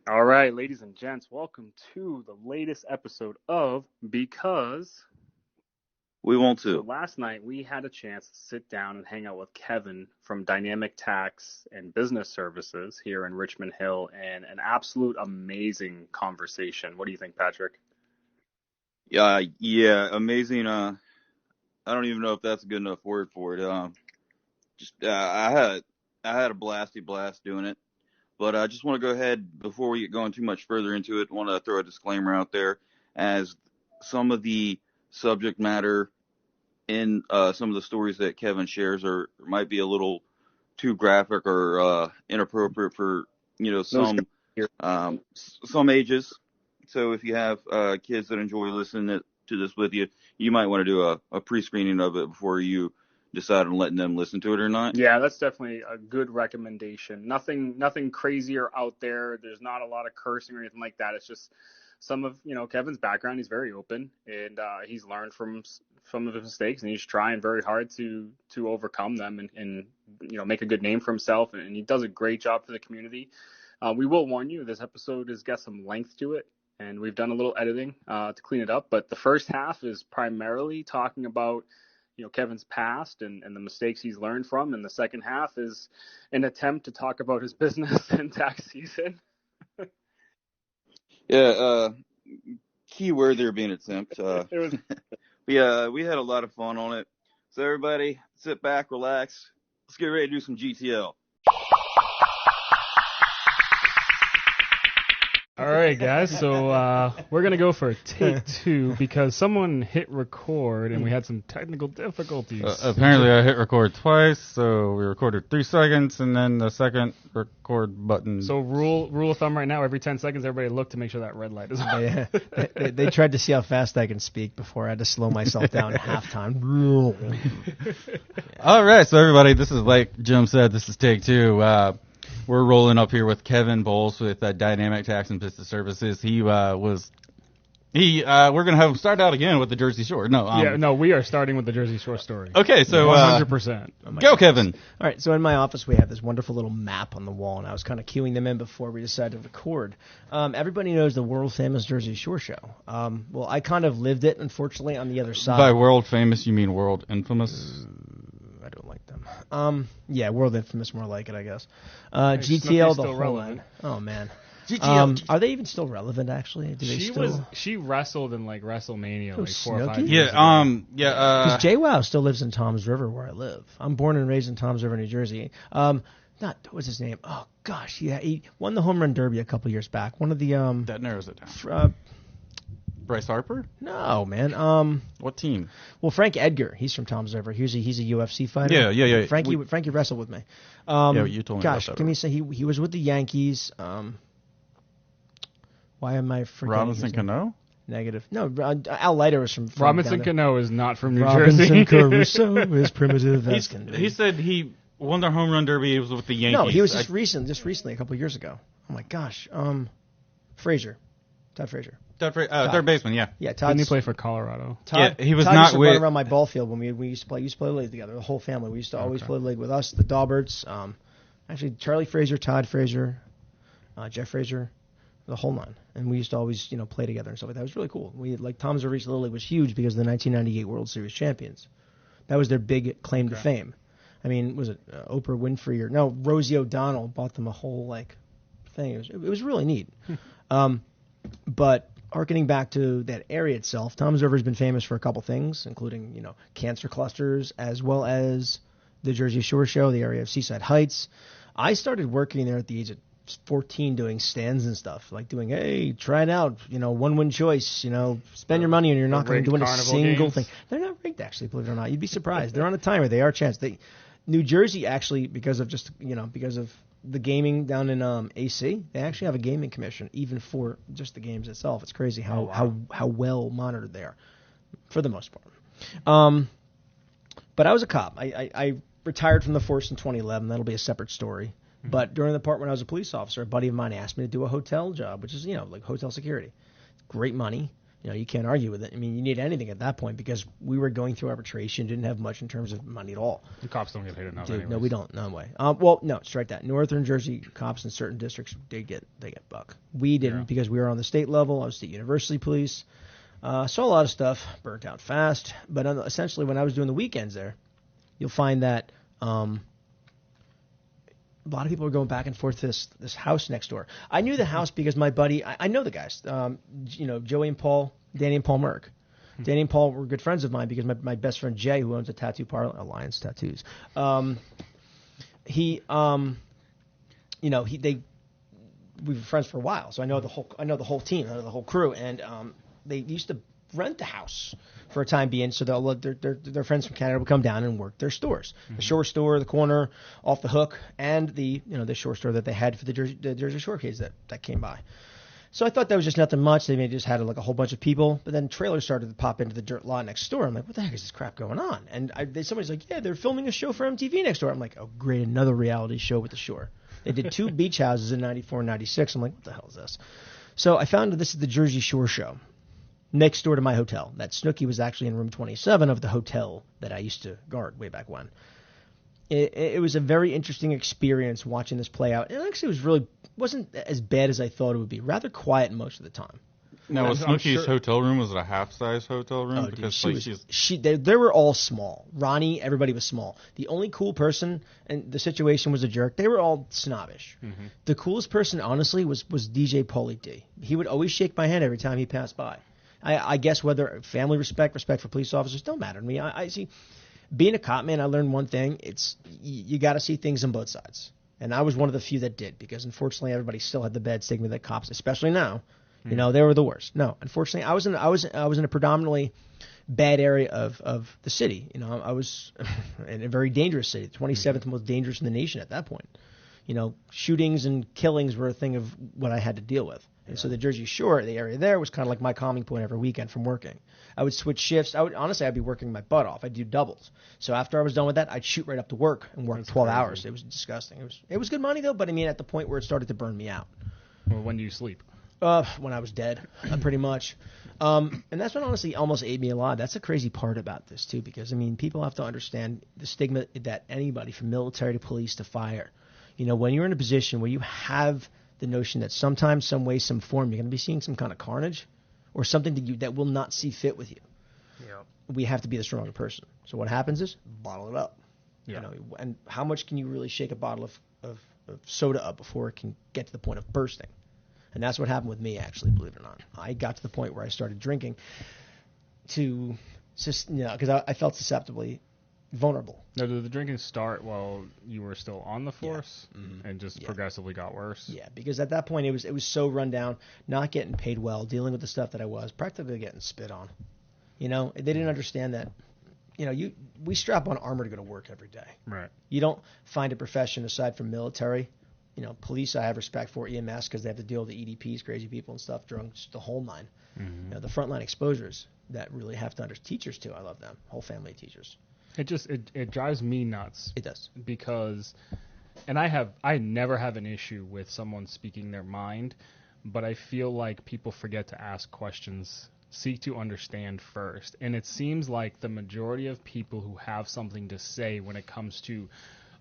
All right, ladies and gents, welcome to the latest episode of Because. We want So to. last night we had a chance to sit down and hang out with Kevin from Dynamic Tax and Business Services here in Richmond Hill, and an absolute amazing conversation. What do you think, Patrick? Yeah, amazing. I don't even know if that's a good enough word for it. Just I had a blasty blast doing it. But I just want to go ahead before we get going too much further into it. Want to throw a disclaimer out there, as some of the subject matter in some of the stories that Kevin shares are might be a little too graphic or inappropriate for Those guys here. some ages. So if you have kids that enjoy listening to this with you, you might want to do a pre-screening of it before you decide on letting them listen to it or not. Yeah, that's definitely a good recommendation. Nothing crazy or out there. There's not a lot of cursing or anything like that. It's just some of Kevin's background. He's very open, and he's learned from some of his mistakes, and he's trying very hard to overcome them and make a good name for himself. And he does a great job for the community. We will warn you, this episode has got some length to it, and we've done a little editing to clean it up. But the first half is primarily talking about Kevin's past and the mistakes he's learned from, and the second half is an attempt to talk about his business and tax season. Yeah, key word there being attempt. It was we had a lot of fun on it. So everybody, sit back, relax. Let's get ready to do some GTL. All right, guys. So we're going to go for take two because someone hit record and we had some technical difficulties. Apparently, I hit record twice, so we recorded 3 seconds, and then the second record button. So rule of thumb right now, every 10 seconds, everybody look to make sure that red light is on. They tried to see how fast I can speak before I had to slow myself down at halftime. All right, so everybody, this is like Jim said, this is take two. We're rolling up here with Kevin Bowles with Dynamic Tax and Business Services. We're going to have him start out again with the Jersey Shore. No, we are starting with the Jersey Shore story. Okay, so 100%. Go, Kevin. All right, so in my office we have this wonderful little map on the wall, and I was kind of queuing them in before we decided to record. Everybody knows the world-famous Jersey Shore show. Well, I kind of lived it, unfortunately, on the other side. By world famous, you mean world infamous? I don't like them. Yeah, world infamous, more like it, I guess. Hey, GTL, Snooki's the still whole relevant. line. Oh man. GTL. Are they even still relevant? Actually, do they still? She wrestled in like WrestleMania like 4 or 5 Snooki? years ago. Because JWoww still lives in Toms River, where I live. I'm born and raised in Toms River, New Jersey. What's his name? Oh gosh, yeah, he won the home run derby a couple years back. One of the That narrows it down. Bryce Harper? No, man. What team? Well, Frank Edgar. He's from Toms River. He's a UFC fighter. Yeah. Frankie wrestled with me. Yeah, you told me Gosh, about that. give me a say. He was with the Yankees. Why am I forgetting? Robinson his name? Cano? Negative. No, Al Leiter was from Robinson down there. Cano is not from New Robinson Jersey. Caruso is primitive as can be. He said he won the home run derby. He was with the Yankees. No, he was just recently, a couple of years ago. Oh my gosh. Frazier. Todd Frazier. Third baseman, yeah. Yeah, Didn't he play for Colorado? Todd, Yeah, he was Todd not used to run with- around my ball field when we used to play league together. The whole family. We used to always play league with us, the Dauberts. Actually, Charlie Frazier, Todd Frazier, Jeff Frazier, the whole nine. And we used to always play together and stuff like that. It was really cool. Tom's River Little League was huge because of the 1998 World Series champions. That was their big claim to fame. I mean, was it Oprah Winfrey or no? Rosie O'Donnell bought them a whole thing. It was really neat. But harkening back to that area itself, Toms River has been famous for a couple things, including cancer clusters, as well as the Jersey Shore show, the area of Seaside Heights. I started working there at the age of 14 doing stands and stuff, like doing, hey, try it out, one-win choice, spend your money and you're not going to win a single thing. They're not rigged, actually, believe it or not. You'd be surprised. They're on a timer. They are a chance. New Jersey, actually, because of the gaming down in AC, they actually have a gaming commission, even for just the games itself. It's crazy how well monitored they are, for the most part. But I was a cop. I retired from the force in 2011. That'll be a separate story. But during the part when I was a police officer, a buddy of mine asked me to do a hotel job, which is, like hotel security. Great money, You can't argue with it. I mean, you need anything at that point because we were going through arbitration, didn't have much in terms of money at all. The cops don't get paid enough. Dude, no, we don't. No way. Well, no, strike that. Northern Jersey cops in certain districts, they get buck. We didn't because we were on the state level. I was state university police. Saw a lot of stuff, burnt out fast. But essentially, when I was doing the weekends there, you'll find that a lot of people are going back and forth to this house next door. I knew the house because my buddy, I know the guys, Joey and Paul, Danny and Paul Merck. Danny and Paul were good friends of mine because my best friend Jay, who owns a tattoo parlor, Alliance Tattoos, we were friends for a while, so I know the whole team, I know the whole crew, and they used to rent the house for a time being, so their friends from Canada would come down and work their stores, the Shore store, the corner, Off the Hook, and the Shore store that they had for the Jersey Shore kids that came by. So I thought that was just nothing much. They just had like a whole bunch of people, but then trailers started to pop into the dirt lot next door. I'm like, what the heck is this crap going on? And somebody's like, yeah, they're filming a show for MTV next door. I'm like, oh great, another reality show with the Shore. They did 2 beach houses in '94 and '96. I'm like, what the hell is this? So I found that this is the Jersey Shore show next door to my hotel. That Snooki was actually in room 27 of the hotel that I used to guard way back when. It was a very interesting experience watching this play out. It actually wasn't as bad as I thought it would be. Rather quiet most of the time. Now, was Snooki's hotel room, was it a half-size hotel room? Oh, because dude, they were all small. Ronnie, everybody was small. The only cool person, and the situation was a jerk, they were all snobbish. Mm-hmm. The coolest person, honestly, was DJ Paulie D. He would always shake my hand every time he passed by. I guess whether family respect for police officers, don't matter to me. I see. Being a cop, man, I learned one thing. It's you got to see things on both sides. And I was one of the few that did, because unfortunately everybody still had the bad stigma that cops, especially now, they were the worst. No, unfortunately, I was in a predominantly bad area of the city. I was in a very dangerous city, 27th most dangerous in the nation at that point. Shootings and killings were a thing of what I had to deal with. And so the Jersey Shore, the area there, was kind of like my calming point every weekend from working. I would switch shifts. I'd be working my butt off. I'd do doubles. So after I was done with that, I'd shoot right up to work and work 12 hours. It was disgusting. It was good money, though, but at the point where it started to burn me out. Well, when do you sleep? When I was dead, pretty much. And that's what honestly almost ate me a lot. That's a crazy part about this, too, because, people have to understand the stigma that anybody, from military to police to fire, when you're in a position where you have the notion that sometimes, some way, some form, you're going to be seeing some kind of carnage or something that will not see fit with you. Yeah. We have to be the stronger person. So what happens is bottle it up. Yeah. And how much can you really shake a bottle of soda up before it can get to the point of bursting? And that's what happened with me, actually, believe it or not. I got to the point where I started drinking because I felt susceptibly vulnerable. Now, did the drinking start while you were still on the force and just progressively got worse? Yeah, because at that point it was so run down, not getting paid well, dealing with the stuff that I was, practically getting spit on. They didn't understand that. We strap on armor to go to work every day. Right. You don't find a profession aside from military. Police I have respect for, EMS, because they have to deal with the EDPs, crazy people and stuff, drunks, the whole nine. Mm-hmm. The frontline exposures that really have to understand. Teachers too, I love them. Whole family of teachers. It drives me nuts. It does. Because, and I never have an issue with someone speaking their mind, but I feel like people forget to ask questions, seek to understand first. And it seems like the majority of people who have something to say when it comes to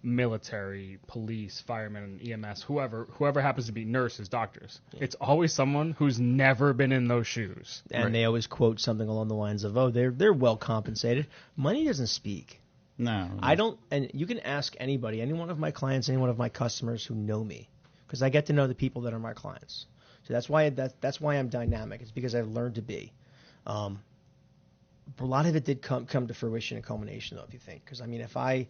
military, police, firemen, EMS, whoever happens to be, nurses, doctors. Yeah. It's always someone who's never been in those shoes. And they always quote something along the lines of, they're well compensated. Money doesn't speak. No. I don't, and you can ask anybody, any one of my clients, any one of my customers who know me, because I get to know the people that are my clients. So that's why I'm dynamic. It's because I've learned to be. A lot of it did come to fruition and culmination, though, if you think. Because, if I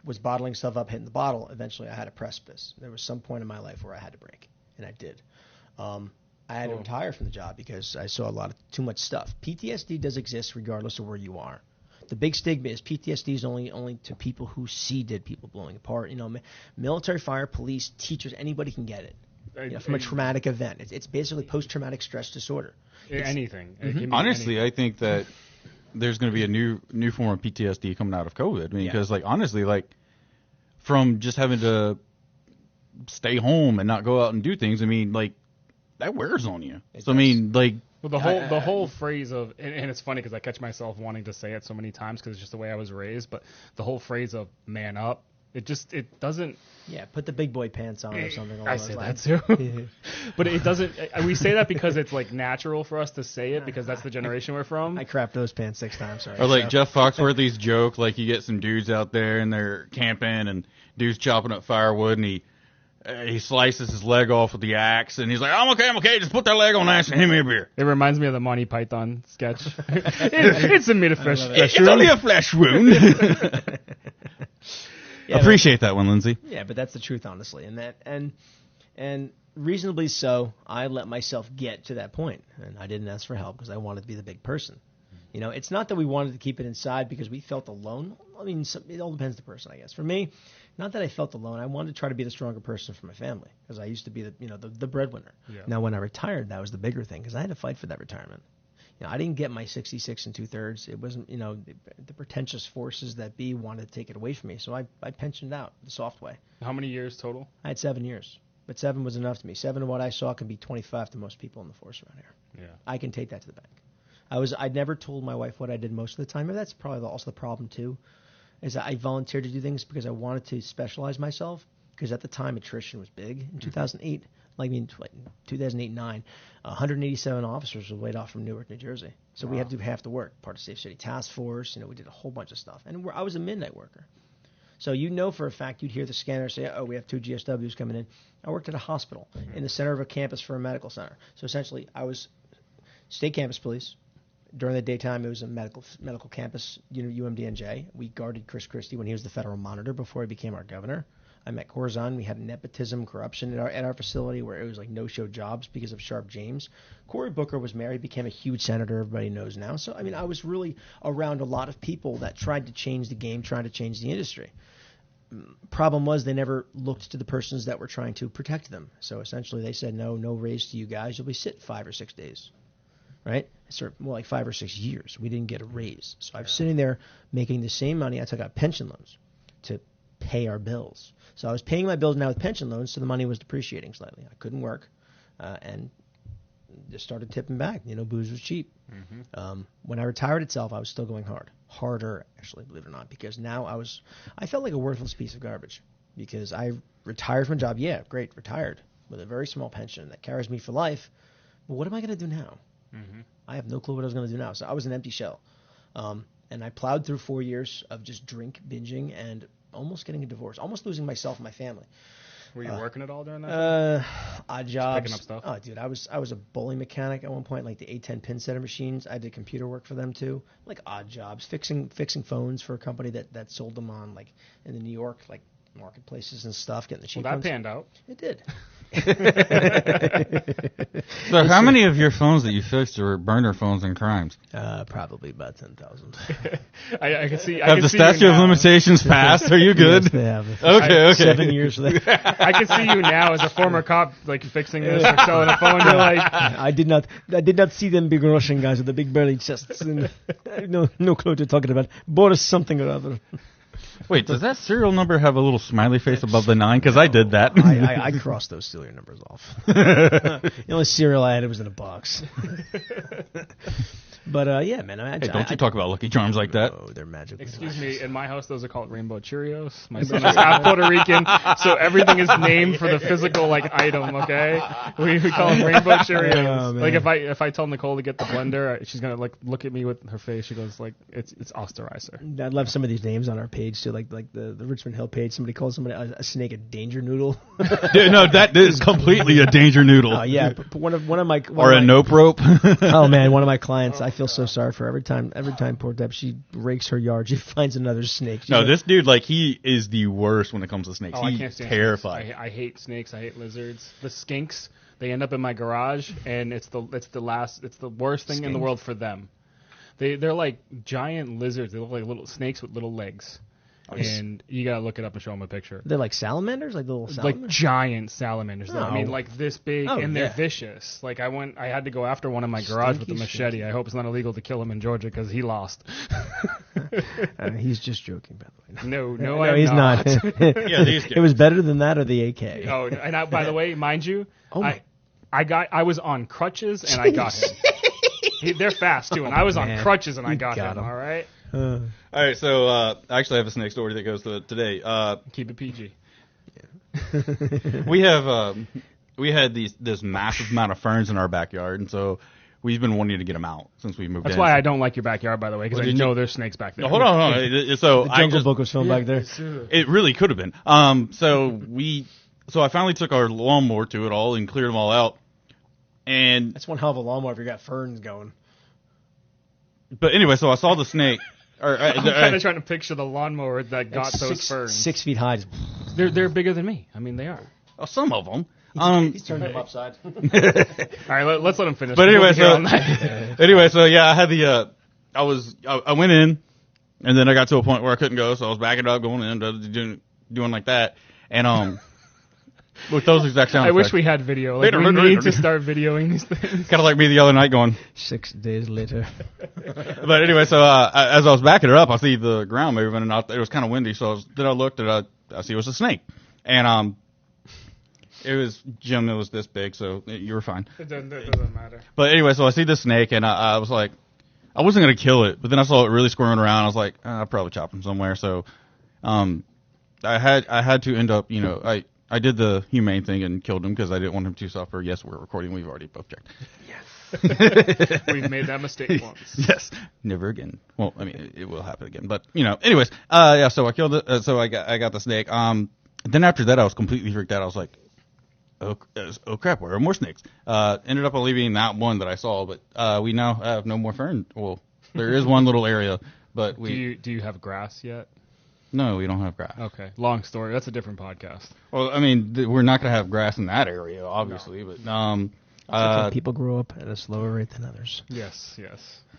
was bottling stuff up, hitting the bottle, eventually I had a precipice. There was some point in my life where I had to break, and I did. I had to retire from the job because I saw too much stuff. PTSD does exist regardless of where you are. The big stigma is PTSD is only to people who see dead people blowing apart. Military, fire, police, teachers, anybody can get it from a traumatic event. It's basically post-traumatic stress disorder. Anything. Mm-hmm. Honestly, I think that there's going to be a new form of PTSD coming out of COVID. Because honestly, from just having to stay home and not go out and do things, that wears on you. Well, Well, the whole phrase of, and it's funny because I catch myself wanting to say it so many times because it's just the way I was raised. But the whole phrase of "man up," it doesn't. Yeah, put the big boy pants on or something. I say that too, but it doesn't. We say that because it's like natural for us to say it because that's the generation we're from. I crapped those pants 6 times. Sorry. Or like Jeff Foxworthy's joke, like you get some dudes out there and they're camping and dude's chopping up firewood and he slices his leg off with the axe and he's like, I'm okay, just put that leg on ice and hand me a beer. It reminds me of the Monty Python sketch. It's a bit of flesh wound. It's only a flesh wound. Yeah, Appreciate that one, Lindsay. Yeah, but that's the truth, honestly, and reasonably so. I let myself get to that point, and I didn't ask for help because I wanted to be the big person. You know, it's not that we wanted to keep it inside because we felt alone. I mean, it all depends on the person, I guess. For me, not that I felt alone. I wanted to try to be the stronger person for my family because I used to be the breadwinner. Yeah. Now, when I retired, that was the bigger thing because I had to fight for that retirement. You know, I didn't get my 66 2/3. It wasn't, the pretentious forces that be wanted to take it away from me. So I pensioned out the soft way. How many years total? I had 7 years, but 7 was enough to me. 7 of what I saw can be 25 to most people in the force around here. Yeah, I can take that to the bank. I'd never told my wife what I did most of the time. And that's probably also the problem too, is that I volunteered to do things because I wanted to specialize myself. Because at the time attrition was big in 2008. Like 2008-9, 187 officers were laid off from Newark, New Jersey. So we had to do half the work. Part of Safe City Task Force. We did a whole bunch of stuff. And I was a midnight worker. So for a fact, you'd hear the scanner say, oh, we have 2 GSWs coming in. I worked at a hospital in the center of a campus for a medical center. So essentially, I was state campus police. During the daytime, it was a medical campus, UMDNJ. We guarded Chris Christie when he was the federal monitor before he became our governor. I met Corazon. We had nepotism, corruption at our facility where it was like no-show jobs because of Sharp James. Cory Booker was married, became a huge senator. Everybody knows now. So, I mean, I was really around a lot of people that tried to change the game, trying to change the industry. Problem was they never looked to the persons that were trying to protect them. So essentially they said, no raise to you guys. You'll be sit 5 or 6 days. Right? Sort of more like 5 or 6 years. We didn't get a raise. So I was sitting there making the same money. I took out pension loans to pay our bills. So I was paying my bills now with pension loans, so the money was depreciating slightly. I couldn't work, and just started tipping back. Booze was cheap. Mm-hmm. When I retired itself, I was still going harder, actually, believe it or not, because now I felt like a worthless piece of garbage because I retired from a job. Yeah, great, retired with a very small pension that carries me for life. But what am I going to do now? Mm-hmm. I have no clue what I was going to do now. So I was an empty shell, and I plowed through 4 years of just binging, and almost getting a divorce, almost losing myself and my family. Were you working at all during that? Odd jobs. Picking up stuff? Oh, dude, I was a bowling mechanic at one point, like the A10 pin setter machines. I did computer work for them too, like odd jobs, fixing phones for a company that sold them on like in the New York like marketplaces and stuff, getting the cheap ones. That panned out. It did. So how many of your phones that you fixed were burner phones and crimes? Probably about 10,000. I can see. Have the statute of limitations passed? Are you good? Yes, they have. Okay. 7 years for that. I can see you now as a former cop, like fixing this or selling a phone. You're like, I did not see them big Russian guys with the big burly chests. And no clue what you're talking about. Boris something or other. Wait, does that serial number have a little smiley face above the 9? Because I did that. I crossed those serial numbers off. The only cereal I had was in a box. But yeah, man. Hey, don't you talk about Lucky Charms like that? Oh, they're magical. Excuse me. In my house, those are called Rainbow Cheerios. My son is half Puerto Rican, so everything is named for the physical item. Okay, we call them Rainbow Cheerios. Oh, if I tell Nicole to get the blender, she's gonna look at me with her face. She goes it's Osterizer. I'd love some of these names on our page too, like the Richmond Hill page. Somebody calls somebody a snake a danger noodle. No, that is completely a danger noodle. Oh yeah, one of my or a nope rope. Oh man, one of my clients. I feel so sorry for every time poor Deb, she rakes her yard, she finds another snake. This dude, he is the worst when it comes to snakes. Oh, He's I can't stand terrified. Snakes. I hate snakes. I hate lizards. The skinks, they end up in my garage, and it's the worst thing in the world for them. They're like giant lizards. They look like little snakes with little legs. And you gotta look it up and show them a picture. They're like salamanders, like little salamanders? Like giant salamanders. Oh. I mean, like this big, and they're vicious. Like I had to go after one in my garage with a machete. I hope it's not illegal to kill him in Georgia because he lost. He's just joking, by the way. No, he's not. Yeah, these guys. It was better than that or the AK. Oh, and by the way, mind you, I was on crutches and I got him. They're fast too, and I was on Man, crutches and I you got got him. 'em. All right, All right, so I actually have a snake story that goes to today. keep it PG. We had this massive amount of ferns in our backyard, and so we've been wanting to get them out since we moved in. That's why I don't like your backyard, by the way, because Well, I did know you- there's snakes back there. No, hold on. So The I Jungle just Book was filmed back there. it really could have been. So I finally took our lawnmower to it all and cleared them all out. And That's one hell of a lawnmower if you got ferns going. but anyway, so I saw the snake. I'm kind of trying to picture the lawnmower that got those ferns. 6 feet high. They're bigger than me. I mean, they are. Oh, some of them. He's turned them upside. All right, let's let him finish. But anyway, We'll get so on that. anyway, so yeah, I had the I went in, and then I got to a point where I couldn't go, so I was backing up, going in, doing like that, and with those exact sound I wish effects. we had video. Like, we need to start videoing these things. Kind of like me the other night going. 6 days later. But anyway, so as I was backing it up, I see the ground moving, and it was kind of windy, so I looked, and I see it was a snake, and it was Jim. It was this big, so you were fine. It doesn't matter. But anyway, so I see this snake, and I was like, I wasn't gonna kill it, but then I saw it really squirming around. I was like, I'll probably chop him somewhere. So, I had to end up, I did the humane thing and killed him because I didn't want him to suffer. Yes, we're recording. We've already both checked. We've made that mistake once. Yes, never again. Well, I mean, it will happen again. But anyways, yeah. So I killed it. So I got the snake. Then after that, I was completely freaked out. I was like, oh crap, where are more snakes? Ended up alleviating that one that I saw, but we now have no more fern. Well, there is one little area, but Do you have grass yet? no, we don't have grass. Okay, long story. That's a different podcast. Well, I mean, we're not going to have grass in that area, obviously, but People grow up at a slower rate than others. Yes,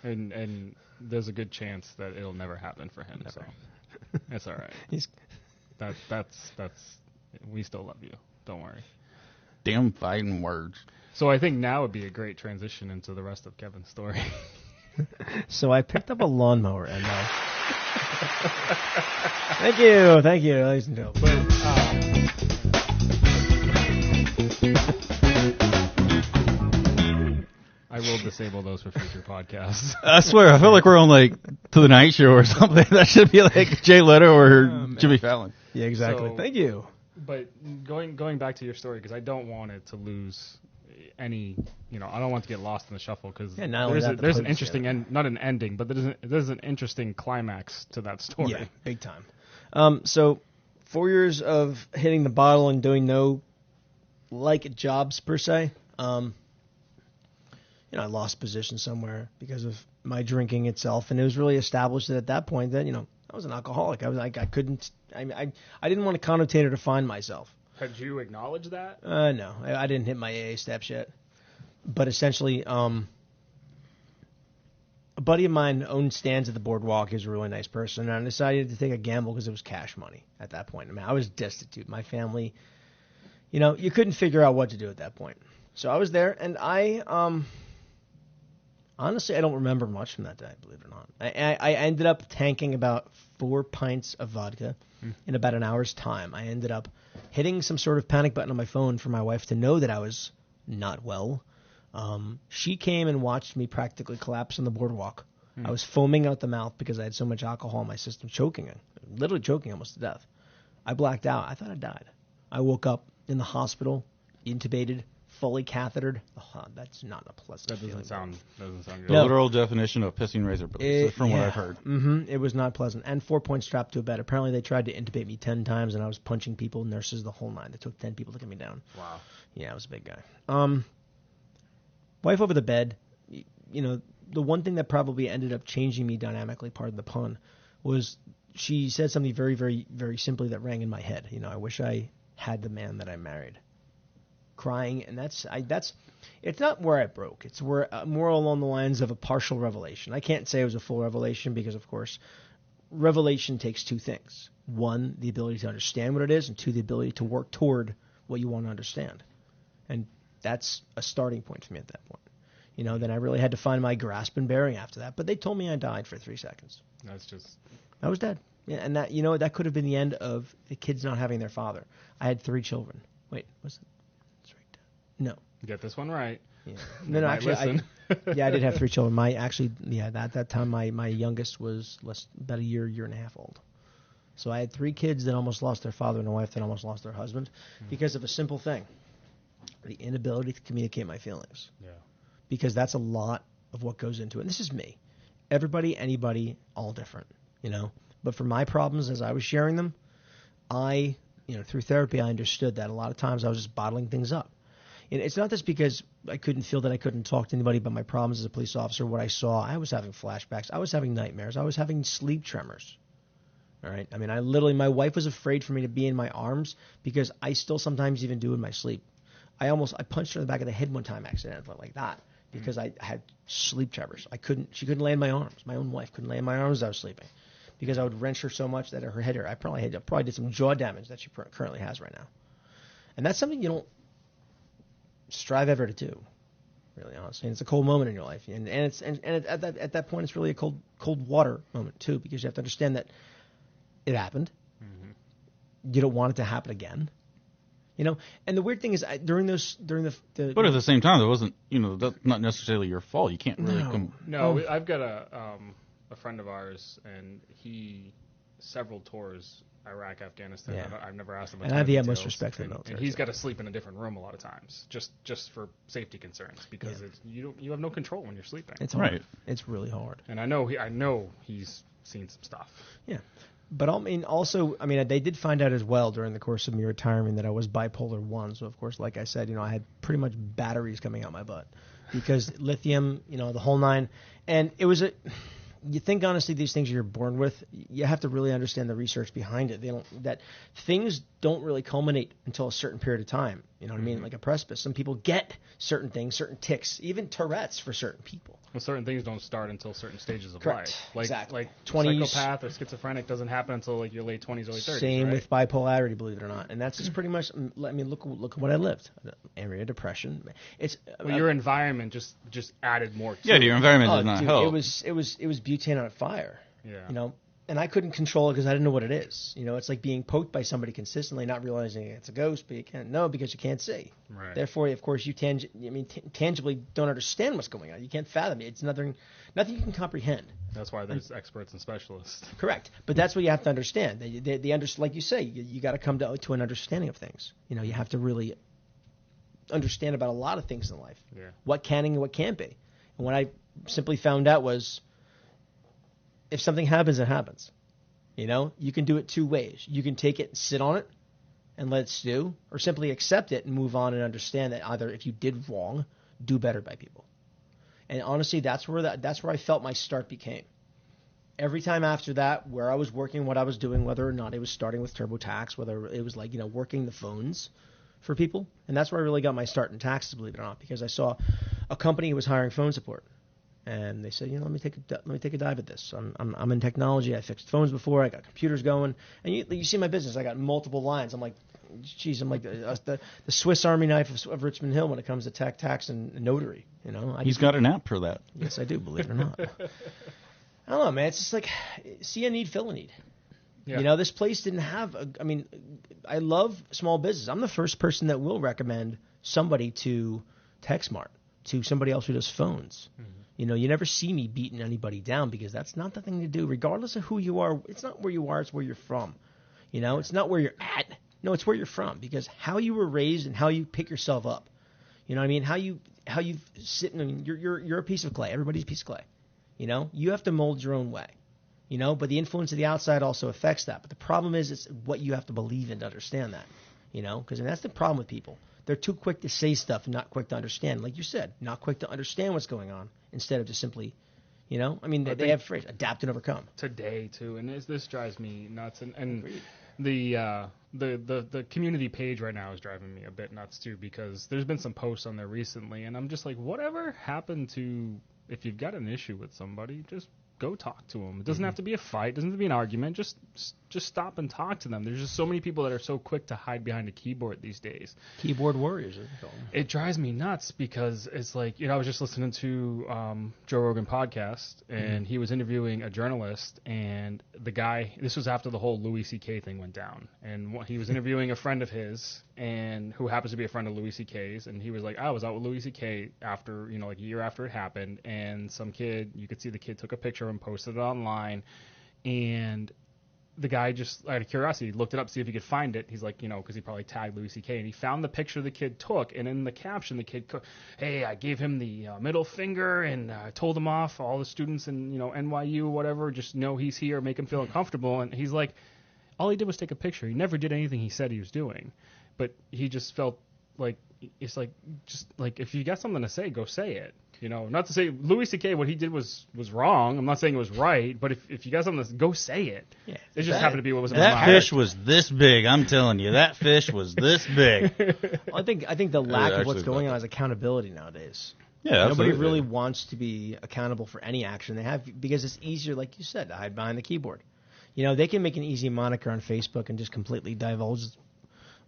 and there's a good chance that it'll never happen for him. So it's all right. That's we still love you. Don't worry. damn fighting words. So I think now would be a great transition into the rest of Kevin's story. So I picked up a lawnmower and thank you, ladies and gentlemen. I will disable those for future podcasts. I swear, I feel like we're on like To the Night Show or something. That should be like Jay Leno or Jimmy Fallon. Yeah, exactly. So- Thank you. But going back to your story, because I don't want it to lose any, I don't want to get lost in the shuffle, because not only that, the there's an post, interesting end, not an ending, but there's an interesting climax to that story. Yeah, big time. So 4 years of hitting the bottle and doing no jobs per se. I lost position somewhere because of my drinking itself, and it was really established that at that point that I was an alcoholic. I was like I didn't want to connotate or define myself. Had you acknowledged that? No, I didn't hit my AA steps yet. But essentially, a buddy of mine owned stands at the boardwalk. He was a really nice person, and I decided to take a gamble because it was cash money at that point. I mean, I was destitute. My family, you couldn't figure out what to do at that point. So I was there, and honestly, I don't remember much from that day, believe it or not. I ended up tanking about 4 pints of vodka in about an hour's time. I ended up hitting some sort of panic button on my phone for my wife to know that I was not well. She came and watched me practically collapse on the boardwalk. I was foaming out the mouth because I had so much alcohol in my system, literally choking almost to death. I blacked out. I thought I died. I woke up in the hospital, intubated, fully cathetered. Oh, that's not a pleasant That feeling. doesn't sound good. The literal definition of pissing razor blades, from what I've heard. Mm-hmm. It was not pleasant. And 4 points strapped to a bed. Apparently they tried to intubate me 10 times, and I was punching people, nurses, the whole nine. It took 10 people to get me down. Wow. Yeah, I was a big guy. Wife over the bed. The one thing that probably ended up changing me dynamically, pardon the pun, was she said something very, very, very simply that rang in my head. I wish I had the man that I married. Crying, and that's it's not where I broke. It's where more along the lines of a partial revelation. I can't say it was a full revelation because, of course, revelation takes two things: one, the ability to understand what it is, and two, the ability to work toward what you want to understand. And that's a starting point for me at that point. Then I really had to find my grasp and bearing after that. But they told me I died for 3 seconds. I was dead. Yeah, and that that could have been the end of the kids not having their father. I had 3 children. Wait, was it? No, Get this one right. Yeah. No, actually, I did have 3 children. At that time, my youngest was about a year and a half old. So I had 3 kids that almost lost their father and a wife that almost lost their husband because of a simple thing: the inability to communicate my feelings. Yeah. Because that's a lot of what goes into it. And this is me. Everybody, anybody, all different, But for my problems, as I was sharing them, through therapy, I understood that a lot of times I was just bottling things up. And it's not just because I couldn't feel that I couldn't talk to anybody about my problems as a police officer, what I saw. I was having flashbacks. I was having nightmares. I was having sleep tremors. All right. I mean, my wife was afraid for me to be in my arms because I still sometimes even do in my sleep. I punched her in the back of the head one time accidentally like that because I had sleep tremors. She couldn't lay in my arms. My own wife couldn't lay in my arms as I was sleeping because I would wrench her so much that her head hurt. I probably did some jaw damage that she currently has right now. And that's something you don't strive ever to do, really honestly. And it's a cold moment in your life. And at that point, it's really a cold water moment too, because you have to understand that it happened. Mm-hmm. You don't want it to happen again. And the weird thing is, during the but at the same time, it wasn't, that's not necessarily your fault. You can't really I've got a friend of ours, and he several tours Iraq, Afghanistan. Yeah. I've never asked him. And I have the utmost respect for the military. And he's got to sleep in a different room a lot of times, just for safety concerns, because you have no control when you're sleeping. It's hard. Right. It's really hard. And I know he's seen some stuff. Yeah. But they did find out as well during the course of me retiring that I was bipolar 1. So, of course, like I said, I had pretty much batteries coming out my butt because lithium, the whole 9. And it was you think, honestly, these things you're born with, you have to really understand the research behind it. That things don't really culminate until a certain period of time. You know what I mean? Like a precipice. Some people get certain things, certain tics, even Tourette's for certain people. Well, certain things don't start until certain stages of Correct. life. Exactly. Like 20s. Psychopath or schizophrenic doesn't happen until your late 20s, early 30s. Same right? with bipolarity, believe it or not. And that's just pretty much. Look at what I lived. Area depression. Your environment just added more to it. Yeah, your environment does not help. It was butane on fire. Yeah. And I couldn't control it because I didn't know what it is. It's like being poked by somebody consistently, not realizing it's a ghost, but you can't know because you can't see. Right. Therefore, of course, you tangibly don't understand what's going on. You can't fathom it. It's nothing you can comprehend. That's why there's experts and specialists. Correct. But that's what you have to understand. Like you say, you got to come to an understanding of things. You have to really understand about a lot of things in life. Yeah. What can and what can't be. And what I simply found out was, if something happens, it happens. You can do it 2 ways. You can take it and sit on it and let it stew, or simply accept it and move on and understand that either if you did wrong, do better by people. And honestly, that's where I felt my start became. Every time after that, where I was working, what I was doing, whether or not it was starting with TurboTax, whether it was working the phones for people, and that's where I really got my start in taxes, believe it or not, because I saw a company who was hiring phone support. And they said, let me take a dive at this. I'm in technology. I fixed phones before. I got computers going. And you see my business. I got multiple lines. I'm like, geez, I'm like the Swiss Army knife of Richmond Hill when it comes to tech, tax, and notary. He's got an app for that. Yes, I do. Believe it or not. I don't know, man. It's just like see a need, fill a need. Yeah. This place didn't have. I love small business. I'm the first person that will recommend somebody to TechSmart, to somebody else who does phones. Mm-hmm. You never see me beating anybody down because that's not the thing to do. Regardless of who you are, it's not where you are, it's where you're from. It's not where you're at. No, it's where you're from, because how you were raised and how you pick yourself up. You know what I mean? How you sit you're a piece of clay. Everybody's a piece of clay. You have to mold your own way. But the influence of the outside also affects that. But the problem is it's what you have to believe in to understand that. Because that's the problem with people. They're too quick to say stuff and not quick to understand. Like you said, not quick to understand what's going on instead of just simply, they have a phrase, adapt and overcome. Today, too, and this drives me nuts. And the community page right now is driving me a bit nuts, too, because there's been some posts on there recently, and I'm just like, whatever happened to, if you've got an issue with somebody, just go talk to them. It doesn't have to be a fight. It doesn't have to be an argument. Just just stop and talk to them. There's just so many people that are so quick to hide behind a keyboard these days. Keyboard warriors, as they call them. It drives me nuts because it's like, I was just listening to Joe Rogan podcast, and he was interviewing a journalist, and the guy, this was after the whole Louis C.K. thing went down, and he was interviewing a friend of his, and who happens to be a friend of Louis C.K.'s, and he was like, I was out with Louis C.K. after, like a year after it happened, and some kid, you could see the kid took a picture and posted it online, and the guy just, out of curiosity, looked it up to see if he could find it. He's like, because he probably tagged Louis C.K. and he found the picture the kid took. And in the caption, the kid, hey, I gave him the middle finger and told him off. All the students in, NYU, whatever, just know he's here, make him feel uncomfortable. And he's like, all he did was take a picture. He never did anything he said he was doing. But he just felt like, it's like, just like, if you got something to say, go say it. Not to say Louis C.K. what he did was wrong. I'm not saying it was right, but if you got something to go say it. Yeah, it just happened to be what was in my mind. That fish was this big. I'm telling you, that fish was this big. I think the lack of what's going on is accountability nowadays. Yeah, nobody really wants to be accountable for any action they have because it's easier, like you said, to hide behind the keyboard. They can make an easy moniker on Facebook and just completely divulge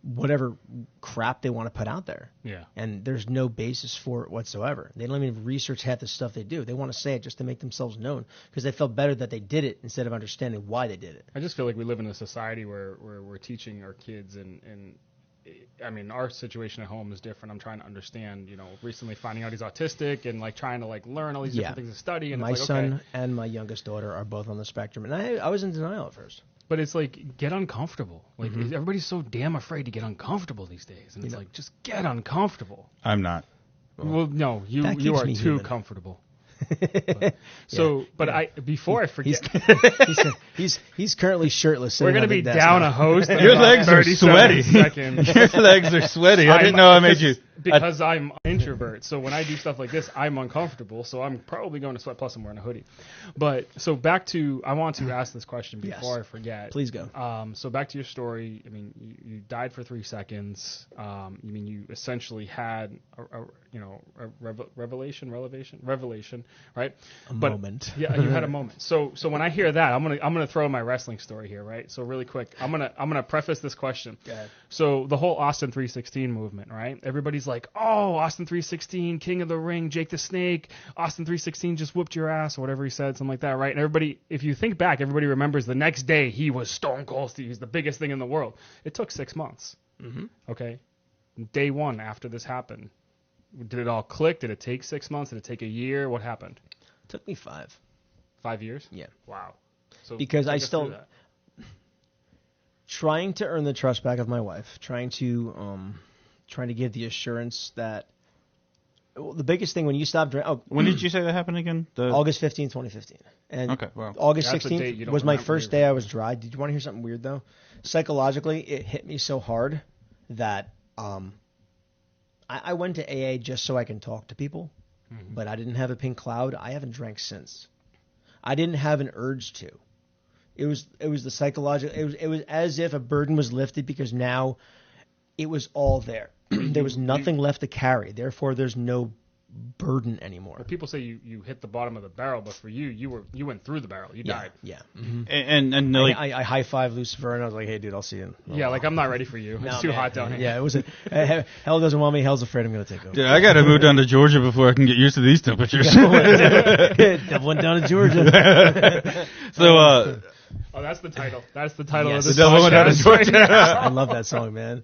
whatever crap they want to put out there. Yeah. And there's no basis for it whatsoever. They don't even research half the stuff they do. They want to say it just to make themselves known because they felt better that they did it instead of understanding why they did it. I just feel like we live in a society where we're teaching our kids and I mean, our situation at home is different. I'm trying to understand, recently finding out he's autistic and like trying to like learn all these different things to study. And my it's like, son and my youngest daughter are both on the spectrum. And I was in denial at first. But it's like, get uncomfortable. Like, everybody's so damn afraid to get uncomfortable these days. And it's like, just get uncomfortable. I'm not. Well, no, you are too comfortable. Before I forget, he's currently shirtless. We're gonna be down a host. Your legs are sweaty. Your legs are sweaty. I didn't know I made you. Because I'm an introvert, so when I do stuff like this, I'm uncomfortable. So I'm probably going to sweat. Plus, I'm wearing a hoodie. But so back to, I want to ask this question before I forget. Please go. So back to your story. I mean, you died for 3 seconds. You essentially had a revelation, right? Moment. Yeah, you had a moment. So when I hear that, I'm gonna throw my wrestling story here, right? So really quick, I'm gonna preface this question. Go ahead. So the whole Austin 316 movement, right? Everybody's like, oh, Austin 316, King of the Ring, Jake the Snake, Austin 316 just whooped your ass, or whatever he said, something like that, right? And everybody, if you think back, everybody remembers the next day he was Stone Cold Steve, he's the biggest thing in the world. It took 6 months. Okay, day one after this happened, did it all click? Did it take 6 months? Did it take a year? What happened? It took me 5. 5 years? Yeah. Wow. So because I still trying to earn the trust back of my wife, trying to give the assurance that the biggest thing when you stop drinking. Oh, when did you say that happened again? August 15, 2015. And okay, well, August 16th was my first day I was dry. Did you want to hear something weird though? Psychologically, it hit me so hard that I went to AA just so I can talk to people, but I didn't have a pink cloud. I haven't drank since. I didn't have an urge to. It was the psychological. It was as if a burden was lifted because now it was all there. There was nothing left to carry. Therefore, there's no burden anymore. Well, people say you hit the bottom of the barrel, but for you went through the barrel. You died. Yeah. And like, I high-fived Lucifer, and I was like, hey, dude, I'll see you. Like, I'm not ready for you. It's too hot down here. Yeah, it was. Hell doesn't want me. Hell's afraid I'm going to take over. Dude, I got to move down to Georgia before I can get used to these temperatures. Devil went down to Georgia. So, oh, that's the title. That's the title of this The Devil Went Down to Georgia. I love that song, man.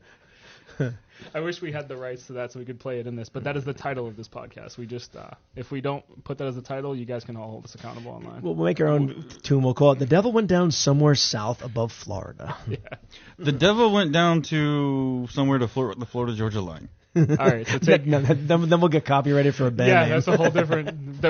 I wish we had the rights to that so we could play it in this, but that is the title of this podcast. We just, if we don't put that as the title, you guys can all hold us accountable online. We'll make our own tune. We'll call it The Devil Went Down Somewhere South Above Florida. Yeah. The devil went down to somewhere to the Florida-Georgia line. All right. So then we'll get copyrighted for a band name. That's a whole different...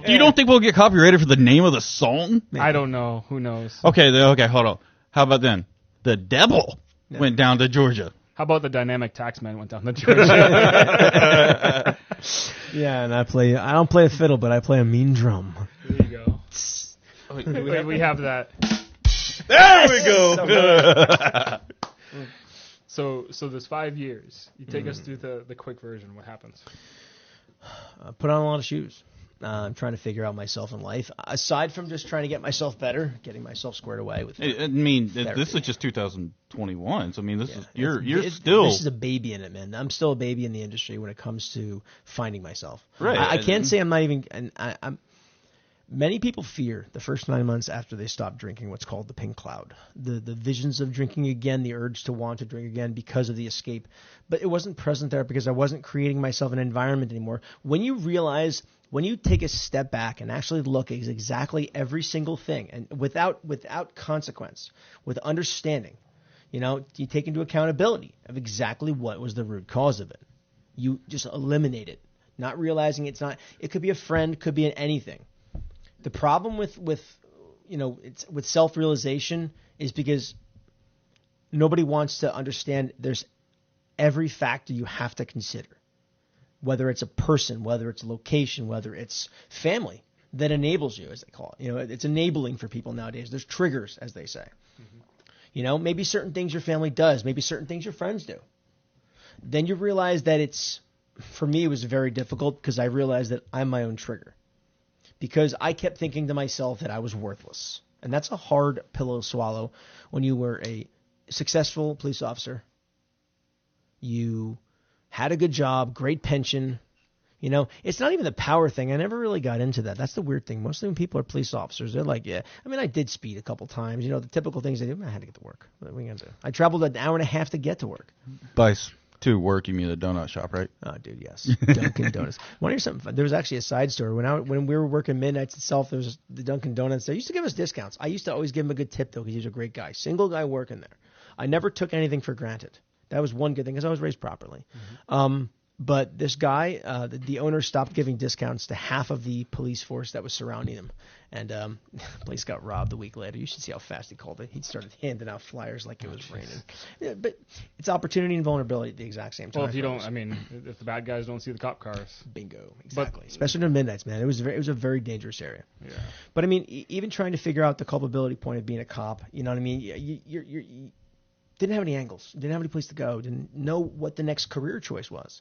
You don't think we'll get copyrighted for the name of the song? Maybe. I don't know. Who knows? Okay, hold on. How about then? The devil went down to Georgia. How about the dynamic taxman went down to Georgia? Yeah, and I don't play a fiddle, but I play a mean drum. There you go. We have that. There we go. So there's 5 years. You take us through the quick version. What happens? I put on a lot of shoes. I'm trying to figure out myself in life. Aside from just trying to get myself better, getting myself squared away with. I mean, therapy. this is just 2021. So I mean, this is you're This still. is a baby in it, man. I'm still a baby in the industry when it comes to finding myself. Right. I can't say I'm not even. And I'm. Many people fear the first 9 months after they stop drinking what's called the pink cloud. The visions of drinking again, the urge to want to drink again because of the escape. But it wasn't present there because I wasn't creating myself an environment anymore. When you realize, when you take a step back and actually look at exactly every single thing, and without consequence, with understanding, you take into accountability of exactly what was the root cause of it. You just eliminate it, not realizing it's not. It could be a friend, could be anything. The problem with self-realization is because nobody wants to understand there's every factor you have to consider, whether it's a person, whether it's a location, whether it's family that enables you, as they call it. It's enabling for people nowadays. There's triggers, as they say. Mm-hmm. Maybe certain things your family does, maybe certain things your friends do. Then you realize that for me, it was very difficult because I realized that I'm my own trigger. Because I kept thinking to myself that I was worthless. And that's a hard pill to swallow when you were a successful police officer. You had a good job, great pension. It's not even the power thing. I never really got into that. That's the weird thing. Most of them people are police officers. They're like, yeah. I mean, I did speed a couple times. The typical things they do. I had to get to work. What are we gonna do? I traveled an hour and a half to get to work. To work, you mean the donut shop, right? Oh, dude, yes. Dunkin' Donuts. Want to hear something fun? There was actually a side story. When we were working midnights itself, there was the Dunkin' Donuts. They used to give us discounts. I used to always give him a good tip, though, because he was a great guy. Single guy working there. I never took anything for granted. That was one good thing, because I was raised properly. Mm-hmm. But this guy, the owner stopped giving discounts to half of the police force that was surrounding him. And the place got robbed a week later. You should see how fast he called it. He started handing out flyers like it was raining. Yeah, but it's opportunity and vulnerability at the exact same time. Well, if the bad guys don't see the cop cars. Bingo. Exactly. Especially during midnights, man. It was a very dangerous area. Yeah. But, I mean, even trying to figure out the culpability point of being a cop, you know what I mean? You didn't have any angles. Didn't have any place to go. Didn't know what the next career choice was.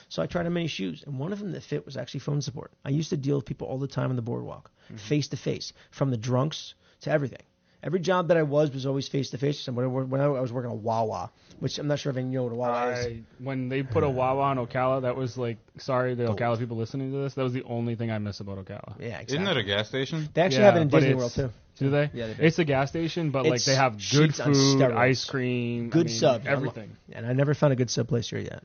So I tried on many shoes, and one of them that fit was actually phone support. I used to deal with people all the time on the boardwalk, face to face, from the drunks to everything. Every job that I was always face to face. When I was working at Wawa, which I'm not sure if any know what a Wawa is. When they put a Wawa on Ocala, that was like, sorry, the Ocala people listening to this, that was the only thing I miss about Ocala. Yeah, exactly. Isn't that a gas station? They actually have it in Disney World too. Do they? Yeah, they do. It's a gas station, but like they have good food, ice cream, sub, everything. And I never found a good sub place here yet.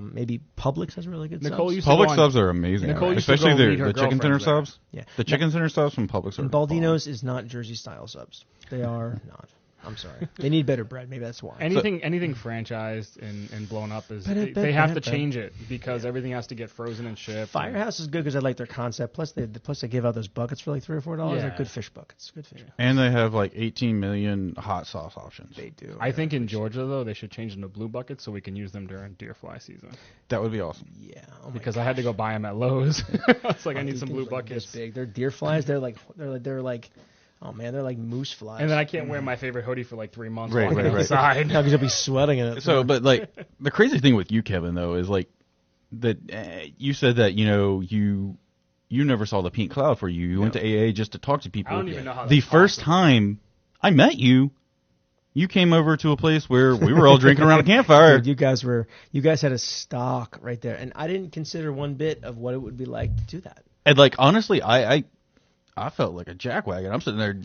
Maybe Publix has really good Nicole subs. Publix subs are amazing, especially the chicken tender subs. Yeah, the chicken tender subs from Publix are. And Baldino's is not Jersey style subs. They are not. I'm sorry. They need better bread. Maybe that's why. Anything franchised and blown up is they have to change it because everything has to get frozen and shipped. Firehouse is good because I like their concept. Plus they give out those buckets for like $3 or $4. They're good fish buckets. Good fish. And they have like 18 million hot sauce options. They do. I think in Georgia though they should change them to blue buckets so we can use them during deer fly season. That would be awesome. Yeah. Because I had to go buy them at Lowe's. It's like I need some blue buckets. This big. They're deer flies. They're like. Oh man, they're like moose flies. And then I can't wear my favorite hoodie for like 3 months right, outside. No, because you'll be sweating in it. So, but like the crazy thing with you, Kevin, though, is like that you said that you never saw the pink cloud for you. You went to AA just to talk to people. I don't even know how. The first time I met you, you came over to a place where we were all drinking around a campfire. Dude, you guys had a stock right there, and I didn't consider one bit of what it would be like to do that. And like honestly, I felt like a jackwagon. I'm sitting there,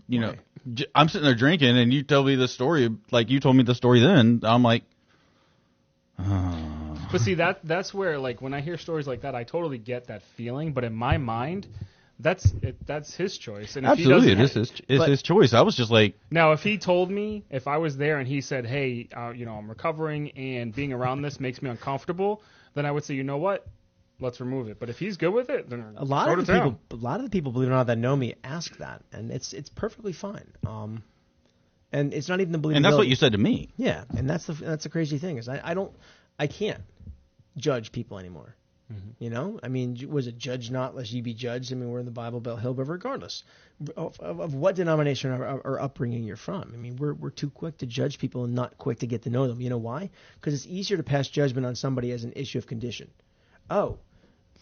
I'm sitting there drinking, and you tell me the story, like you told me the story then. I'm like, But see, that's where, like, when I hear stories like that, I totally get that feeling. But in my mind, that's his choice. And if absolutely, it's his choice. I was just like, now, if he told me, if I was there and he said, hey, I'm recovering and being around this makes me uncomfortable, then I would say, you know what? Let's remove it. But if he's good with it, then a lot of the people, believe it or not, that know me ask that, and it's perfectly fine. And it's not even the believability. And that's what you said to me. Yeah, and that's the crazy thing is I can't judge people anymore. Mm-hmm. I mean, was it judge not lest ye be judged? I mean, we're in the Bible Belt Hill, but regardless of what denomination or upbringing you're from, I mean, we're too quick to judge people and not quick to get to know them. You know why? Because it's easier to pass judgment on somebody as an issue of condition. Oh,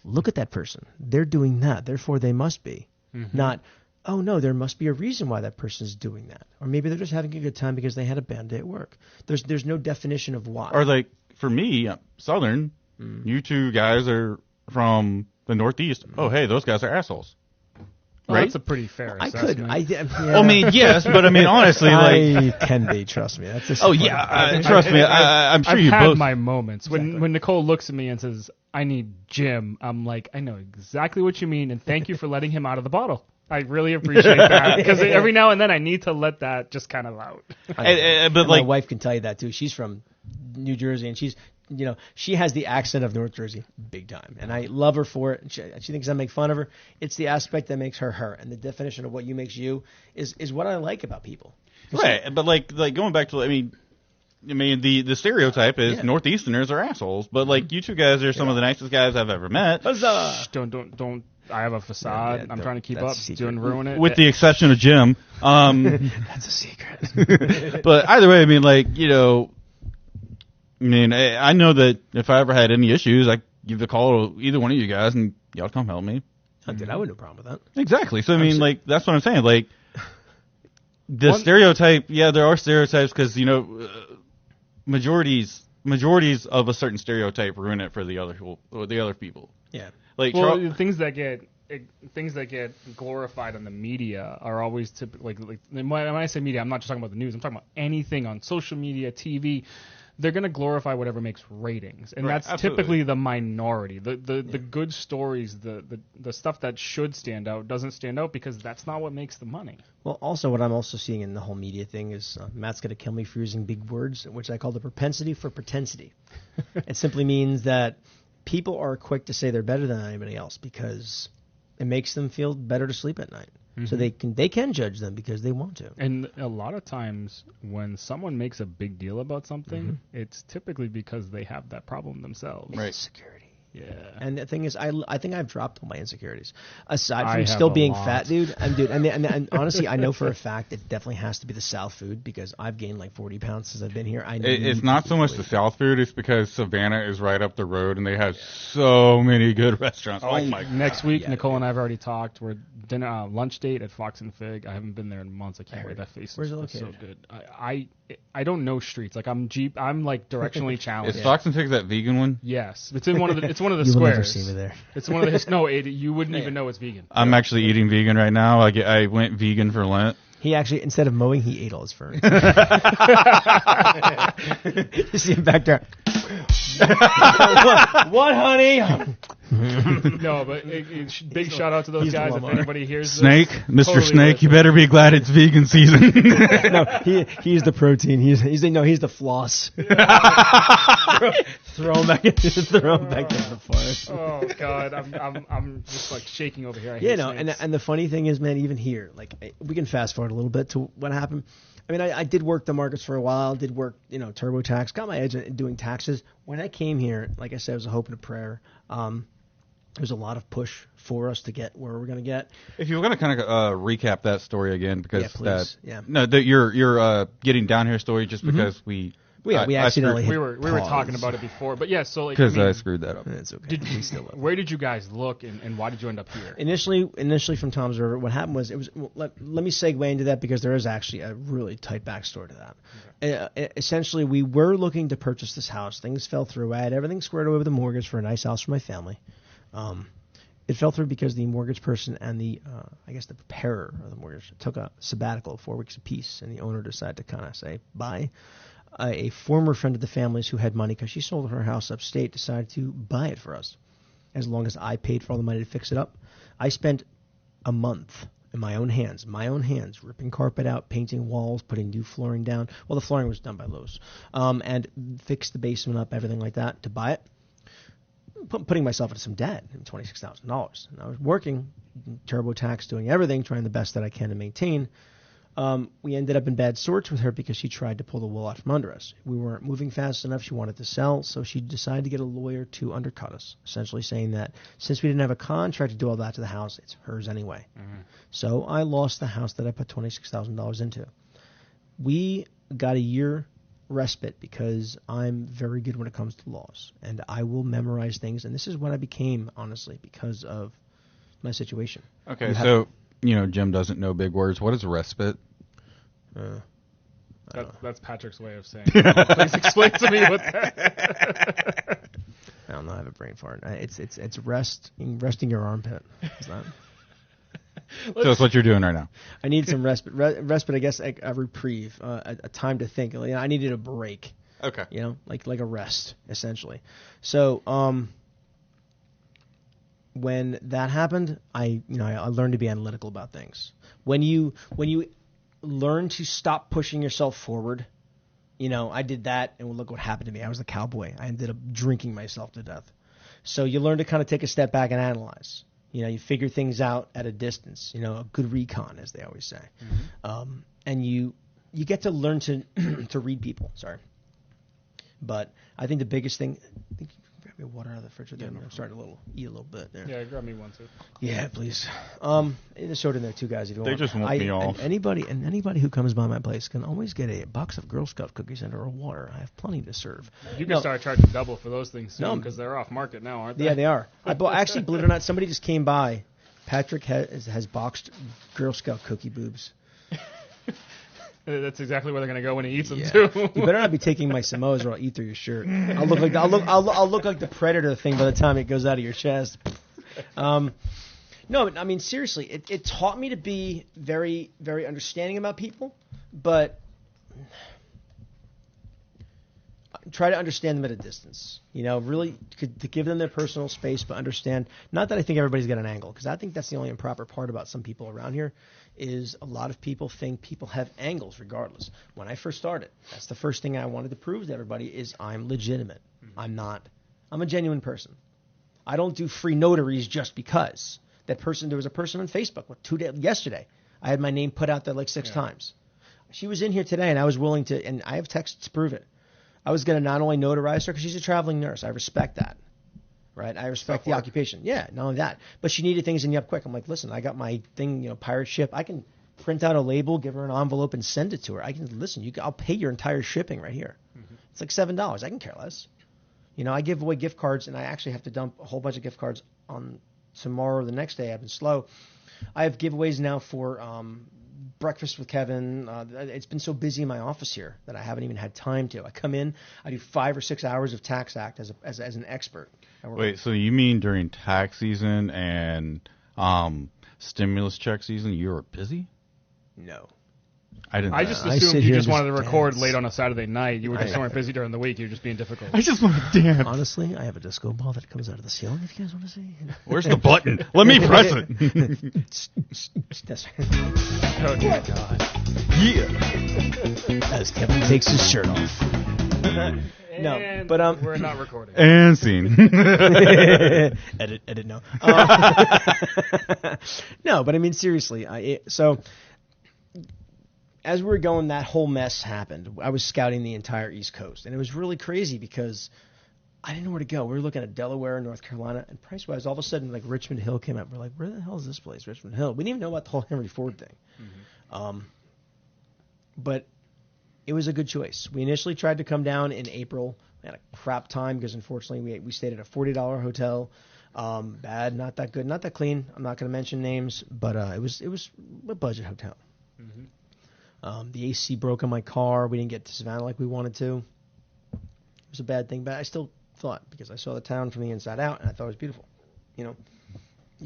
look at that person. They're doing that. Therefore, they must be. Not, oh, no, there must be a reason why that person's doing that. Or maybe they're just having a good time because they had a bad day at work. There's no definition of why. Or like, for me, Southern, you two guys are from the Northeast. Oh, hey, those guys are assholes. Well, Right? that's a pretty fair I assessment. could. I mean, yes, but I mean, honestly, like, I can be. Trust me. That's just oh yeah, trust me, I'm sure I've you had both. my moments. Exactly. When Nicole looks at me and says, I need Jim, I'm like, I know exactly what you mean, and thank you for letting him out of the bottle. I really appreciate that, because every now and then I need to let that just kind of out. But And my like, wife can tell you that too. She's from New Jersey, and she has the accent of North Jersey big time, and I love her for it. And she thinks I make fun of her. It's the aspect that makes her her, and the definition of what you makes you is what I like about people. right? But like going back to, I mean, the stereotype is Northeasterners are assholes, but like you two guys are some of the nicest guys I've ever met. Shh, don't. I have a facade. I'm trying to keep up. Don't ruin it. With the exception of Jim. That's a secret. But either way, I mean, like, I know that if I ever had any issues, I give the call to either one of you guys and y'all come help me. Dude, I would have no problem with that. Exactly. So, I mean, like, that's what I'm saying. Like, the stereotype, there are stereotypes because, majorities of a certain stereotype ruin it for the other people. Yeah. Like, Well, things that get glorified on the media are always typically like when I say media, I'm not just talking about the news. I'm talking about anything on social media, TV. They're going to glorify whatever makes ratings, and that's typically the minority. The good stories, the stuff that should stand out doesn't stand out because that's not what makes the money. Well, also what I'm also seeing in the whole media thing is Matt's going to kill me for using big words, which I call the propensity for pretensity. It simply means that people are quick to say they're better than anybody else because it makes them feel better to sleep at night. So they can judge them because they want to. And a lot of times when someone makes a big deal about something, it's typically because they have that problem themselves. Right. Insecurity. Yeah. And the thing is, I think I've dropped all my insecurities. Aside I from have still a being lot. fat, dude. And honestly, I know for a fact it definitely has to be the South food because I've gained like 40 pounds since I've been here. It's not so much the South food; it's because Savannah is right up the road, and they have so many good restaurants. Oh my! Next week, Yeah, Nicole and I have already talked. We're lunch date at Fox and Fig. I haven't been there in months. I can't wait. That face Where's it is so located? good. I don't know streets. Like I'm like directionally challenged. Is Fox and Fig's that vegan one? Yes, it's in one of the. It's one of the You will squares. never see me there. It's one of the. No, you wouldn't even know it's vegan. I'm actually eating vegan right now. I went vegan for Lent. He actually, instead of mowing, he ate all his ferns. You see him back there. What, honey? No, but big shout out to those he's the guys. If lawnmower. anybody hears Snake, this, Mr. totally Snake, worth you it. better be glad it's vegan season. No, he's the protein. He's the floss. Throw him back into the forest. Oh God, I'm just like shaking over here. I Yeah, hate no, snakes. and the funny thing is, man, even here, like we can fast forward a little bit to what happened. I mean, I did work the markets for a while. Did work, TurboTax. Got my edge in doing taxes. When I came here, like I said, it was a hope and a prayer. There was a lot of push for us to get where we're going to get. If you were going to kind of recap that story again, because Yeah, please. Yeah. no, your getting down here story, just because we We accidentally we were talking about it before, but yeah. So like, because I screwed that up. It's okay. Where did you guys look, and why did you end up here? Initially from Tom's River, what happened was let me segue into that because there is actually a really tight backstory to that. Essentially, we were looking to purchase this house. Things fell through. I had everything squared away with a mortgage for a nice house for my family. It fell through because the mortgage person and the preparer of the mortgage took a sabbatical of 4 weeks apiece, and the owner decided to kind of say bye. A former friend of the family's who had money because she sold her house upstate decided to buy it for us as long as I paid for all the money to fix it up. I spent a month in my own hands, ripping carpet out, painting walls, putting new flooring down. Well, the flooring was done by Lowe's. And fixed the basement up, everything like that to buy it. Putting myself into some debt, $26,000. And I was working, TurboTax, doing everything, trying the best that I can to maintain. We ended up in bad sorts with her because she tried to pull the wool out from under us. We weren't moving fast enough. She wanted to sell, so she decided to get a lawyer to undercut us, essentially saying that since we didn't have a contract to do all that to the house, it's hers anyway. Mm-hmm. So I lost the house that I put $26,000 into. We got a year respite because I'm very good when it comes to laws, and I will memorize things. And this is what I became, honestly, because of my situation. Okay, so Jim doesn't know big words. What is respite? That's Patrick's way of saying it. Please explain to me what that. I don't know. I have a brain fart. It's resting your armpit. Is that? So that's what you're doing right now. I need some respite. Respite, I guess, a reprieve, a time to think. I needed a break. Okay. Like a rest, essentially. So, when that happened, I learned to be analytical about things. When you learn to stop pushing yourself forward, I did that, and look what happened to me. I was the cowboy. I ended up drinking myself to death. So you learn to kind of take a step back and analyze. You figure things out at a distance. A good recon, as they always say. Mm-hmm. And you get to learn to to read people. Sorry, but I think the biggest thing. Grab me water out of the fridge. Yeah, I'm starting to eat a little bit there. Yeah, grab me one too. Yeah, please. There's soda in there too, guys. If you they want. Just want me off. And anybody who comes by my place can always get a box of Girl Scout cookies and or water. I have plenty to serve. You can start charging double for those things soon because they're off market now, aren't they? Yeah, they are. Actually, believe it or not, somebody just came by. Patrick has boxed Girl Scout cookie boobs. That's exactly where they're gonna go when he eats them too. You better not be taking my Samoas or I'll eat through your shirt. I'll look like the Predator thing by the time it goes out of your chest. No, I mean seriously, it taught me to be very, very understanding about people, but try to understand them at a distance. Really to give them their personal space, but understand. Not that I think everybody's got an angle, because I think that's the only improper part about some people around here. Is a lot of people think people have angles regardless. When I first started, that's the first thing I wanted to prove to everybody is I'm legitimate. Mm-hmm. I'm a genuine person. I don't do free notaries just because. There was a person on Facebook yesterday. I had my name put out there like 6 times. She was in here today, and I was willing to, and I have texts to prove it. I was going to not only notarize her because she's a traveling nurse. I respect that. Right, I respect the occupation. Yeah, not only that, but she needed things in quick. I'm like, listen, I got my thing, pirate ship. I can print out a label, give her an envelope, and send it to her. I can listen. I'll pay your entire shipping right here. Mm-hmm. It's like $7. I can care less. I give away gift cards, and I actually have to dump a whole bunch of gift cards on tomorrow or the next day. I've been slow. I have giveaways now for breakfast with Kevin. It's been so busy in my office here that I haven't even had time to. I come in, I do 5 or 6 hours of Tax Act as an expert. Wait, so you mean during tax season and stimulus check season you were busy? No. I just assumed you just wanted to record late on a Saturday night. You were just weren't busy during the week. You were just being difficult. I just want to dance. Honestly, I have a disco ball that comes out of the ceiling if you guys want to see. Where's the button? Let me press it. That's right. Oh, dear God. Yeah. As Kevin takes his shirt off. No, but we're not recording. And scene. edit. No. No, but I mean seriously. So as we were going, that whole mess happened. I was scouting the entire East Coast, and it was really crazy because I didn't know where to go. We were looking at Delaware, North Carolina, and price-wise, all of a sudden, like Richmond Hill came up. We're like, where the hell is this place, Richmond Hill? We didn't even know about the whole Henry Ford thing. Mm-hmm. But it was a good choice. We initially tried to come down in April. We had a crap time because, unfortunately, we stayed at a $40 hotel. Bad, not that good, not that clean. I'm not going to mention names, but it was a budget hotel. Mm-hmm. The AC broke in my car. We didn't get to Savannah like we wanted to. It was a bad thing, but I still thought, because I saw the town from the inside out, and I thought it was beautiful. You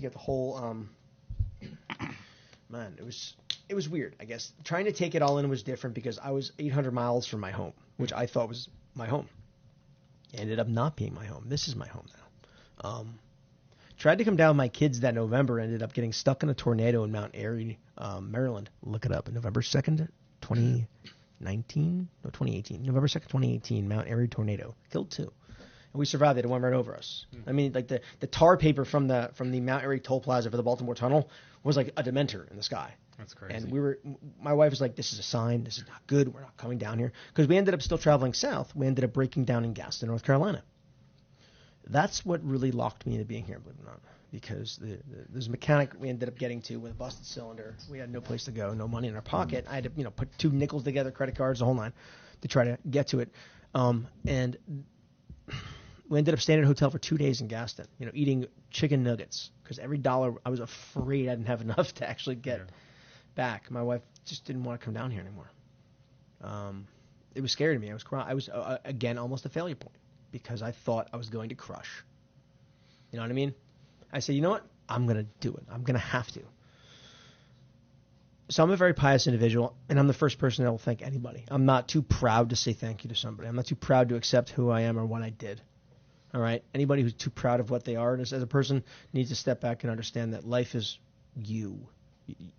get the whole, man, it was weird, I guess. Trying to take it all in was different because I was 800 miles from my home, which I thought was my home. It ended up not being my home. This is my home now. Tried to come down with my kids that November, ended up getting stuck in a tornado in Mount Airy, Maryland. Look it up. November 2nd, 2019? No, 2018. November 2nd, 2018, Mount Airy tornado. Killed 2. And we survived it. It went right over us. I mean, like the tar paper from the Mount Airy toll plaza for the Baltimore Tunnel was like a Dementor in the sky. That's crazy. And my wife was like, this is a sign. This is not good. We're not coming down here. Because we ended up still traveling south. We ended up breaking down in Gaston, North Carolina. That's what really locked me into being here, believe it or not. because there's a mechanic we ended up getting to with a busted cylinder. We had no place to go, no money in our pocket. I had to put 2 nickels together, credit cards, the whole nine, to try to get to it. And we ended up staying at a hotel for 2 days in Gaston, eating chicken nuggets, because every dollar I was afraid I didn't have enough to actually get back. My wife just didn't want to come down here anymore. It was scary to me. I was crying. I was again almost a failure point because I thought I was going to crush. You know what I mean? I said, you know what? I'm going to do it. I'm going to have to. So I'm a very pious individual, and I'm the first person that will thank anybody. I'm not too proud to say thank you to somebody. I'm not too proud to accept who I am or what I did. All right? Anybody who's too proud of what they are as a person needs to step back and understand that life is you,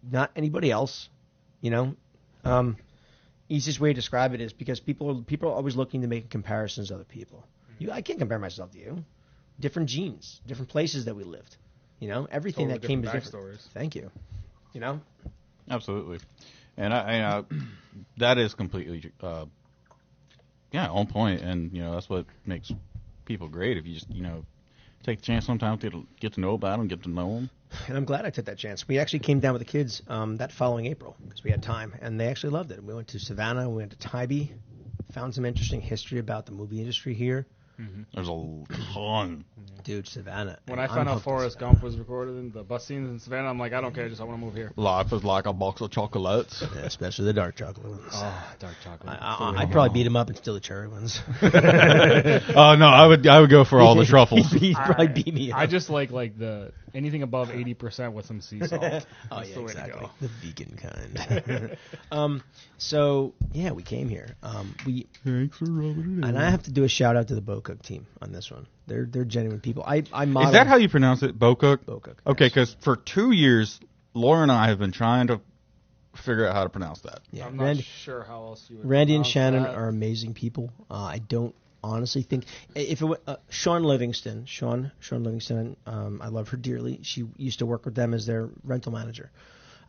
not anybody else. Easiest way to describe it is because people are always looking to make comparisons to other people. I can't compare myself to you. Different genes, different places that we lived. Everything Totally that came is different different. backstories. Thank you. Absolutely. And I that is completely on point, and that's what makes people great. If you just take the chance sometimes to get to know about them, get to know them. And I'm glad I took that chance. We actually came down with the kids that following April because we had time, and they actually loved it. We went to Savannah, we went to Tybee, found some interesting history about the movie industry here. Mm-hmm. There's a ton. Dude, Savannah. When I found out Forrest Gump was recorded in the bus scenes in Savannah, I'm like, I don't care, I want to move here. Life is like a box of chocolates. Yeah, especially the dark chocolate ones. Oh, dark chocolate. I'd probably beat him up and steal the cherry ones. Oh no, I would go for all the truffles. He'd probably beat me up. I just like the anything above 80% with some sea salt. Oh That's yeah, the way to exactly. go. The vegan kind. So yeah, we came here. Thanks for rubbing it in. And I have to do a shout out to the Bocook team on this one. They're genuine people. I modeled Is that how you pronounce it, Bocook? Bocook. Okay, yes. because for 2 years, Laura and I have been trying to figure out how to pronounce that. Yeah, I'm not sure how else you would Randy and pronounce Shannon that. are amazing people. I don't honestly think if it were, Sean Livingston, I love her dearly. She used to work with them as their rental manager.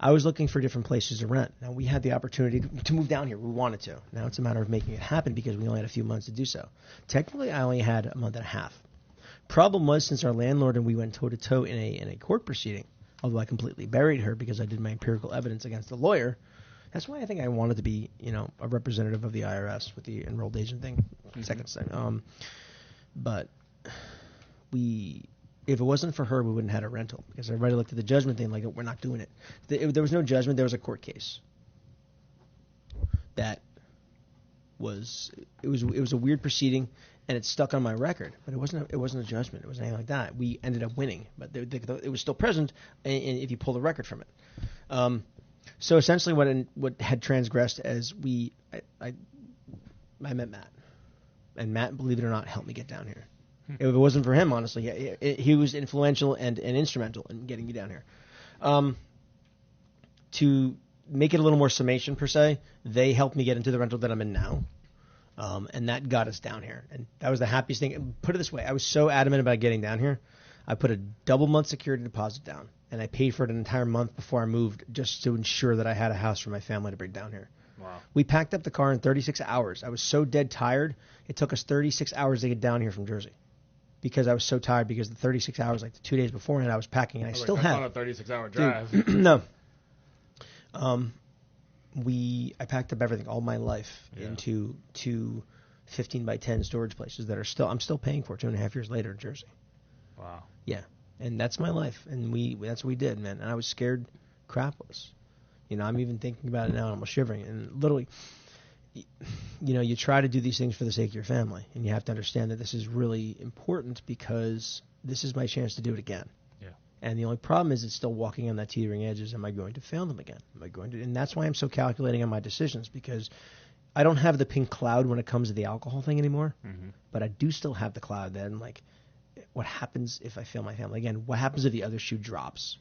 I was looking for different places to rent. Now, we had the opportunity to move down here. We wanted to. Now it's a matter of making it happen because we only had a few months to do so. Technically, I only had a month and a half. Problem was, since our landlord and we went toe-to-toe in a court proceeding, although I completely buried her because I did my empirical evidence against the lawyer, that's why I think I wanted to be, a representative of the IRS with the enrolled agent thing. Mm-hmm. Second time. But if it wasn't for her, we wouldn't have had a rental because everybody looked at the judgment thing like we're not doing it. There was no judgment. There was a court case. It was a weird proceeding, and it stuck on my record. But it wasn't a judgment. It wasn't anything like that. We ended up winning, but it was still present. And if you pull the record from it, so essentially what had transgressed as I met Matt, and Matt, believe it or not, helped me get down here. If it wasn't for him, honestly, he was influential and instrumental in getting me down here. To make it a little more summation, per se, they helped me get into the rental that I'm in now, and that got us down here. And that was the happiest thing. Put it this way, I was so adamant about getting down here, I put a double-month security deposit down, and I paid for it an entire month before I moved just to ensure that I had a house for my family to bring down here. Wow. We packed up the car in 36 hours. I was so dead tired, it took us 36 hours to get down here from Jersey. Because I was so tired because the 36 hours, like the 2 days beforehand, I was packing, and I still that's have. not a 36-hour drive. Dude, no. I packed up everything, all my life, into two 15 by 10 storage places that I'm still paying for 2.5 years later in Jersey. Wow. Yeah, and that's my life, and that's what we did, man. And I was scared crapless. I'm even thinking about it now, and I'm shivering, and literally. You try to do these things for the sake of your family, and you have to understand that this is really important because this is my chance to do it again. Yeah. And the only problem is it's still walking on that teetering edge. Am I going to fail them again? Am I going to? And that's why I'm so calculating on my decisions because I don't have the pink cloud when it comes to the alcohol thing anymore. Mm-hmm. But I do still have the cloud that I'm like, what happens if I fail my family again? What happens if the other shoe drops?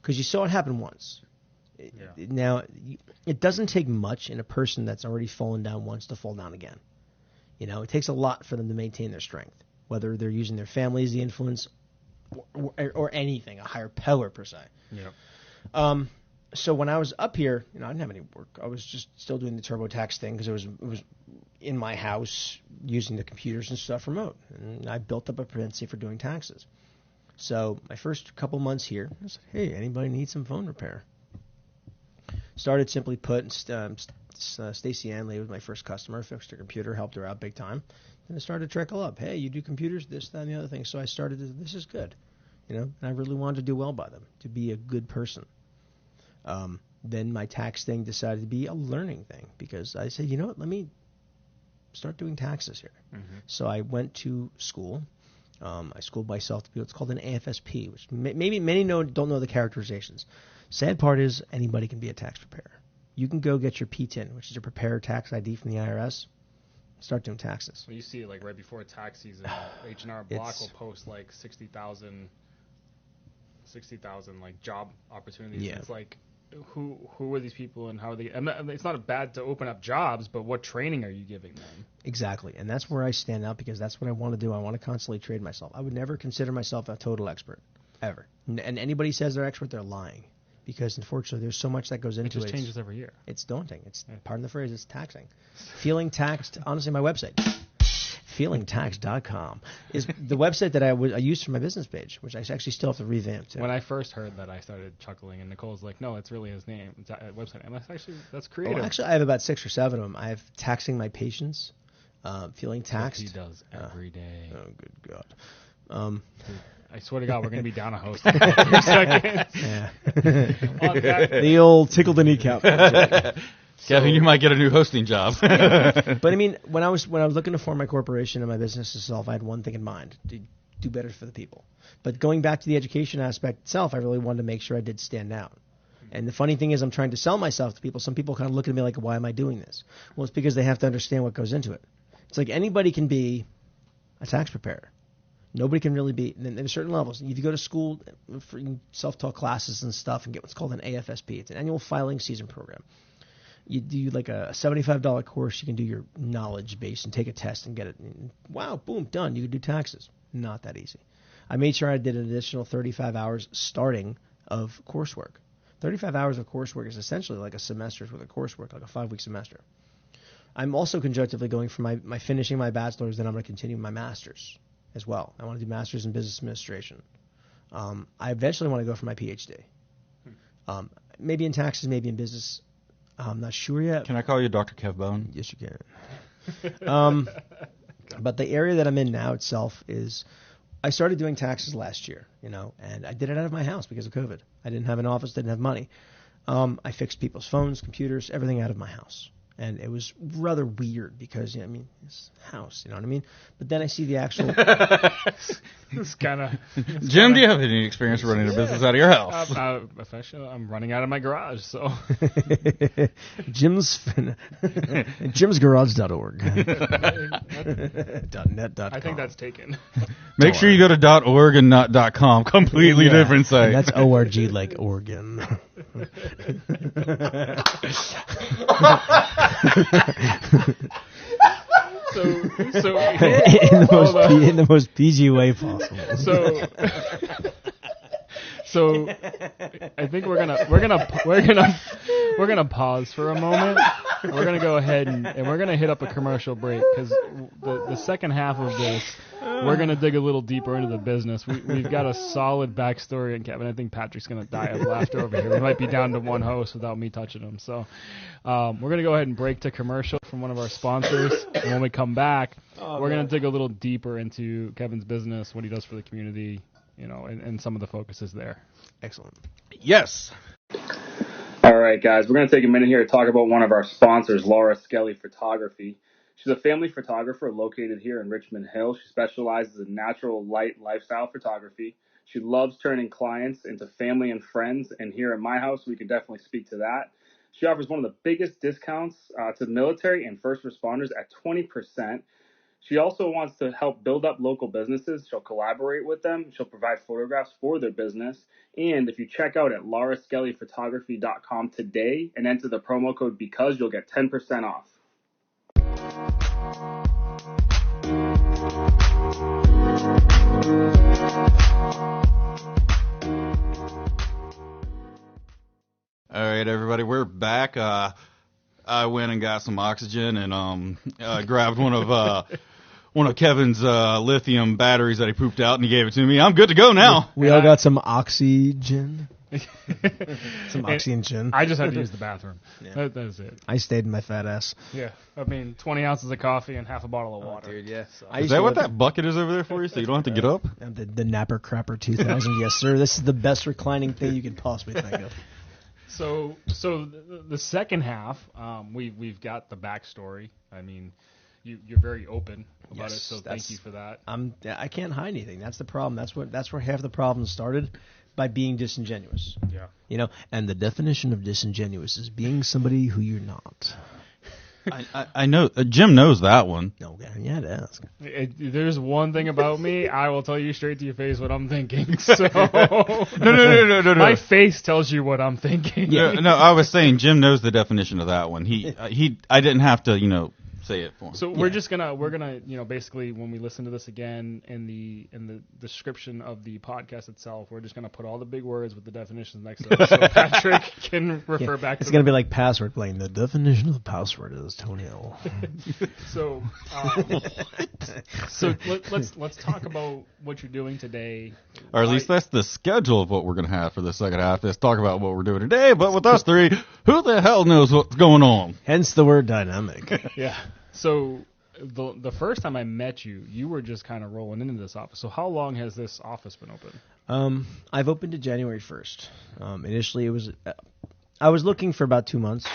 Because you saw it happen once. Yeah. Now, it doesn't take much in a person that's already fallen down once to fall down again. It takes a lot for them to maintain their strength, whether they're using their family as the influence or anything, a higher power per se. Yeah. So when I was up here, I didn't have any work. I was just still doing the TurboTax thing because it was in my house using the computers and stuff remote. And I built up a propensity for doing taxes. So my first couple months here, I said, hey, anybody need some phone repair? Started simply put, Stacy Anley was my first customer, fixed her computer, helped her out big time. And it started to trickle up. Hey, you do computers, this, that, and the other thing. So I started, this is good. And I really wanted to do well by them, to be a good person. Then my tax thing decided to be a learning thing because I said, you know what, let me start doing taxes here. Mm-hmm. So I went to school. I schooled myself to be what's called an AFSP, which maybe many don't know the characterizations. Sad part is anybody can be a tax preparer. You can go get your PTIN, which is your preparer tax ID from the IRS, start doing taxes. Well, you see it like right before tax season, H&R Block will post like 60,000 like job opportunities. Yeah. It's like, who are these people and how are they? It's not bad to open up jobs, but what training are you giving them? Exactly, and that's where I stand out because that's what I want to do. I want to constantly trade myself. I would never consider myself a total expert, ever. And anybody says they're expert, they're lying. Because unfortunately, there's so much that goes into it. It just changes every year. It's daunting. Pardon the phrase, it's taxing. Feeling taxed, honestly, my website, feelingtaxed.com, is the website that I used for my business page, which I actually still have to revamp too. When I first heard that, I started chuckling, and Nicole's like, no, it's really his name. It's a website. And that's creative. Well, actually, I have about 6 or 7 of them. I have Taxing My Patients, Feeling Taxed. He does every day. Oh, good God. I swear to God, we're going to be down a host in a second. Yeah. The old tickle the kneecap. Kevin, you might get a new hosting job. But I mean, when I was looking to form my corporation and my business itself, I had one thing in mind: to do better for the people. But going back to the education aspect itself, I really wanted to make sure I did stand out. And the funny thing is, I'm trying to sell myself to people. Some people kind of look at me like, "Why am I doing this?" Well, it's because they have to understand what goes into it. It's like anybody can be a tax preparer. Nobody can really be, and there's certain levels. If you go to school for self-taught classes and stuff and get what's called an AFSP, it's an annual filing season program. You do like a $75 course, you can do your knowledge base and take a test and get it. And wow, boom, done. You can do taxes. Not that easy. I made sure I did an additional 35 hours starting of coursework. 35 hours of coursework is essentially like a semester's worth of coursework, like a 5-week semester. I'm also conjunctively going for my finishing my bachelor's, then I'm going to continue my master's as well. I want to do master's in business administration. I eventually want to go for my PhD. Maybe in taxes, maybe in business. I'm not sure yet. Can I call you Dr. Kev Bone? Yes, you can. But the area that I'm in now itself is, I started doing taxes last year, and I did it out of my house because of COVID. I didn't have an office, didn't have money. I fixed people's phones, computers, everything out of my house. And it was rather weird because, it's a house, you know what I mean? But then I see the actual... It's kind of... Jim, do you have any experience running a business out of your house? I'm running out of my garage, so... JimsGarage.org. .net.com. I think that's taken. Make sure you go to .org and not .com. Completely different site. And that's ORG like Oregon. In the most PG way possible. So I think we're gonna pause for a moment. We're gonna go ahead and we're gonna hit up a commercial break because the second half of this we're gonna dig a little deeper into the business. We've got a solid backstory, and Kevin, I think Patrick's gonna die of laughter over here. We might be down to one host without me touching him. So we're gonna go ahead and break to commercial from one of our sponsors, and when we come back, we're gonna dig a little deeper into Kevin's business, what he does for the community. And some of the focuses there. Excellent. Yes. All right, guys, we're going to take a minute here to talk about one of our sponsors, Laura Skelly Photography. She's a family photographer located here in Richmond Hill. She specializes in natural light lifestyle photography. She loves turning clients into family and friends, and here at my house, we can definitely speak to that. She offers one of the biggest discounts to military and first responders at 20%. She also wants to help build up local businesses. She'll collaborate with them. She'll provide photographs for their business. And if you check out at lauraskellyphotography.com today and enter the promo code BECAUSE, you'll get 10% off. All right, everybody, we're back. I went and got some oxygen and grabbed one one of Kevin's lithium batteries that he pooped out, and he gave it to me. I'm good to go now. We all got some oxygen. Some oxygen. I just had to use the bathroom. Yeah. That's it. I stayed in my fat ass. Yeah. I mean, 20 ounces of coffee and half a bottle of water. Dude, yeah. So. Is that what that bucket is over there for you, so you don't have to get up? The Napper Crapper 2000. Yes, sir. This is the best reclining thing you could possibly think of. So the second half, we've got the backstory. I mean, you're very open about it, so thank you for that. I can't hide anything. That's the problem. That's where half the problem started, by being disingenuous. Yeah. You know, and the definition of disingenuous is being somebody who you're not. I know. Jim knows that one. No, you had to ask. There's one thing about me, I will tell you straight to your face what I'm thinking. So No. My face tells you what I'm thinking. Yeah. No, I was saying Jim knows the definition of that one. I didn't have to, say it for him. So we're gonna basically, when we listen to this again, in the description of the podcast itself, we're just gonna put all the big words with the definitions next to it, so Patrick can refer back. It's gonna be like password playing. The definition of the password is toenail. So let's talk about what you're doing today. Or at least that's the schedule of what we're going to have for the second half. Let's talk about what we're doing today. But with us three, who the hell knows what's going on? Hence the word dynamic. Yeah. So the first time I met you, you were just kind of rolling into this office. So how long has this office been open? I've opened it January 1st. Initially, it was I was looking for about 2 months.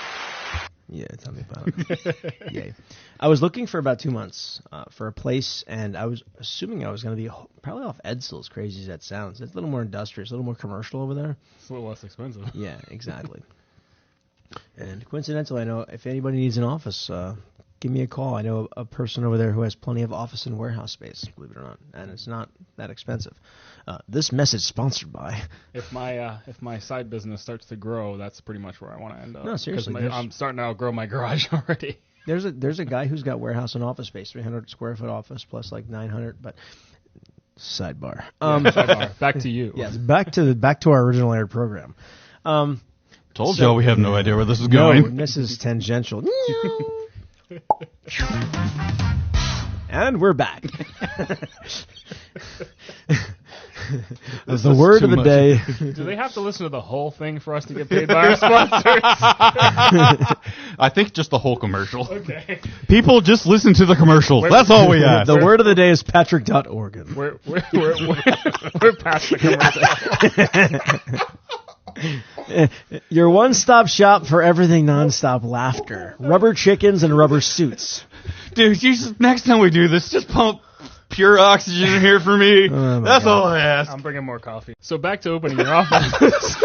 Yeah, tell me about it. Yay. I was looking for about 2 months for a place, and I was assuming I was going to be probably off Edsel, as crazy as that sounds. It's a little more industrious, a little more commercial over there. It's a little less expensive. Yeah, exactly. And coincidentally, I know if anybody needs an office, give me a call. I know a person over there who has plenty of office and warehouse space, believe it or not, and it's not that expensive. This message sponsored by. If my side business starts to grow, that's pretty much where I want to end up. No, seriously, I'm starting to outgrow my garage already. There's a guy who's got warehouse and office space, 300 square foot office plus like 900, but sidebar. Sidebar. Back to you. Yes, back to our original aired program. Told y'all we have no idea where this is going. No, this is tangential. And we're back. The word of the day. Do they have to listen to the whole thing for us to get paid by our sponsors? I think just the whole commercial. Okay. People just listen to the commercials. That's all we ask. The word of the day is Patrick.Organ. We're past the commercial. Your one-stop shop for everything non-stop laughter. Rubber chickens and rubber suits. Dude, next time we do this, just pump pure oxygen in here for me. That's all I ask. I'm bringing more coffee. So back to opening your office.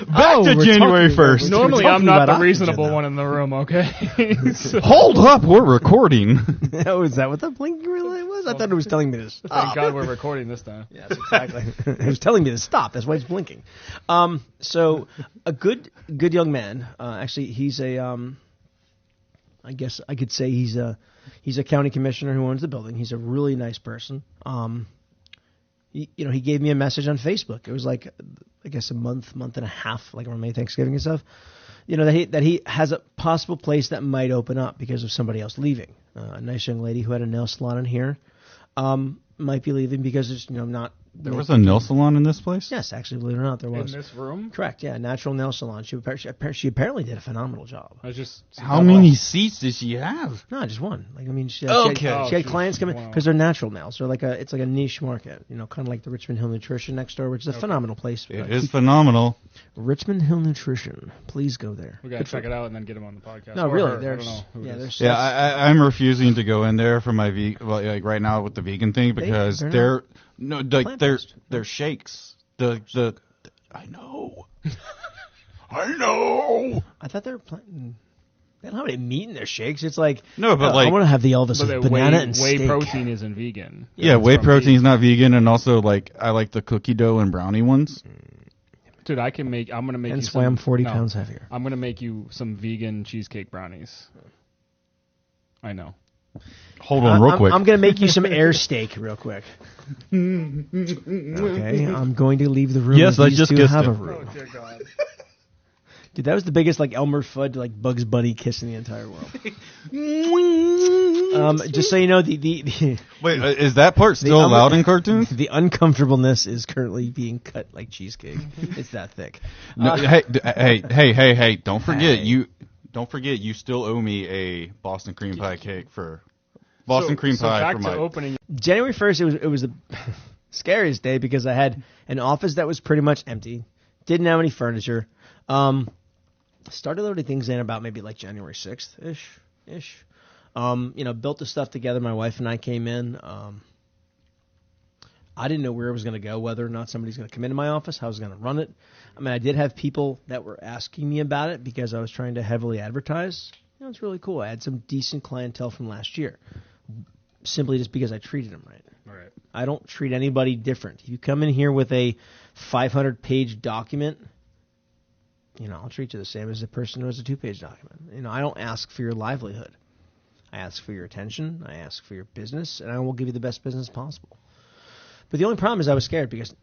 Back to January 1st. Normally, I'm not the reasonable one in the room, okay? So, hold up, we're recording. Oh, is that what the blinking relay was? I thought it was telling me to stop. Thank God we're recording this time. Yes, exactly. It was telling me to stop. That's why it's blinking. So a good young man. Actually, he's I guess I could say he's a county commissioner who owns the building. He's a really nice person. He gave me a message on Facebook. It was like, I guess a month and a half, like around May Thanksgiving and stuff. That he has a possible place that might open up because of somebody else leaving. A nice young lady who had a nail salon in here might be leaving because it's not. There was a nail salon in this place? Yes, actually, believe it or not, there was. In this room? Correct, yeah, natural nail salon. She apparently did a phenomenal job. How many seats did she have? No, just one. She had clients come in because they're natural nails. They're it's like a niche market, kind of like the Richmond Hill Nutrition next door, which is a phenomenal place. It is phenomenal. Richmond Hill Nutrition. Please go there. We got to check it out and then get them on the podcast. No, really. I'm refusing to go in there for my right now with the vegan thing because they're shakes. I know. I thought they were planting. They don't have any meat in their shakes. It's like no, but I want to have the Elvis banana and whey steak. protein isn't vegan. Yeah, whey protein is not vegan, and also I like the cookie dough and brownie ones. Dude, I'm gonna make. That's why I'm 40 pounds heavier. I'm gonna make you some vegan cheesecake brownies. I know. Hold on, real quick. I'm going to make you some air steak real quick. Okay, I'm going to leave the room. Yes, I just guessed have it. a room. Oh dear God. Dude, that was the biggest like Elmer Fudd like Bugs Bunny kiss in the entire world. Just so you know, the Wait, is that part still allowed in cartoons? The uncomfortableness is currently being cut like cheesecake. It's that thick. No, hey! Don't forget you still owe me a Boston cream pie cake for cream pie back for to my opening. January 1st, it was the scariest day because I had an office that was pretty much empty, didn't have any furniture. Started loading things in about maybe like January 6th ish. Built the stuff together. My wife and I came in. I didn't know where it was going to go, whether or not somebody's going to come into my office, how I was going to run it. I mean, I did have people that were asking me about it because I was trying to heavily advertise. It's really cool. I had some decent clientele from last year, simply just because I treated them right. Right. I don't treat anybody different. If you come in here with a 500-page document, I'll treat you the same as a person who has a 2-page document. I don't ask for your livelihood. I ask for your attention. I ask for your business, and I will give you the best business possible. But the only problem is I was scared because,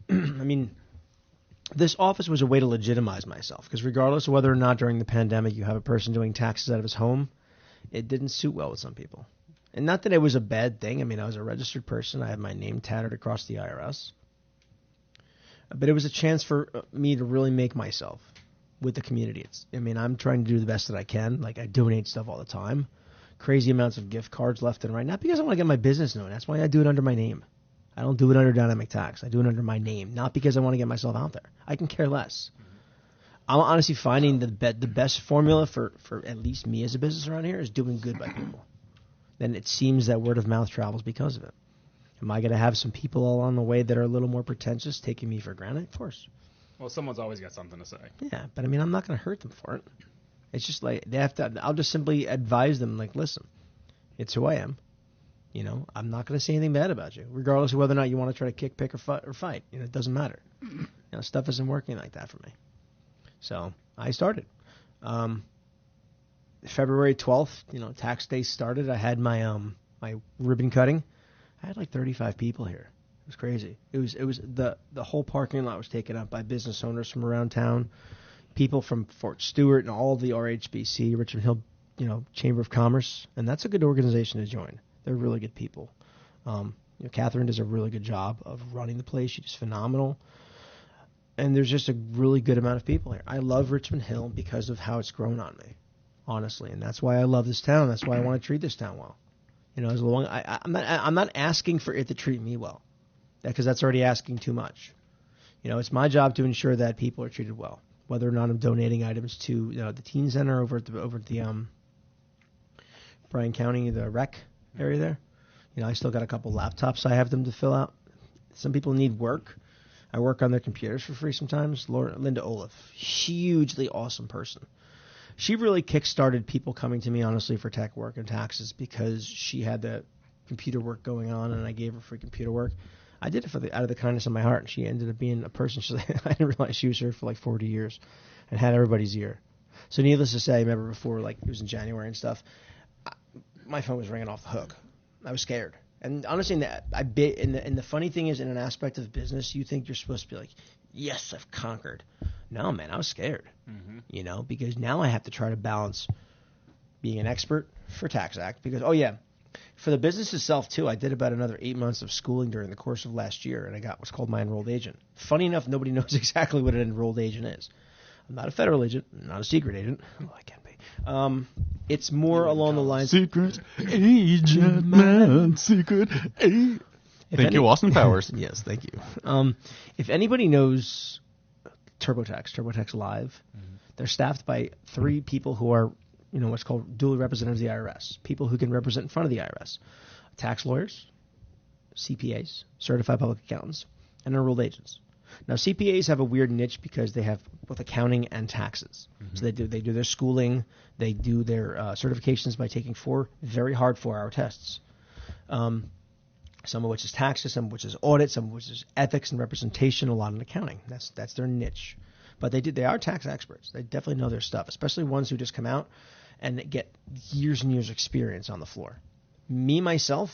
this office was a way to legitimize myself. Because regardless of whether or not during the pandemic you have a person doing taxes out of his home, it didn't suit well with some people. And not that it was a bad thing. I mean, I was a registered person. I had my name tattered across the IRS. But it was a chance for me to really make myself with the community. I'm trying to do the best that I can. Like, I donate stuff all the time. Crazy amounts of gift cards left and right. Not because I want to get my business known. That's why I do it under my name. I don't do it under Dynamic Tax. I do it under my name. Not because I want to get myself out there. I can care less. I'm honestly finding the best formula for at least me as a business around here is doing good by people. Then it seems that word of mouth travels because of it. Am I going to have some people along the way that are a little more pretentious, taking me for granted? Of course. Well, someone's always got something to say. Yeah, but I'm not going to hurt them for it. It's just like they have to. I'll just simply advise them, like, listen, it's who I am. I'm not going to say anything bad about you, regardless of whether or not you want to try to kick, pick, or fight. It doesn't matter. Stuff isn't working like that for me. So I started. February 12th, tax day started. I had my my ribbon cutting. I had like 35 people here. It was crazy. It was the whole parking lot was taken up by business owners from around town, people from Fort Stewart and all the RHBC, Richmond Hill, Chamber of Commerce, and that's a good organization to join. They're really good people. Catherine does a really good job of running the place. She's phenomenal. And there's just a really good amount of people here. I love Richmond Hill because of how it's grown on me, honestly, and that's why I love this town. That's why I want to treat this town well. As long I'm not asking for it to treat me well, because that's already asking too much. It's my job to ensure that people are treated well, whether or not I'm donating items to the teen center over at the Bryan County, the rec area there. I still got a couple laptops I have them to fill out. Some people need work. I work on their computers for free sometimes. Linda Olaf, hugely awesome person. She really kick-started people coming to me, honestly, for tech work and taxes because she had the computer work going on, and I gave her free computer work. I did it out of the kindness of my heart, and she ended up being a person. I didn't realize she was here for like 40 years and had everybody's ear. So needless to say, I remember before, like, it was in January and stuff, my phone was ringing off the hook. I was scared. And honestly, the funny thing is, in an aspect of business, you think you're supposed to be like, yes, I've conquered. No, man, I was scared, because now I have to try to balance being an expert for Tax Act because, for the business itself, too, I did about another 8 months of schooling during the course of last year, and I got what's called my enrolled agent. Funny enough, nobody knows exactly what an enrolled agent is. I'm not a federal agent, not a secret agent. Oh, I can be. It's more along the lines... Secret agent, man, secret agent. Thank you, Austin Powers. Yes, thank you. If anybody knows TurboTax Live, they're staffed by 3 people who are, what's called duly representatives of the IRS, people who can represent in front of the IRS, tax lawyers, CPAs, certified public accountants, and enrolled agents. Now, CPAs have a weird niche because they have both accounting and taxes. So they do their schooling, they do their certifications by taking 4 very hard 4-hour tests. Some of which is taxes, some of which is audit, some of which is ethics and representation, a lot in accounting. That's their niche. But they are tax experts. They definitely know their stuff, especially ones who just come out and get years and years experience on the floor. Me, myself,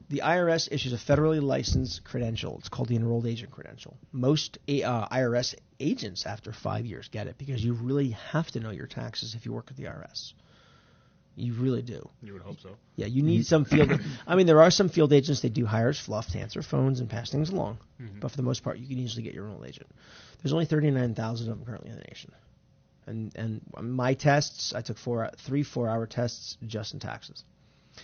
The IRS issues a federally licensed credential. It's called the Enrolled Agent Credential. Most IRS agents after 5 years get it because you really have to know your taxes if you work with the IRS. You really do. You would hope so. Yeah, you need some field. I mean, there are some field agents they do hire as fluff to answer phones and pass things along. Mm-hmm. But for the most part, you can easily get your enrolled agent. There's only 39,000 of them currently in the nation. And my tests, I took 3 4-hour tests just in taxes.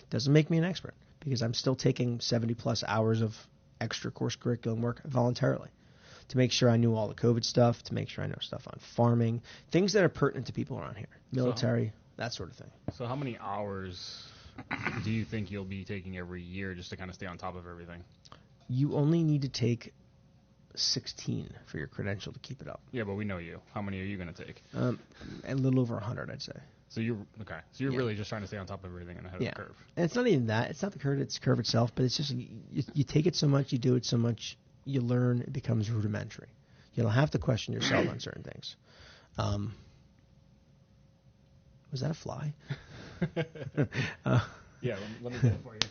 Doesn't make me an expert because I'm still taking 70-plus hours of extra course curriculum work voluntarily to make sure I knew all the COVID stuff, to make sure I know stuff on farming, things that are pertinent to people around here, military, that sort of thing. So how many hours do you think you'll be taking every year just to kind of stay on top of everything? You only need to take 16 for your credential to keep it up. Yeah, but we know you. How many are you going to take? A little over 100, I'd say. So you're really just trying to stay on top of everything and ahead of the curve. And it's not even that. It's not the curve. It's the curve itself. But it's just you take it so much, you do it so much, you learn. It becomes rudimentary. You don't have to question yourself on certain things. Was that a fly? Yeah, let me get it for you.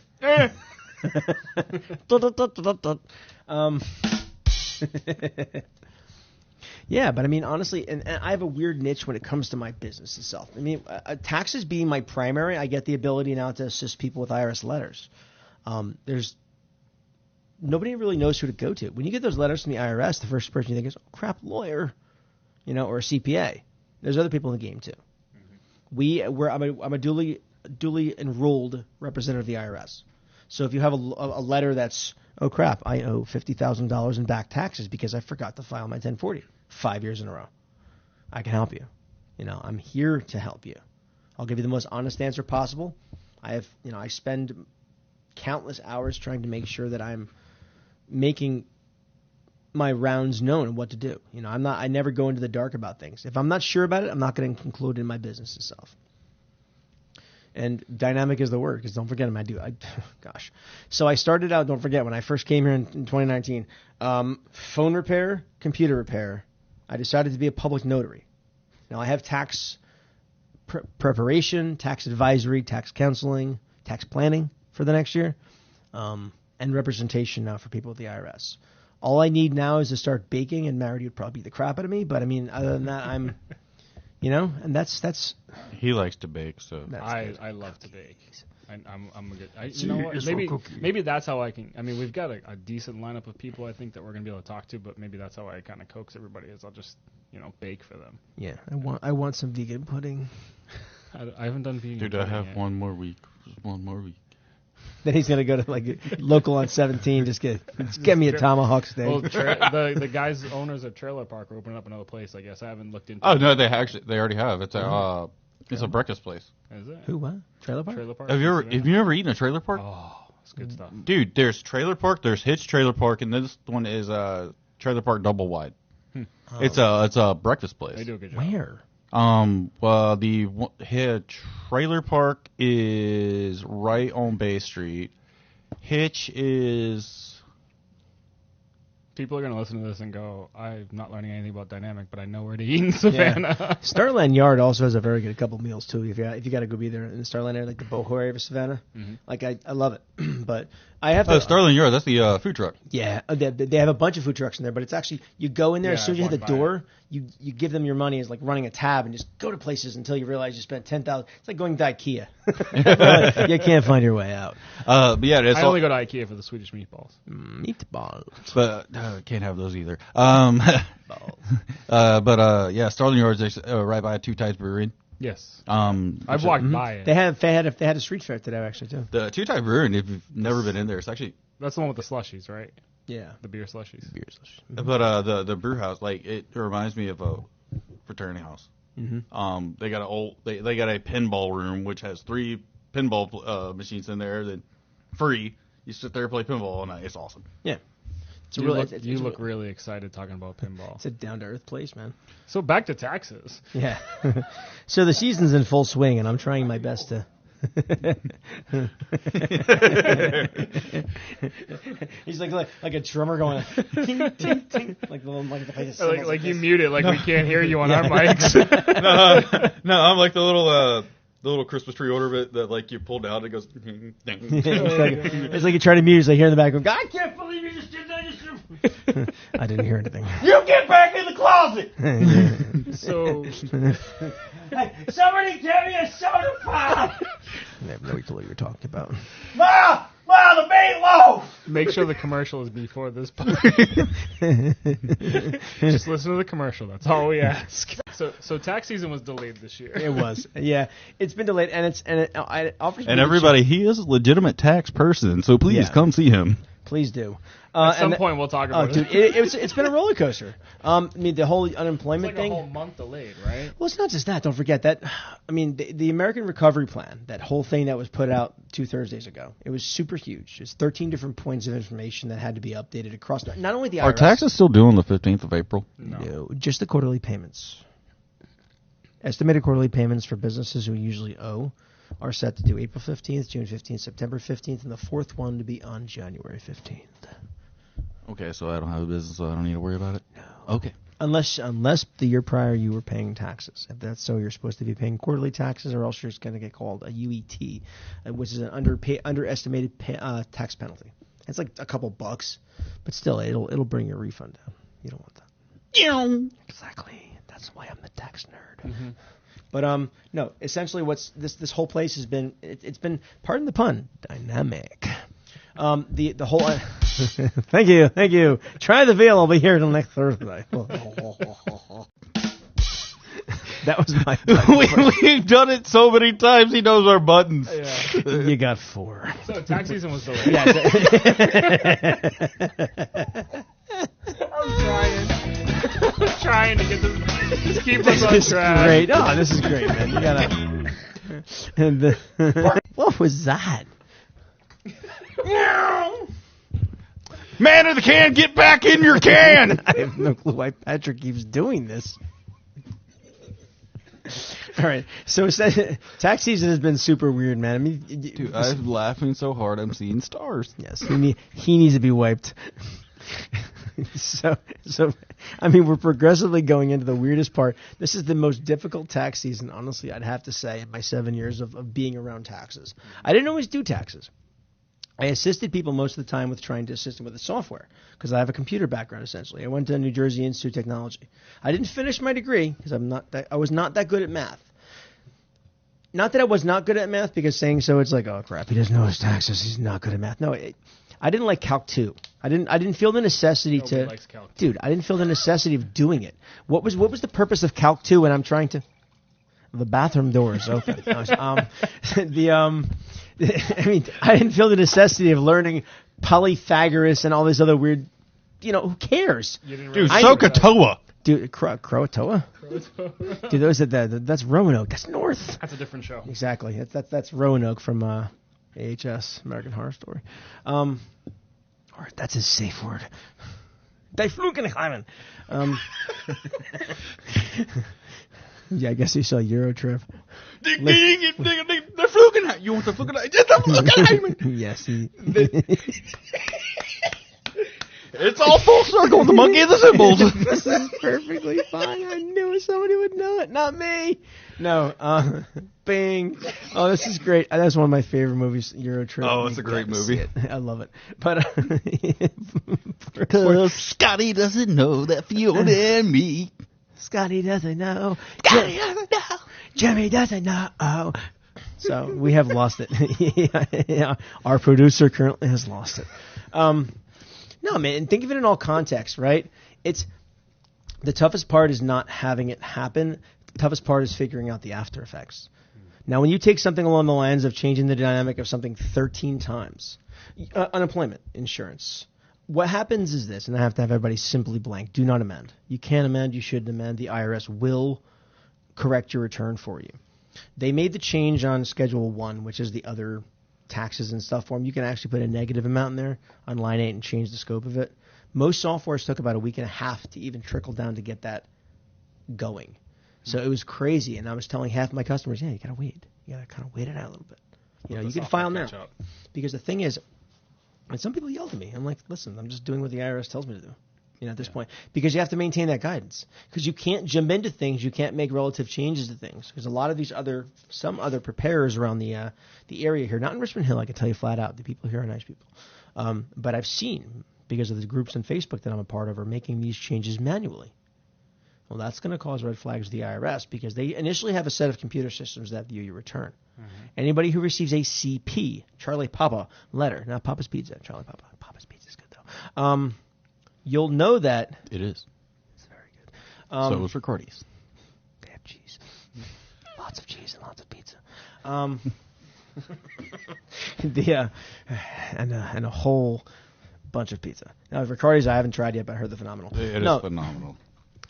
Yeah, but I mean, honestly, and I have a weird niche when it comes to my business itself. I mean, taxes being my primary, I get the ability now to assist people with IRS letters. There's nobody really knows who to go to. When you get those letters from the IRS, the first person you think is, oh, crap, lawyer, or a CPA. There's other people in the game, too. Mm-hmm. I'm a duly enrolled representative of the IRS. So if you have a letter that's, oh, crap, I owe $50,000 in back taxes because I forgot to file my 1040 5 years in a row, I can help you. I'm here to help you. I'll give you the most honest answer possible. I spend countless hours trying to make sure that I'm making my rounds known and what to do. I never go into the dark about things. If I'm not sure about it, I'm not going to conclude in my business itself. And dynamic is the word, because don't forget gosh. So I started out, don't forget, when I first came here in 2019, phone repair, computer repair. I decided to be a public notary. Now I have tax preparation, tax advisory, tax counseling, tax planning for the next year, and representation now for people at the IRS. All I need now is to start baking, and Marity would probably beat the crap out of me, but I mean, other than that, I'm... and that's. He likes to bake, so I love to bake. I'm a good. You know what? Maybe that's how I can. I mean, we've got a decent lineup of people I think that we're gonna be able to talk to, but maybe that's how I kind of coax everybody. Is I'll just bake for them. Yeah, I want some vegan pudding. I haven't done vegan. Dude, I have yet. One more week. Then he's gonna go to local on 17. Just get me a tomahawk steak. Well, the guys, owners of Trailer Park, are opening up another place. I guess I haven't looked into. Oh no, they already have. It's a breakfast place. Is it? Who? What? Trailer Park? Trailer Park. Have you ever eaten a Trailer Park? Oh, it's good stuff. Dude, there's Trailer Park, there's Hitch Trailer Park, and this one is Trailer Park Double Wide. It's a breakfast place. They do a good job. Where? Well, the Trailer Park is right on Bay Street. Hitch is... People are going to listen to this and go, I'm not learning anything about dynamic, but I know where to eat in Savannah. Yeah. Starland Yard also has a very good couple meals, too, if you got to go be there in the Starland area, like the Boho area of Savannah. Mm-hmm. I love it. But I have to... Starland Yard, that's the food truck. Yeah, they have a bunch of food trucks in there, but it's actually, you go in there, as soon as you hit the door, you give them your money as like running a tab and just go to places until you realize you spent $10,000. It's like going to IKEA. You can't find your way out. But yeah, I only go to IKEA for the Swedish meatballs. Meatballs. But can't have those either. Yeah, Starling Yard's right by Two Tides Brewing. Yes. I've walked by it. They had a street fair today, actually, too. The Two Tides Brewing, if you've never been in there, it's actually... That's the one with the slushies, right? Yeah. The beer slushies. Mm-hmm. But the brew house, it reminds me of a fraternity house. Mm-hmm. They got they got a pinball room which has 3 pinball machines in there that free. You sit there and play pinball all night. It's awesome. Yeah. You look really excited talking about pinball. It's a down-to-earth place, man. So back to taxes. Yeah. So the season's in full swing, and I'm trying my best to... He's like a drummer going ting, ting, ting, like you mute it like we can't hear you on our mics. No, I'm like the little the little Christmas tree order bit that like you pulled out. It goes. Ding, ding. It's like you're trying to mute. It's like here in the background. I can't believe you just did that. I didn't hear anything. You get back in the closet. So Hey, somebody give me a soda pop. I have no clue what you're talking about. Ma, the meatloaf. make sure the commercial is before this part. Just listen to the commercial. That's all we ask. So tax season was delayed this year. It was, yeah. It's been delayed, and it offers. And everybody, he is a legitimate tax person, so please come see him. Please do. At some point, we'll talk about it. Dude, it's been a roller coaster. I mean, the whole unemployment thing. It's like a whole month delayed, right? Well, it's not just that. Don't forget that. I mean, the American Recovery Plan, that whole thing that was put out 2 Thursdays ago, it was super huge. There's 13 different points of information that had to be updated across not only the IRS. Are taxes still due on the 15th of April? No, just the quarterly payments. Estimated quarterly payments for businesses who usually owe are set to due April 15th, June 15th, September 15th, and the fourth one to be on January 15th. Okay, so I don't have a business, so I don't need to worry about it? No. Okay. Unless the year prior you were paying taxes. If that's so, you're supposed to be paying quarterly taxes, or else you're going to get called a UET, which is an underestimated tax penalty. It's like a couple bucks, but still, it'll bring your refund down. You don't want that. Exactly. That's why I'm the tax nerd. Mm-hmm. But no, essentially, what's this whole place has been? It's been, pardon the pun, dynamic. The whole. Thank you. Try the veal. I'll be here till next Thursday. That was my. We've done it so many times. He knows our buttons. Yeah. You got 4. So tax season was delayed. Yeah. I'm trying to get this. Just keep us on This is track. great. Oh, this is great, man. You gotta. And what was that? Man of the can, get back in your can! I have no clue why Patrick keeps doing this. All right, so tax season has been super weird, man. I mean, Dude, I'm laughing so hard I'm seeing stars. yes, he needs to be wiped. So I mean, we're progressively going into the weirdest part. This is the most difficult tax season, honestly, I'd have to say, in my 7 years of being around taxes. I didn't always do taxes. I assisted people most of the time with trying to assist them with the software because I have a computer background, essentially. I went to New Jersey Institute of Technology. I didn't finish my degree because I was not that good at math. Not that I was not good at math, because saying so, it's like, oh crap, he doesn't know his taxes, he's not good at math. No, I didn't like Calc 2. I didn't feel the necessity Nobody likes Calc 2. Dude, I didn't feel the necessity of doing it. What was the purpose of Calc 2 when I'm trying to? The bathroom door is open. I mean, I didn't feel the necessity of learning Pythagoras and all this other weird, who cares? Dude, SOHCAHTOA. Dude, Croatoa? Dude, that's Roanoke. That's north. That's a different show. Exactly. That's Roanoke from AHS, American Horror Story. Or that's his safe word. Die Flugenheimen. Yeah, I guess you saw Eurotrip. The Flugenheimen. You want the Flugenheimen? Yes. It's all full circle. The monkey and the symbols. This is perfectly fine. I knew somebody would know it. Not me. No. Bing. Oh, this is great. That's one of my favorite movies, Eurotrip. Oh, it's a great movie. I love it. But because Scotty doesn't know that Fiona and me. Scotty doesn't know. Scotty doesn't know. Jimmy doesn't know. So we have lost it. Yeah, our producer currently has lost it. No, man, think of it in all context, right? It's the toughest part is not having it happen. The toughest part is figuring out the after effects. Now, when you take something along the lines of changing the dynamic of something 13 times, unemployment insurance, what happens is this, and I have to have everybody simply blank. Do not amend. You can't amend. You shouldn't amend. The IRS will correct your return for you. They made the change on Schedule 1, which is the other taxes and stuff form. You can actually put a negative amount in there on line 8 and change the scope of it. Most softwares took about a week and a half to even trickle down to get that going. So it was crazy, and I was telling half my customers, yeah, you gotta wait. You gotta kind of wait it out a little bit. You can file now. Because the thing is, and some people yelled at me. I'm like, listen, I'm just doing what the IRS tells me to do. at this point, because you have to maintain that guidance. Because you can't jump into things, you can't make relative changes to things. Because a lot of these some other preparers around the area here, not in Richmond Hill, I can tell you flat out, the people here are nice people. But I've seen, because of the groups on Facebook that I'm a part of, are making these changes manually. Well, that's going to cause red flags to the IRS, because they initially have a set of computer systems that view your return. Mm-hmm. Anybody who receives a CP, Charlie Papa letter, not Papa's Pizza, Charlie Papa. Papa's Pizza is good though. You'll know that it is. It's very good. So is Ricardi's. They have cheese, lots of cheese and lots of pizza. And a whole bunch of pizza. Now, Ricardi's I haven't tried yet, but I heard they're phenomenal. It is phenomenal.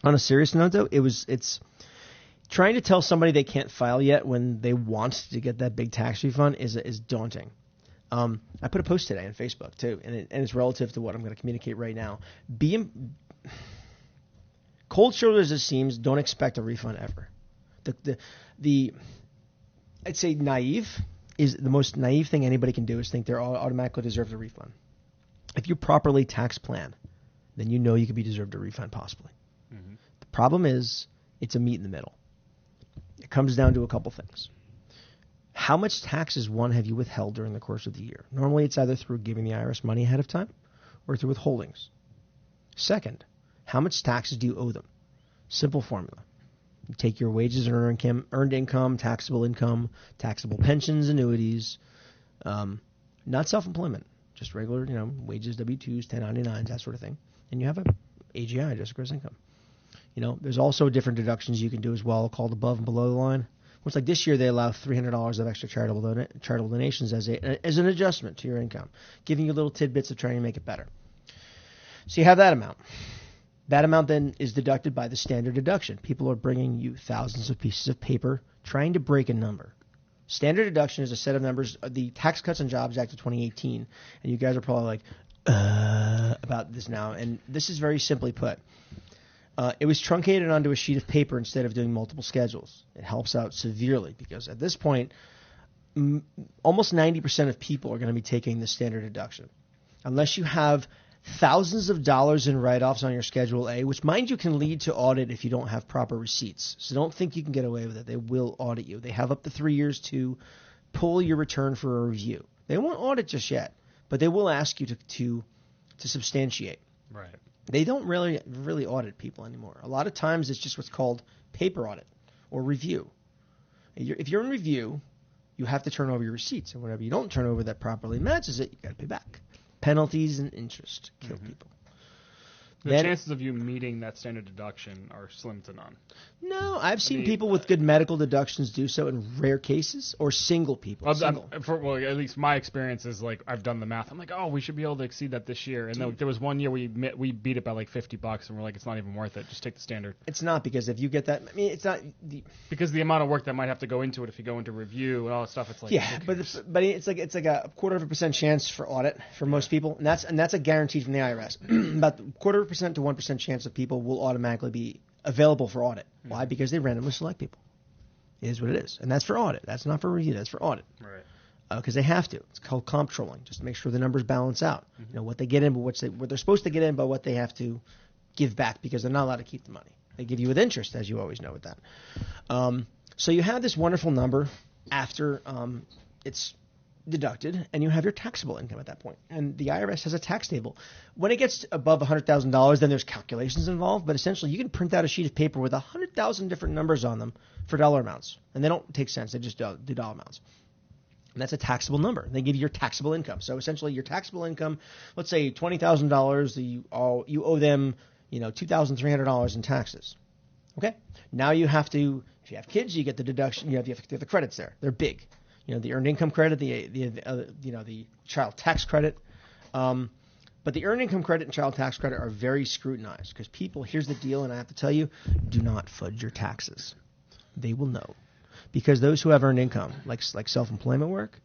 On a serious note, though, it's trying to tell somebody they can't file yet when they want to get that big tax refund is daunting. I put a post today on Facebook too, and it's relative to what I'm going to communicate right now. Cold shoulders, it seems, don't expect a refund ever. The I'd say naive is the most naive thing anybody can do is think they're automatically deserved a refund. If you properly tax plan, then you know you could be deserved a refund possibly. Mm-hmm. The problem is it's a meet in the middle. It comes down to a couple things. How much taxes, one, have you withheld during the course of the year? Normally, it's either through giving the IRS money ahead of time or through withholdings. Second, how much taxes do you owe them? Simple formula. You take your wages and earned income, taxable pensions, annuities, not self-employment, just regular, wages, W-2s, 1099s, that sort of thing. And you have a AGI, just gross income. There's also different deductions you can do as well, called above and below the line. It's like this year they allow $300 of extra charitable donations as an adjustment to your income, giving you little tidbits of trying to make it better. So you have that amount. That amount then is deducted by the standard deduction. People are bringing you thousands of pieces of paper trying to break a number. Standard deduction is a set of numbers, the Tax Cuts and Jobs Act of 2018, and you guys are probably like, about this now. And this is very simply put. It was truncated onto a sheet of paper instead of doing multiple schedules. It helps out severely because at this point, almost 90% of people are going to be taking the standard deduction. Unless you have thousands of dollars in write-offs on your Schedule A, which, mind you, can lead to audit if you don't have proper receipts. So don't think you can get away with it. They will audit you. They have up to 3 years to pull your return for a review. They won't audit just yet, but they will ask you to substantiate. Right. They don't really audit people anymore. A lot of times it's just what's called paper audit or review. If you're in review, you have to turn over your receipts, and whenever you don't turn over that properly matches it, you got to pay back. Penalties and interest kill people. The chances of you meeting that standard deduction are slim to none. No, I've seen people with good medical deductions do so in rare cases, or single people. Well, at least my experience is like I've done the math. I'm like, oh, we should be able to exceed that this year. And there was one year we beat it by like $50, and we're like, it's not even worth it. Just take the standard. It's not, because if you get that, it's not because the amount of work that might have to go into it if you go into review and all that stuff. It's like but it's like a 0.25% chance for audit for most people, and that's a guarantee from the IRS. About 0.25% to 1% chance of people will automatically be available for audit. Why? Because they randomly select people. It is what it is. And that's for audit. That's not for review. That's for audit. Right. Because they have to. It's called comptrolling, just to make sure the numbers balance out. Mm-hmm. What they get in, but what they're supposed to get in, but what they have to give back, because they're not allowed to keep the money. They give you with interest, as you always know with that. So you have this wonderful number after it's deducted, and you have your taxable income at that point. And the IRS has a tax table. When it gets above $100,000, then there's calculations involved, but essentially you can print out a sheet of paper with 100,000 different numbers on them for dollar amounts. And they don't take cents, they just do dollar amounts. And that's a taxable number. They give you your taxable income. So essentially your taxable income, let's say $20,000, you owe them, $2,300 in taxes. Okay? Now you have to, if you have kids, you get the deduction, you have the credits there. They're big. The earned income credit, the child tax credit. But the earned income credit and child tax credit are very scrutinized because people, here's the deal, and I have to tell you, do not fudge your taxes. They will know. Because those who have earned income, like self-employment work,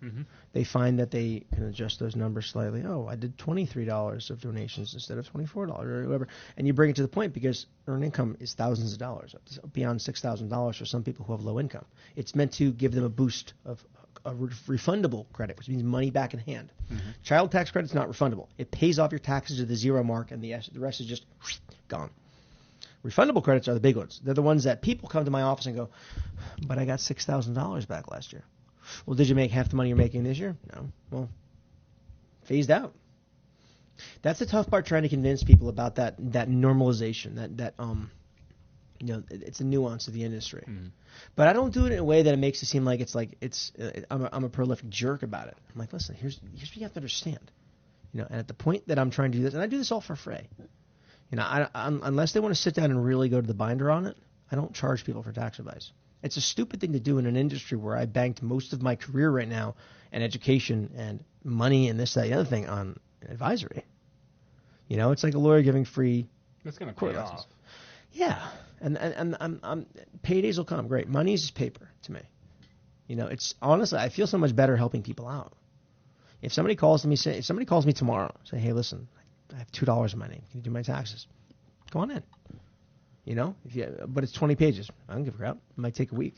they find that they can adjust those numbers slightly. Oh, I did $23 of donations instead of $24 or whatever. And you bring it to the point because earned income is thousands of dollars, beyond $6,000 for some people who have low income. It's meant to give them a boost of a refundable credit, which means money back in hand. Child tax credit's not refundable. It pays off your taxes to the zero mark, and the rest is just gone. Refundable credits are the big ones. They're the ones that people come to my office and go, but I got $6,000 back last year. Well, did you make half the money you're making this year? No. Well, phased out. That's the tough part, trying to convince people about that normalization, it's a nuance of the industry. But I don't do it in a way that it makes it seem like I'm a prolific jerk about it. I'm like, listen, here's what you have to understand. And at the point that I'm trying to do this, and I do this all for free. Unless they want to sit down and really go to the binder on it, I don't charge people for tax advice. It's a stupid thing to do in an industry where I banked most of my career right now and education and money and this, that, the other thing on advisory. It's like a lawyer giving free. That's going to pay off. Yeah, and I'm paydays will come. Great, money is just paper to me. It's honestly, I feel so much better helping people out. If somebody calls me tomorrow, say, hey, listen, I have $2 in my name. Can you do my taxes? Go on in. But it's 20 pages. I don't give a crap. It might take a week.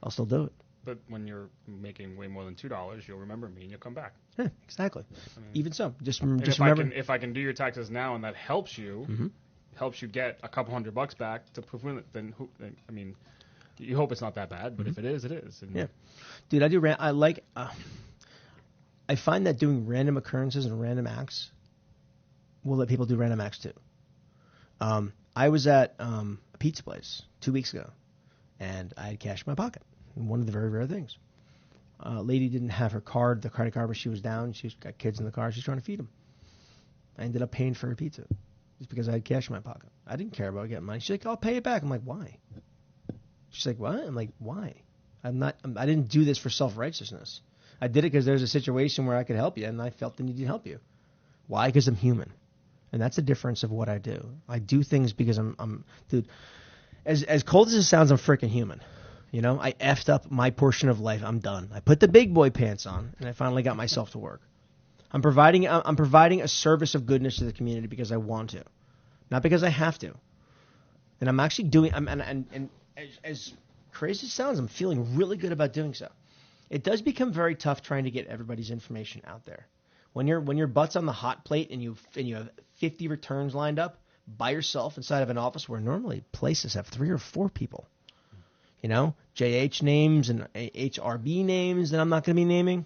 I'll still do it. But when you're making way more than $2, you'll remember me and you'll come back. Yeah, exactly. Even so, just if remember. If I can do your taxes now and that helps you, helps you get a couple $100 back to prove it, then you hope it's not that bad. But if it is, it is. And yeah, dude, I find that doing random occurrences and random acts will let people do random acts too. I was at a pizza place 2 weeks ago, and I had cash in my pocket. One of the very rare things. Lady didn't have her card, the credit card, where she was down. She's got kids in the car. She's trying to feed them. I ended up paying for her pizza just because I had cash in my pocket. I didn't care about getting money. She's like, I'll pay it back. I'm like, why? She's like, what? I'm like, why? I didn't do this for self-righteousness. I did it because there's a situation where I could help you, and I felt the need to help you. Why? Because I'm human. And that's the difference of what I do. I do things because I'm dude, as cold as it sounds, I'm freaking human. I effed up my portion of life. I'm done. I put the big boy pants on, and I finally got myself to work. I'm providing a service of goodness to the community because I want to, not because I have to. And I'm actually doing. And as crazy as it sounds, I'm feeling really good about doing so. It does become very tough trying to get everybody's information out there. When your butt's on the hot plate and you have 50 returns lined up by yourself inside of an office where normally places have 3 or 4 people. JH names and HRB names that I'm not going to be naming.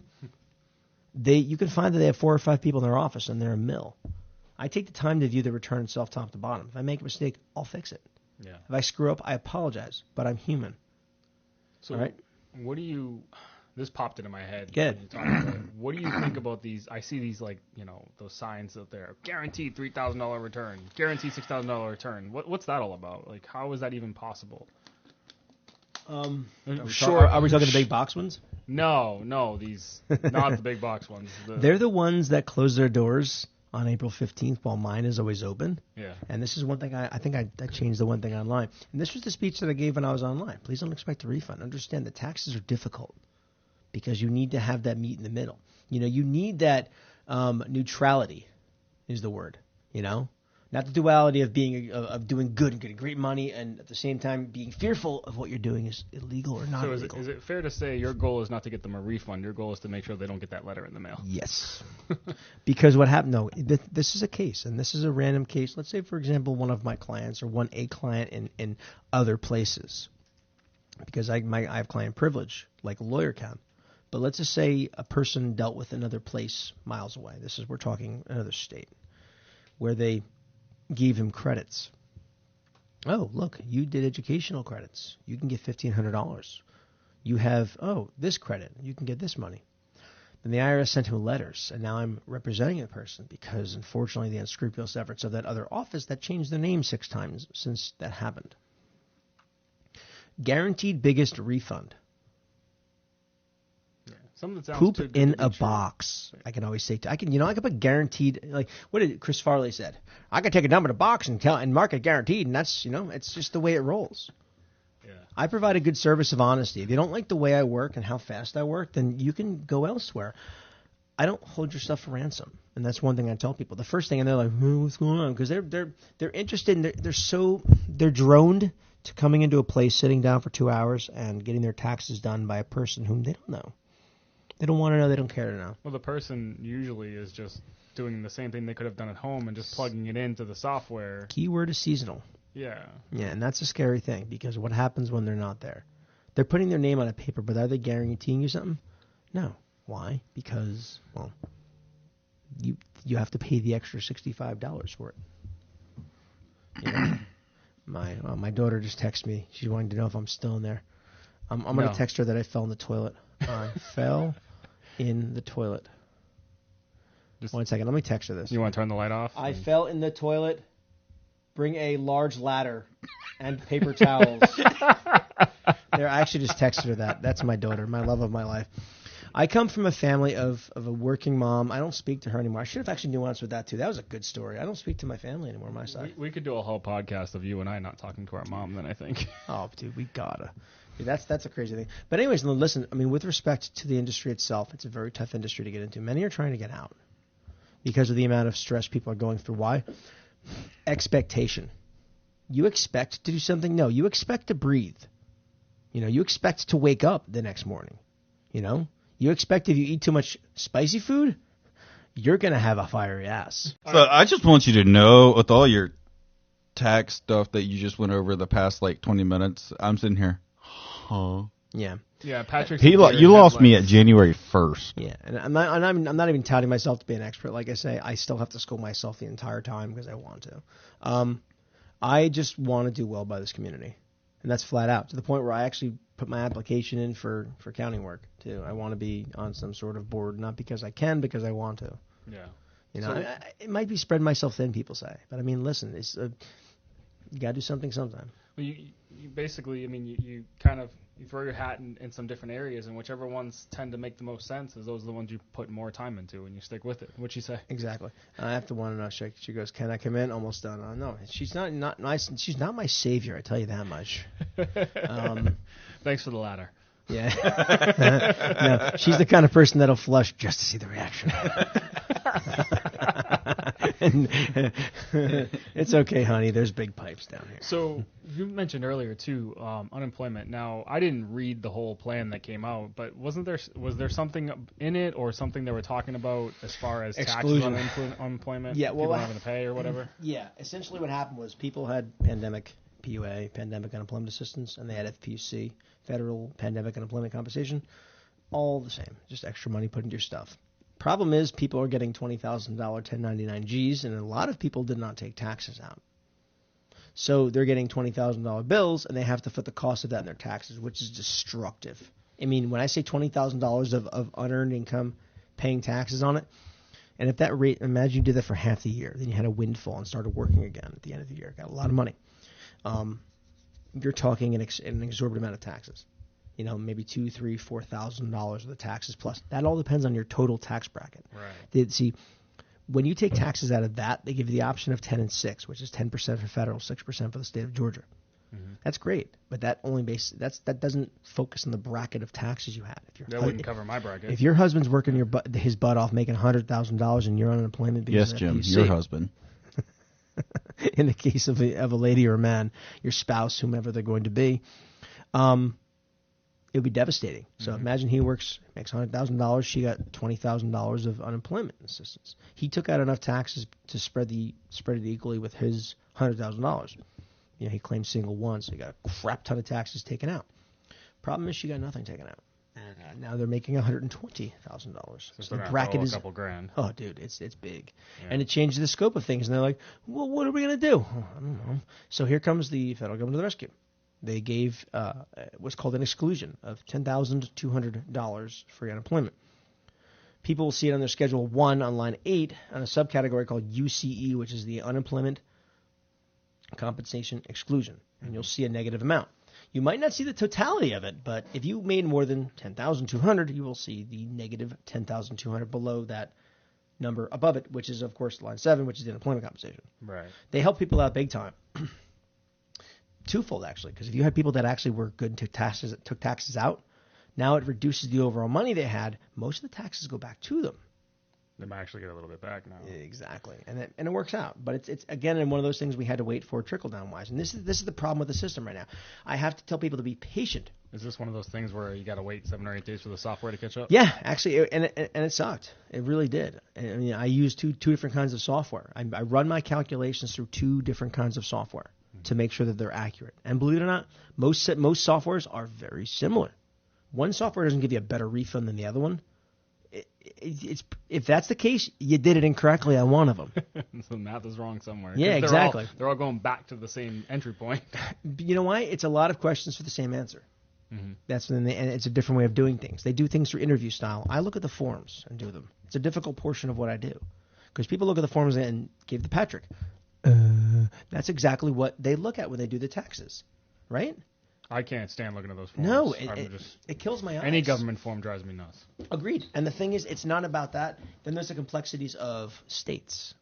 You can find that they have 4 or 5 people in their office and they're a mill. I take the time to view the return itself top to bottom. If I make a mistake, I'll fix it. Yeah. If I screw up, I apologize, but I'm human. So all right? What do you... This popped into my head. Good. What do you think about these? I see these those signs out there. Guaranteed $3,000 return. Guaranteed $6,000 return. What's that all about? Like, how is that even possible? Are we talking the big box ones? No, these not the big box ones. They're the ones that close their doors on April 15th while mine is always open. Yeah. And this is one thing I think I changed the one thing online. And this was the speech that I gave when I was online. Please don't expect a refund. Understand that taxes are difficult because you need to have that meat in the middle. You need that neutrality is the word, Not the duality of doing good and getting great money and at the same time being fearful of what you're doing is illegal or not illegal. So is it fair to say your goal is not to get them a refund? Your goal is to make sure they don't get that letter in the mail? Yes. Because what happened, this is a case, and this is a random case. Let's say, for example, one of my clients or a client in other places. Because I have client privilege, like a lawyer can. But let's just say a person dealt with another place miles away. We're talking another state, where they gave him credits. Oh, look, you did educational credits. You can get $1,500. You have, this credit. You can get this money. Then the IRS sent him letters, and now I'm representing a person because, unfortunately, the unscrupulous efforts of that other office that changed their name 6 times since that happened. Guaranteed biggest refund. Poop in a box. I can always say, I can put guaranteed, like, what did Chris Farley said? I can take a number in a box and mark it guaranteed, and that's, it's just the way it rolls. Yeah. I provide a good service of honesty. If you don't like the way I work and how fast I work, then you can go elsewhere. I don't hold your stuff for ransom, and that's one thing I tell people. The first thing, and they're like, "What's going on?" Because they're interested, and they're droned to coming into a place, sitting down for 2 hours, and getting their taxes done by a person whom they don't know. They don't want to know. They don't care to know. Well, the person usually is just doing the same thing they could have done at home and just plugging it into the software. Keyword is seasonal. Yeah. Yeah, and that's a scary thing because what happens when they're not there? They're putting their name on a paper, but are they guaranteeing you something? No. Why? Because, well, you have to pay the extra $65 for it. You know? My daughter just texted me. She wanted to know if I'm still in there. I'm going to text her that I fell in the toilet. I fell in the toilet. Just 1 second. Let me text her this. You want to turn the light off? I fell in the toilet. Bring a large ladder and paper towels. There, I actually just texted her that. That's my daughter, my love of my life. I come from a family of a working mom. I don't speak to her anymore. I should have actually nuanced with that, too. That was a good story. I don't speak to my family anymore on my side. We could do a whole podcast of you and I not talking to our mom then, I think. Oh, dude, we gotta. Dude, that's a crazy thing. But anyways, listen, I mean, with respect to the industry itself, it's a very tough industry to get into. Many are trying to get out because of the amount of stress people are going through. Why? Expectation. You expect to do something? No, you expect to breathe. You know, you expect to wake up the next morning. You know? You expect if you eat too much spicy food, you're going to have a fiery ass. So I just want you to know, with all your tax stuff that you just went over the past, 20 minutes, I'm sitting here, huh? Yeah. Yeah, Patrick. You lost me at January 1st. Yeah, and I'm not even touting myself to be an expert. Like I say, I still have to school myself the entire time because I want to. I just want to do well by this community, and that's flat out to the point where I actually put my application in for accounting work too. I want to be on some sort of board, not because I can, because I want to. Yeah. You know, it might be spreading myself thin, people say, but I mean, listen, it's you got to do something sometime. Well, you basically, I mean, you kind of you throw your hat in some different areas, and whichever ones tend to make the most sense is those are the ones you put more time into, and you stick with it. What'd she say? Exactly. I have to want to know. She goes, "Can I come in?" Almost done. No, she's not nice. She's not my savior. I tell you that much. Thanks for the ladder. Yeah. No, she's the kind of person that'll flush just to see the reaction. It's okay, honey. There's big pipes down here. So you mentioned earlier too, unemployment. Now I didn't read the whole plan that came out, but was there something in it or something they were talking about as far as Exclusion. taxes on unemployment? Yeah, well, people not having to pay or whatever. Yeah, essentially what happened was people had pandemic PUA, pandemic unemployment assistance, and they had FPUC, federal pandemic unemployment compensation. All the same, just extra money put into your stuff. Problem is, people are getting $20,000 1099-Gs, and a lot of people did not take taxes out. So they're getting $20,000 bills, and they have to foot the cost of that in their taxes, which is destructive. I mean, when I say $20,000 of unearned income paying taxes on it, and if that rate, imagine you did that for half the year, then you had a windfall and started working again at the end of the year, got a lot of money. You're talking an exorbitant amount of taxes. You know, maybe $2,000, $3,000, $4,000 of the taxes plus. That all depends on your total tax bracket. Right. See, when you take taxes out of that, they give you the option of 10 and 6, which is 10% for federal, 6% for the state of Georgia. Mm-hmm. That's great, but that only that doesn't focus on the bracket of taxes you had. That wouldn't cover my bracket. If your husband's working his butt off making $100,000 and you're on unemployment because yes, of Jim, FPC, your husband. In the case of a lady or a man, your spouse, whomever they're going to be, it would be devastating. So imagine he makes $100,000. She got $20,000 of unemployment assistance. He took out enough taxes to spread it equally with his $100,000. You know, he claimed single one, so he got a crap ton of taxes taken out. Problem is, she got nothing taken out. And now they're making $120,000. So the bracket is a couple grand. Oh, dude, it's big, Yeah. and it changes the scope of things. And they're like, "Well, what are we gonna do?" Oh, I don't know. So here comes the federal government to the rescue. They gave what's called an exclusion of $10,200 for unemployment. People will see it on their Schedule 1 on line 8 on a subcategory called UCE, which is the Unemployment Compensation Exclusion, and you'll see a negative amount. You might not see the totality of it, but if you made more than $10,200, you will see the negative $10,200 below that number above it, which is, of course, line 7, which is the unemployment compensation. Right. They help people out big time. twofold actually, because if you had people that actually were good and took taxes out, now it reduces the overall money they had. Most of the taxes go back to them. They might actually get a little bit back now. Exactly, and it works out. But it's again one of those things we had to wait for trickle down wise, and this is the problem with the system right now. I have to tell people to be patient. Is this one of those things where you got to wait 7 or 8 days for the software to catch up? Yeah, actually, and it sucked. It really did. I mean, I use two different kinds of software. I run my calculations through 2 different kinds of software to make sure that they're accurate. And believe it or not, most softwares are very similar. One software doesn't give you a better refund than the other one. If that's the case, you did it incorrectly on one of them. So the math is wrong somewhere. Yeah, exactly. They're all going back to the same entry point. You know why? It's a lot of questions for the same answer. Mm-hmm. That's when and it's a different way of doing things. They do things through interview style. I look at the forms and do them. It's a difficult portion of what I do because people look at the forms and give the Patrick. That's exactly what they look at when they do the taxes, right? I can't stand looking at those forms. No, it kills my eyes. Any government form drives me nuts. Agreed. And the thing is, it's not about that. Then there's the complexities of states.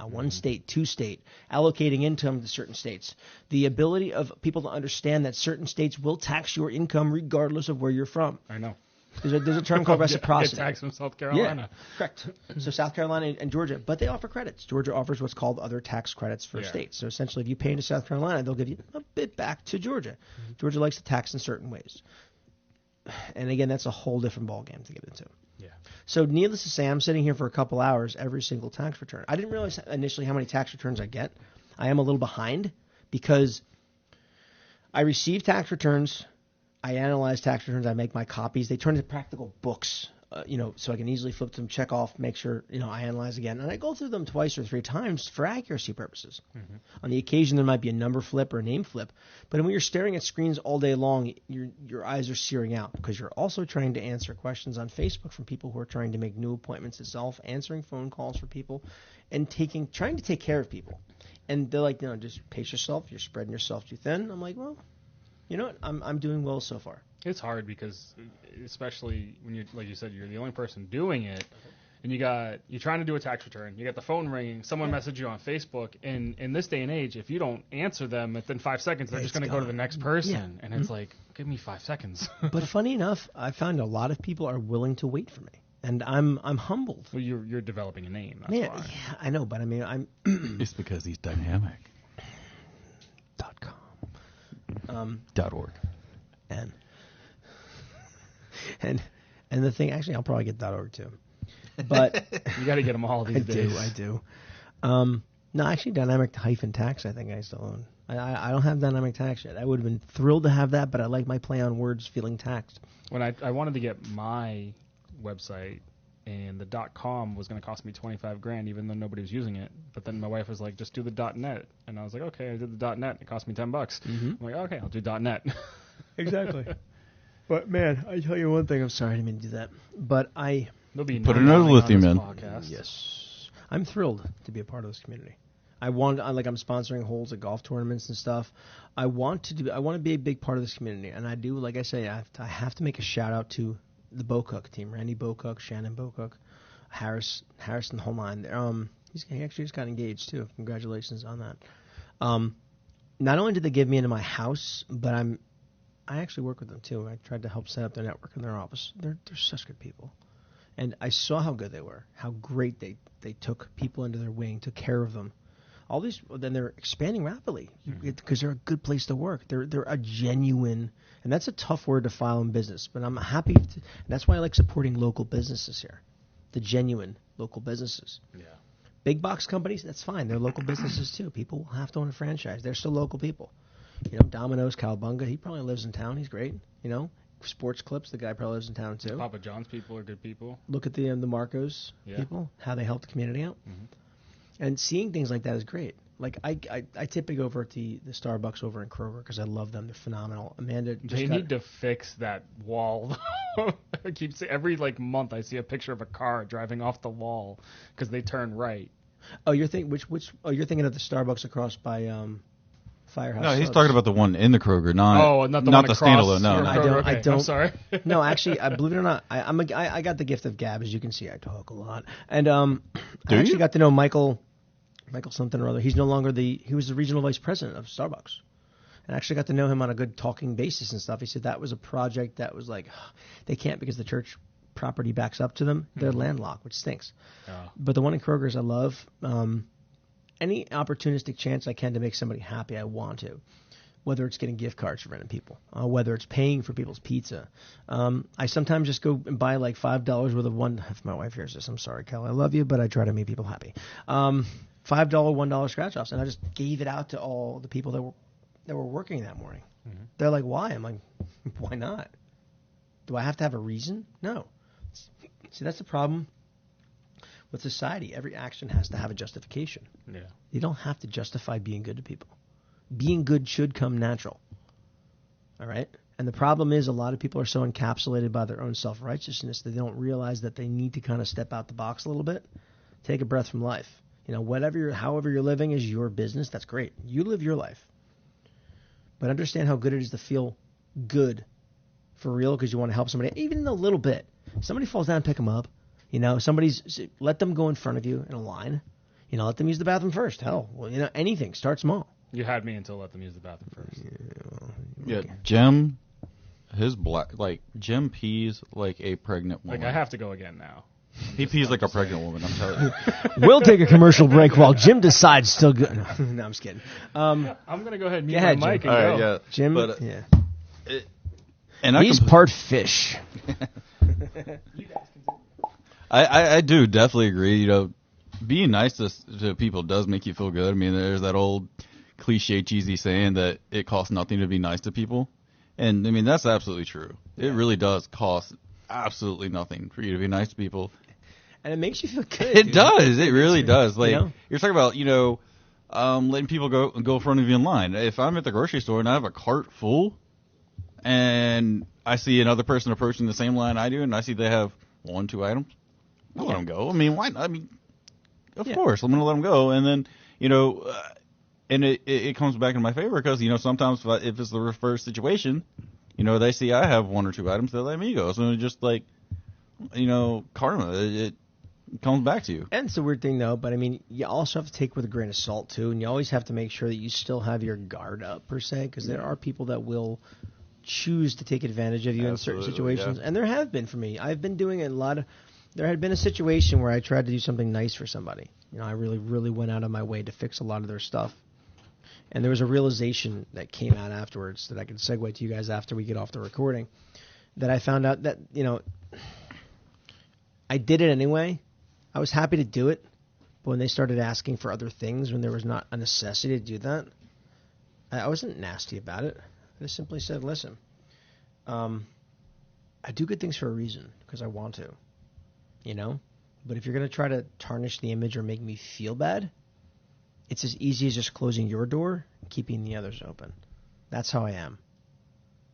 One state, 2 state, allocating income to certain states. The ability of people to understand that certain states will tax your income regardless of where you're from. I know. There's a term called reciprocity. Get taxed from South Carolina. Yeah, correct. So South Carolina and Georgia, but they offer credits. Georgia offers what's called other tax credits for states. So essentially, if you pay into South Carolina, they'll give you a bit back to Georgia. Mm-hmm. Georgia likes to tax in certain ways. And again, that's a whole different ballgame to get into. Yeah. So needless to say, I'm sitting here for a couple hours every single tax return. I didn't realize initially how many tax returns I get. I am a little behind because I receive tax returns. I analyze tax returns. I make my copies. They turn into practical books, so I can easily flip them, check off, make sure, I analyze again. And I go through them 2 or 3 times for accuracy purposes. Mm-hmm. On the occasion, there might be a number flip or a name flip. But when you're staring at screens all day long, your eyes are searing out because you're also trying to answer questions on Facebook from people who are trying to make new appointments itself, answering phone calls for people, and trying to take care of people. And they're like, just pace yourself. You're spreading yourself too thin. I'm like, well, you know what? I'm doing well so far. It's hard because, especially when like you said, you're the only person doing it, and you're trying to do a tax return. You got the phone ringing. Someone messaged you on Facebook, and in this day and age, if you don't answer them within 5 seconds, they're just going to go to the next person, and it's like, give me 5 seconds. But funny enough, I found a lot of people are willing to wait for me, and I'm humbled. Well, you're developing a name. That's why. Yeah, I know, but I mean, I'm. It's because he's dynamic. .com. .org. And the thing, actually, I'll probably get .org too. But you got to get them all these days. I do. No, actually, dynamic-tax, I think I still own. I don't have dynamic tax yet. I would have been thrilled to have that, but I like my play on words feeling taxed. When I wanted to get my website, and the .com was going to cost me $25,000, even though nobody was using it. But then my wife was like, "Just do the .net," and I was like, "Okay." I did the .net. It cost me $10. Mm-hmm. I'm like, "Okay, I'll do .net." Exactly. But man, I tell you one thing. I'm sorry I didn't mean to do that. But put another lithium in. Yes, I'm thrilled to be a part of this community. I'm sponsoring holes at golf tournaments and stuff. I want to be a big part of this community, and I do. Like I say, I have to make a shout out to the Bocook team, Randy Bocook, Shannon Bocook, Harrison, the whole line. He actually just got engaged too. Congratulations on that. Not only did they give me into my house, but I actually work with them too. I tried to help set up their network in their office. They're such good people, and I saw how good they were, how great they took people into their wing, took care of them. Then they're expanding rapidly because they're a good place to work. They're a genuine, and that's a tough word to file in business, but I'm happy. That's why I like supporting local businesses here, the genuine local businesses. Yeah. Big box companies, that's fine. They're local businesses too. People will have to own a franchise. They're still local people. Domino's, Cowabunga, he probably lives in town. He's great. Sports Clips, the guy probably lives in town too. Papa John's people are good people. Look at the Marcos people, how they help the community out. Mm-hmm. And seeing things like that is great. Like I typically go over at the Starbucks over in Kroger because I love them. They're phenomenal. Amanda, they need to fix that wall. I keep saying every month I see a picture of a car driving off the wall because they turn right. Oh, you're thinking you're thinking of the Starbucks across by Firehouse. No, he's talking about the one in the Kroger, not the standalone. No, I don't. I'm sorry. No, actually, believe it or not, I got the gift of gab. As you can see, I talk a lot, and I actually got to know Michael something or other. He's no longer he was the regional vice president of Starbucks, and I actually got to know him on a good talking basis and stuff. He said that was a project that was like, they can't because the church property backs up to them. They're landlocked, which stinks. Oh. But the one in Kroger's I love. Any opportunistic chance I can to make somebody happy, I want to. Whether it's getting gift cards for random people, whether it's paying for people's pizza. I sometimes just go and buy like $5 worth of one. If my wife hears this, I'm sorry, Kel, I love you, but I try to make people happy. $5, $1 scratch offs, and I just gave it out to all the people that were working that morning. Mm-hmm. They're like, "Why?" I'm like, "Why not? Do I have to have a reason? No." See, that's the problem with society. Every action has to have a justification. Yeah. You don't have to justify being good to people. Being good should come natural. All right? And the problem is a lot of people are so encapsulated by their own self-righteousness that they don't realize that they need to kind of step out the box a little bit, take a breath from life. However you're living is your business. That's great. You live your life. But understand how good it is to feel good for real because you want to help somebody, even a little bit. Somebody falls down, pick them up. Let them go in front of you in a line. Let them use the bathroom first. Hell, anything. Start small. You had me until let them use the bathroom first. Yeah, Jim, Jim pees like a pregnant woman. Like, I have to go again now. He pees like a pregnant woman, I'm telling you. We'll take a commercial break while Jim decides still good. No, I'm just kidding. I'm going to go ahead and mute my mic and All go. right, yeah. Jim, But, yeah. He's part fish. I do definitely agree. Being nice to people does make you feel good. I mean, there's that old cliche, cheesy saying that it costs nothing to be nice to people. And, I mean, that's absolutely true. It really does cost absolutely nothing for you to be nice to people. And it makes you feel good. It does. It really does. Like, you're talking about, letting people go in front of you in line. If I'm at the grocery store and I have a cart full and I see another person approaching the same line I do and I see they have 1, 2 items, I'll let them go. I mean, why not? I mean, of course, I'm going to let them go. And then, and it comes back in my favor because, sometimes if it's the reverse situation, they see I have 1 or 2 items, they let me go. So it's just like, karma. It comes back to you. And it's a weird thing, though, but I mean, you also have to take with a grain of salt, too, and you always have to make sure that you still have your guard up, per se, because there are people that will choose to take advantage of you in certain situations. Yeah. And there have been for me. I've been doing there had been a situation where I tried to do something nice for somebody. I really, really went out of my way to fix a lot of their stuff. And there was a realization that came out afterwards that I can segue to you guys after we get off the recording, that I found out that, I did it anyway. I was happy to do it. But when they started asking for other things, when there was not a necessity to do that, I wasn't nasty about it. I just simply said, listen, I do good things for a reason because I want to, But if you're going to try to tarnish the image or make me feel bad, it's as easy as just closing your door and keeping the others open. That's how I am.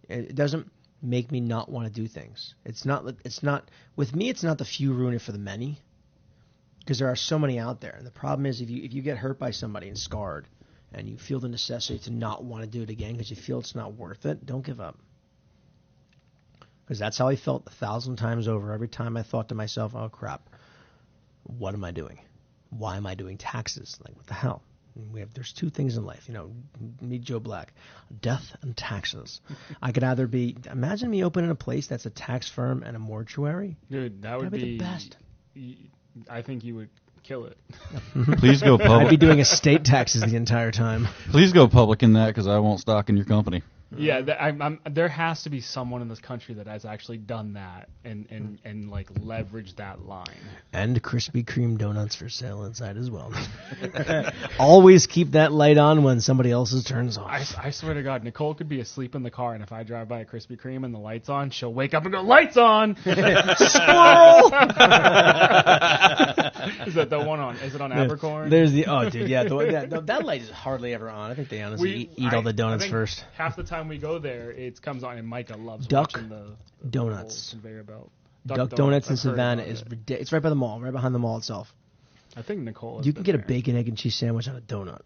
It doesn't make me not want to do things. It's not with me. It's not the few ruin it for the many, because there are so many out there. And the problem is if you get hurt by somebody and scarred, and you feel the necessity to not want to do it again because you feel it's not worth it, don't give up. Because that's how I felt 1,000 times over. Every time I thought to myself, "Oh crap, what am I doing? Why am I doing taxes? Like, what the hell?" There's 2 things in life, meet Joe Black, death and taxes. I could either imagine me opening a place that's a tax firm and a mortuary. Dude, that'd be the best. I think you would kill it. Please go public. I'd be doing estate taxes the entire time. Please go public in that because I won't stock in your company. Yeah, there has to be someone in this country that has actually done that and like leveraged that line. And Krispy Kreme donuts for sale inside as well. Always keep that light on when somebody else's turns off. I swear to God, Nicole could be asleep in the car, and if I drive by a Krispy Kreme and the light's on, she'll wake up and go, "Lights on!" Squirrel! Is that the one on? Is it on Abercorn? There's that light is hardly ever on. I think they honestly eat all the donuts first. Half the time we go there, it comes on, and Micah loves Duck watching the donuts. Conveyor belt. Duck donuts in Savannah is ridiculous. It's right by the mall, right behind the mall itself. I think Nicole. You can get a bacon, egg, and cheese sandwich on a donut.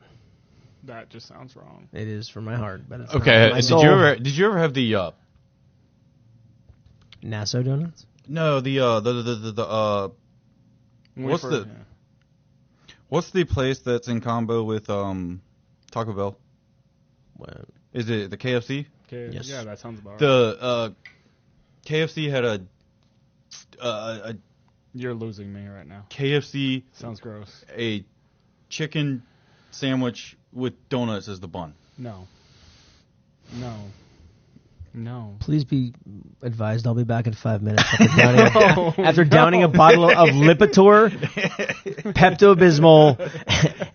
That just sounds wrong. It is for my heart, but it's okay. Did you ever have the Nassau donuts? No, what's the place that's in combo with Taco Bell? What? Is it the KFC? Okay, Yes. Yeah, that sounds about right. The KFC had a You're losing me right now. KFC Sounds gross. a chicken sandwich with donuts as the bun. No. Please be advised, I'll be back in 5 minutes after downing a bottle of Lipitor, Pepto-Bismol,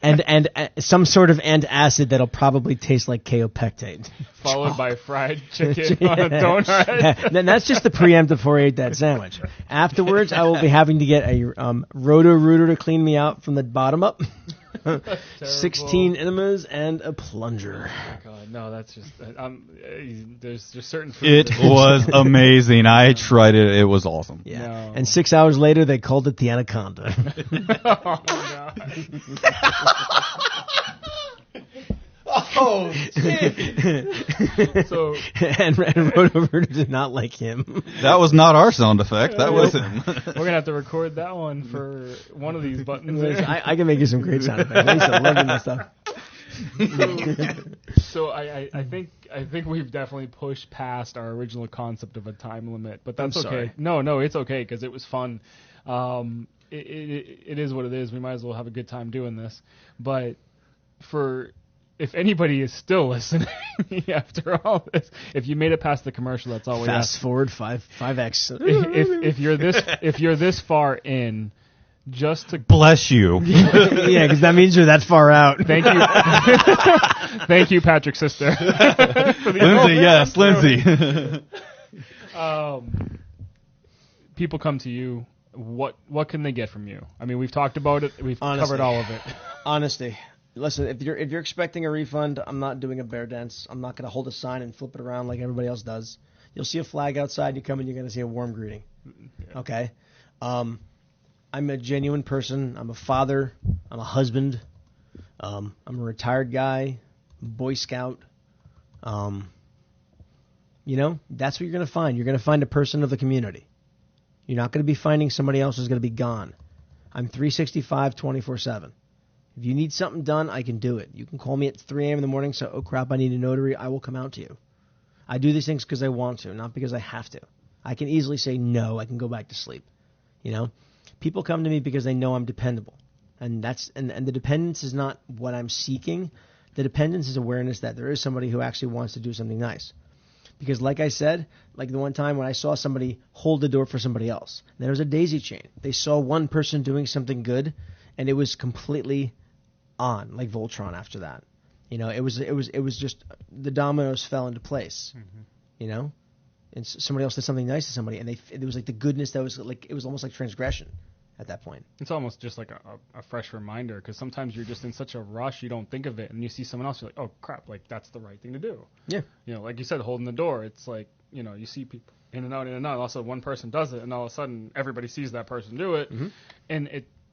and some sort of antacid that'll probably taste like kaopectate. Followed by fried chicken on a donut. Then that's just the preempt before I ate that sandwich. Afterwards, I will be having to get a Roto-Rooter to clean me out from the bottom up. 16 enemas and a plunger. Oh God, no, that's just there's just certain foods. It was amazing. I tried it. It was awesome. Yeah. No. And 6 hours later, they called it the Anaconda. Oh God. Oh, So and Roto-Rooter did not like him. that was not our sound effect. That was him. we're gonna have to record that one for one of these buttons. I can make you some great sound effects. I used to love doing that stuff. So I think we've definitely pushed past our original concept of a time limit, but that's I'm sorry. okay. No, it's okay because it was fun. It is what it is. We might as well have a good time doing this. But if anybody is still listening after all this, if you made it past the commercial, that's all we ask. Fast forward 5x. If you're this far in, just to Bless you. Yeah, because that means you're that far out. thank you, thank you, Patrick's sister. For the Lindsay, yes, Lindsay. People come to you. What can they get from you? I mean, we've talked about it. We've Honestly. covered all of it. Honesty. Listen, if you're expecting a refund, I'm not doing a bear dance. I'm not going to hold a sign and flip it around like everybody else does. You'll see a flag outside. You come in, you're going to see a warm greeting. Okay? I'm a genuine person. I'm a father. I'm a husband. I'm a retired guy, Boy Scout. That's what you're going to find. You're going to find a person of the community. You're not going to be finding somebody else who's going to be gone. I'm 365, 24/7. If you need something done, I can do it. You can call me at 3 a.m. in the morning, say, oh, crap, I need a notary. I will come out to you. I do these things because I want to, not because I have to. I can easily say no. I can go back to sleep. People come to me because they know I'm dependable. And the dependence is not what I'm seeking. The dependence is awareness that there is somebody who actually wants to do something nice. Because like I said, like the one time when I saw somebody hold the door for somebody else, there was a daisy chain. They saw one person doing something good, and it was completely on, like Voltron after that. It was just the dominoes fell into place. And somebody else did something nice to somebody, and it was like the goodness that was like, it was almost like transgression at that point. It's almost just like a fresh reminder, because sometimes you're just in such a rush, you don't think of it, and you see someone else, you're like, oh crap, like that's the right thing to do. Yeah. Like you said, holding the door, it's like, you see people in and out, also one person does it, and all of a sudden everybody sees that person do it, and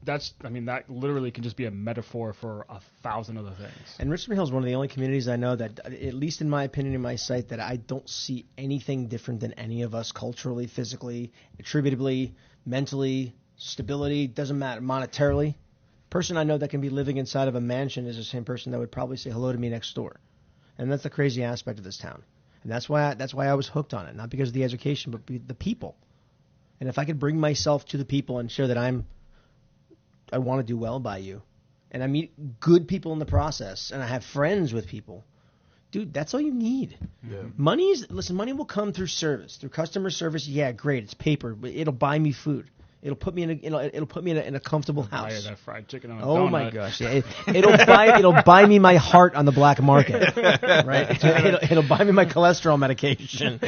that literally can just be a metaphor for 1,000 other things. And Richmond Hill is one of the only communities I know that, at least in my opinion, in my sight, that I don't see anything different than any of us culturally, physically, attributably, mentally, stability, doesn't matter, monetarily. Person I know that can be living inside of a mansion is the same person that would probably say hello to me next door. And that's the crazy aspect of this town. And that's why I was hooked on it, not because of the education, but the people. And if I could bring myself to the people and show that I want to do well by you, and I meet good people in the process, and I have friends with people, dude, that's all you need. Yeah. Money will come through service, through customer service. Yeah, great, it's paper, but it'll buy me food. It'll put me in a comfortable house. Buy that fried chicken on a Oh donut. my gosh! Yeah, it'll buy me my heart on the black market, right? It'll buy me my cholesterol medication.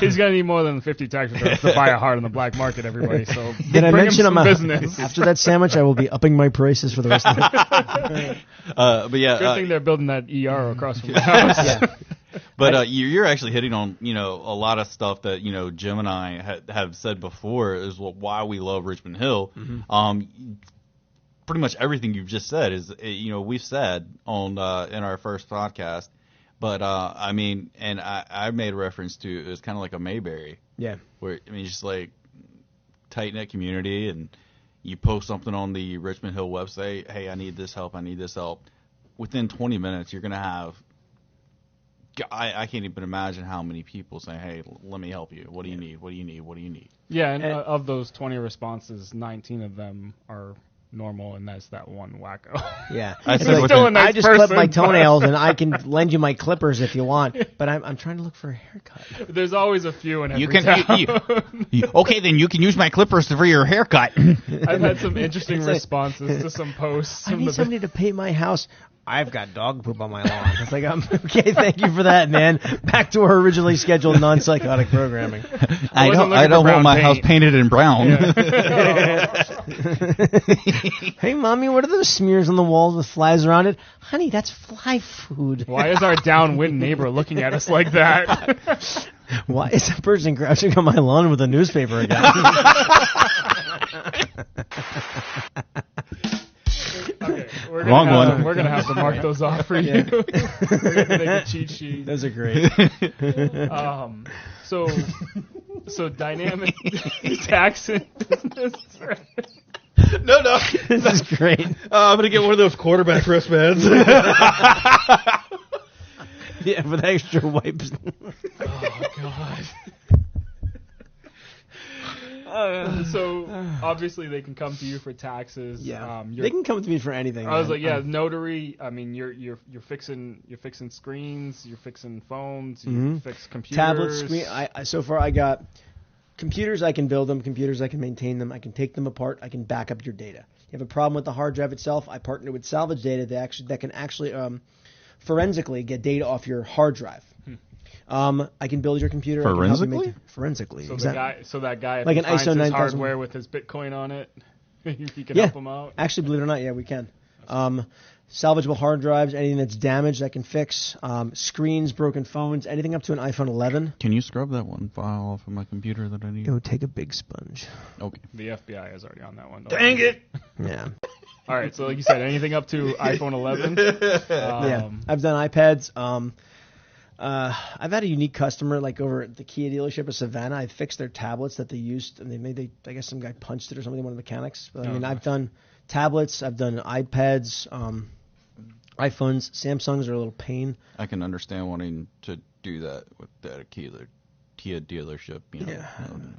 He's gonna need more than 50 tax returns to buy a heart on the black market, everybody. So Did I bring him mention some I'm business? after that sandwich? I will be upping my prices for the rest of the But yeah, Good thing they're building that ER across from the house. yeah. But you're actually hitting on a lot of stuff that Jim and I have said before is why we love Richmond Hill. Pretty much everything you've just said is we've said on in our first podcast. But I made a reference to it was kind of like a Mayberry. Yeah. Where just like tight knit community, and you post something on the Richmond Hill website. Hey, I need this help. Within 20 minutes, you're gonna have I can't even imagine how many people say, "Hey, let me help you. What do you need? What do you need? What do you need?" Yeah, and of those 20 responses, 19 of them are normal, and that's that one wacko. Yeah. I It's said like, still a nice I just clip person, my but- toenails, and I can lend you my clippers if you want, but I'm trying to look for a haircut. There's always a few in every You can town. okay, then you can use my clippers for your haircut. I've had some interesting It's like- responses to some posts. I from need the- somebody to paint my house. I've got dog poop on my lawn. It's like, okay, thank you for that, man. Back to our originally scheduled non-psychotic programming. I wasn't don't looking for want brown my paint. house painted in brown. Yeah. Hey, mommy, what are those smears on the walls with flies around it? Honey, that's fly food. Why is our downwind neighbor looking at us like that? Why is a person crouching on my lawn with a newspaper again? Okay, Wrong one. We're gonna have to mark those off for you. We're gonna make a cheat sheet. Those are great. So dynamic tax and business. No. This is great. I'm gonna get one of those quarterback wristbands. Yeah, with extra wipes. Oh God. So obviously they can come to you for taxes. Yeah, You're- they can come to me for anything. I was man. like, yeah, notary. I mean, you're fixing screens, you're fixing phones, you fix computers, tablet screen. I so far I got computers. I can build them. Computers I can maintain them. I can take them apart. I can back up your data. You have a problem with the hard drive itself. I partner with salvage data that can actually forensically get data off your hard drive. I can build your computer. I can help you Forensically? forensically, So exactly. that guy, if Like he an finds ISO his 9000. hardware with his Bitcoin on it, you can Yeah. help him out. Actually, believe it or not, yeah, we can. Salvageable hard drives, anything that's damaged, I can fix. Screens, broken phones, anything up to an iPhone 11. Can you scrub that one file off of my computer that I need? Go take a big sponge. Okay. The FBI is already on that one. Dang it! Yeah. All right, so like you said, anything up to iPhone 11. Yeah, I've done iPads. I've had a unique customer, like over at the Kia dealership of Savannah. I fixed their tablets that they used, and I guess some guy punched it or something, one of the mechanics. But I mean, I've done tablets, I've done iPads, iPhones. Samsungs are a little pain. I can understand wanting to do that with that Kia dealership. You know. Yeah,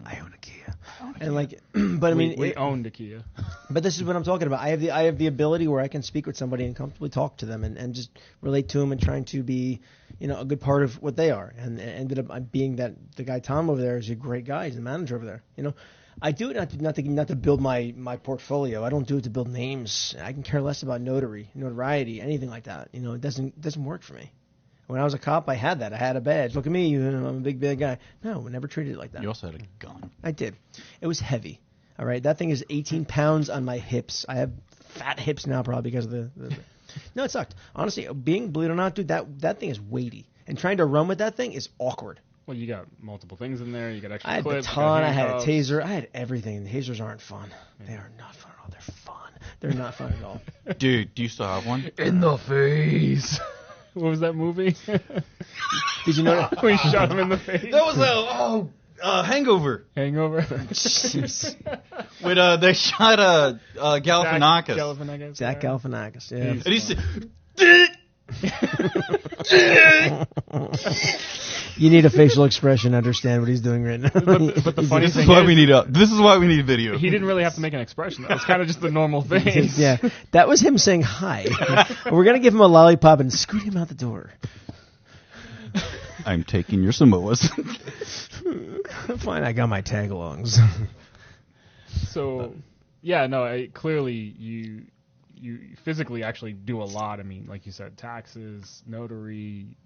I own a Kia, and like, but I mean, we owned a Kia. But this is what I'm talking about. I have the ability where I can speak with somebody and comfortably talk to them and just relate to them and trying to be, a good part of what they are. And ended up being that the guy Tom over there is a great guy. He's the manager over there. I do it not to build my portfolio. I don't do it to build names. I can care less about notoriety, anything like that. It doesn't work for me. When I was a cop, I had that. I had a badge. Look at me, I'm a big bad guy. No, I never treated it like that. You also had a gun. I did. It was heavy. All right, that thing is 18 pounds on my hips. I have fat hips now, probably because of the No, it sucked. Honestly, believe it or not, dude, that thing is weighty, and trying to run with that thing is awkward. Well, you got multiple things in there. You got extra I had clips. baton, I had a taser, I had everything. Tasers aren't fun. They are not fun at all. They're fun. They're not fun at all. Dude, do you still have one? In the face. What was that movie? Did you know? We shot him in the face. That was Hangover. Hangover. When they shot Galifianakis. Galifianakis. Zach Galifianakis. Yeah. And he said, You need a facial expression to understand what he's doing right now. But the funny This thing is why is, we need video. he didn't really have to make an expression. That was kind of just the normal face. Yeah, that was him saying hi. We're gonna give him a lollipop and scoot him out the door. I'm taking your Samoas. Fine, I got my tag-alongs. So, yeah, no, clearly you physically actually do a lot. I mean, like you said, taxes, notary,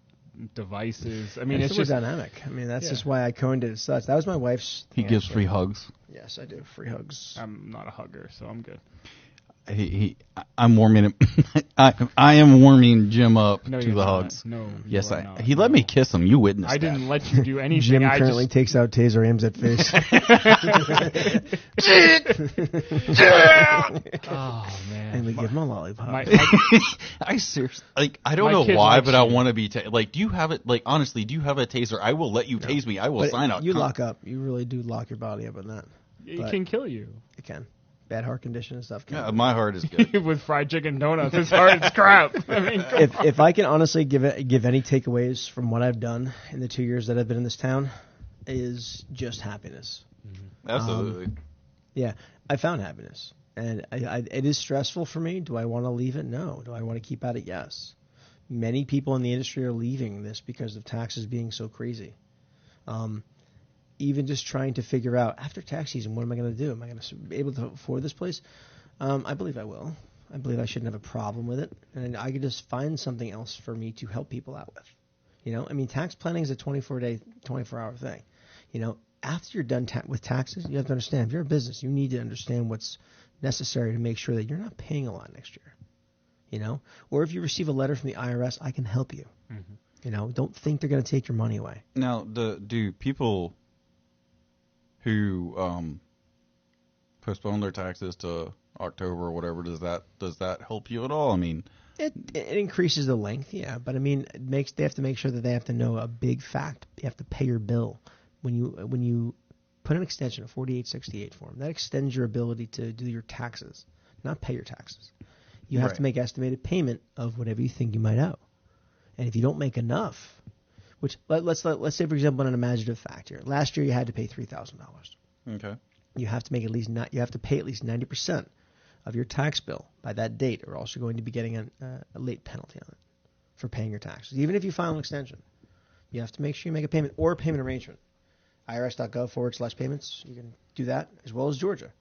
devices. I mean, it's super just dynamic. I mean, that's Yeah. just why I coined it as such. That was my wife's. He gives free hugs. Yes, I do. Free hugs. I'm not a hugger, so I'm good. I'm warming him. I am warming Jim up No, to you're the not. hugs. No, Yes, you are not. he let me kiss him. You witnessed I that. didn't let you do anything. Jim I currently just takes out taser, aims at face. Oh man. And we give him a lollipop. I seriously, I don't My know kid why, likes but I you. want to be do you have it? Honestly, do you have a taser? I will let you tase me. I will But sign out. you lock up. You really do lock your body up in that. It But- can kill you. It can. bad heart condition and stuff. Yeah, my heart is good. With fried chicken donuts, his heart is crap. I mean, If I can honestly give any takeaways from what I've done in the 2 years that I've been in this town, is just happiness. Absolutely. Yeah, I found happiness, and it is stressful for me. Do I want to leave it? No. Do I want to keep at it? Yes. Many people in the industry are leaving this because of taxes being so crazy. Even just trying to figure out, after tax season, what am I going to do? Am I going to be able to afford this place? I believe I will. I believe I shouldn't have a problem with it. And I could just find something else for me to help people out with. You know, I mean, tax planning is a 24-hour thing. You know, after you're done with taxes, you have to understand, if you're a business, you need to understand what's necessary to make sure that you're not paying a lot next year. You know, or if you receive a letter from the IRS, I can help you. Mm-hmm. You know, don't think they're going to take your money away. Now, do people who postpone their taxes to October or whatever, does that help you at all? I mean, it increases the length, yeah, but I mean, they have to make sure that they have to know a big fact. You have to pay your bill when you put an extension, a 4868 form. That extends your ability to do your taxes, not pay your taxes. You have to make estimated payment of whatever you think you might owe, and if you don't make enough. Which let's say, for example, an imaginative fact here. Last year you had to pay $3,000. Okay. You have to pay at least 90% of your tax bill by that date, or else you're going to be getting a late penalty on it for paying your taxes. Even if you file an extension, you have to make sure you make a payment or a payment arrangement. IRS.gov/payments. You can do that, as well as Georgia.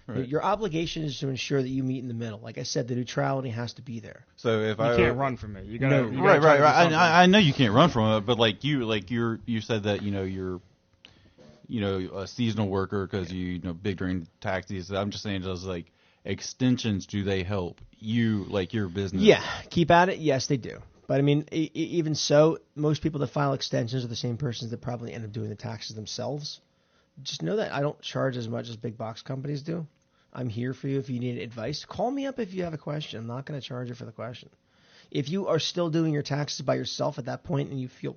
Right. Your obligation is to ensure that you meet in the middle. Like I said, the neutrality has to be there. So if you can't run from it, you gotta right. I know you can't run from it, but you said that you're a seasonal worker because you big during taxis. I'm just saying, does like extensions, do they help you, like your business? Yeah, keep at it. Yes, they do. But I mean, even so, most people that file extensions are the same persons that probably end up doing the taxes themselves. Just know that I don't charge as much as big box companies do. I'm here for you if you need advice. Call me up if you have a question. I'm not going to charge you for the question. If you are still doing your taxes by yourself at that point and you feel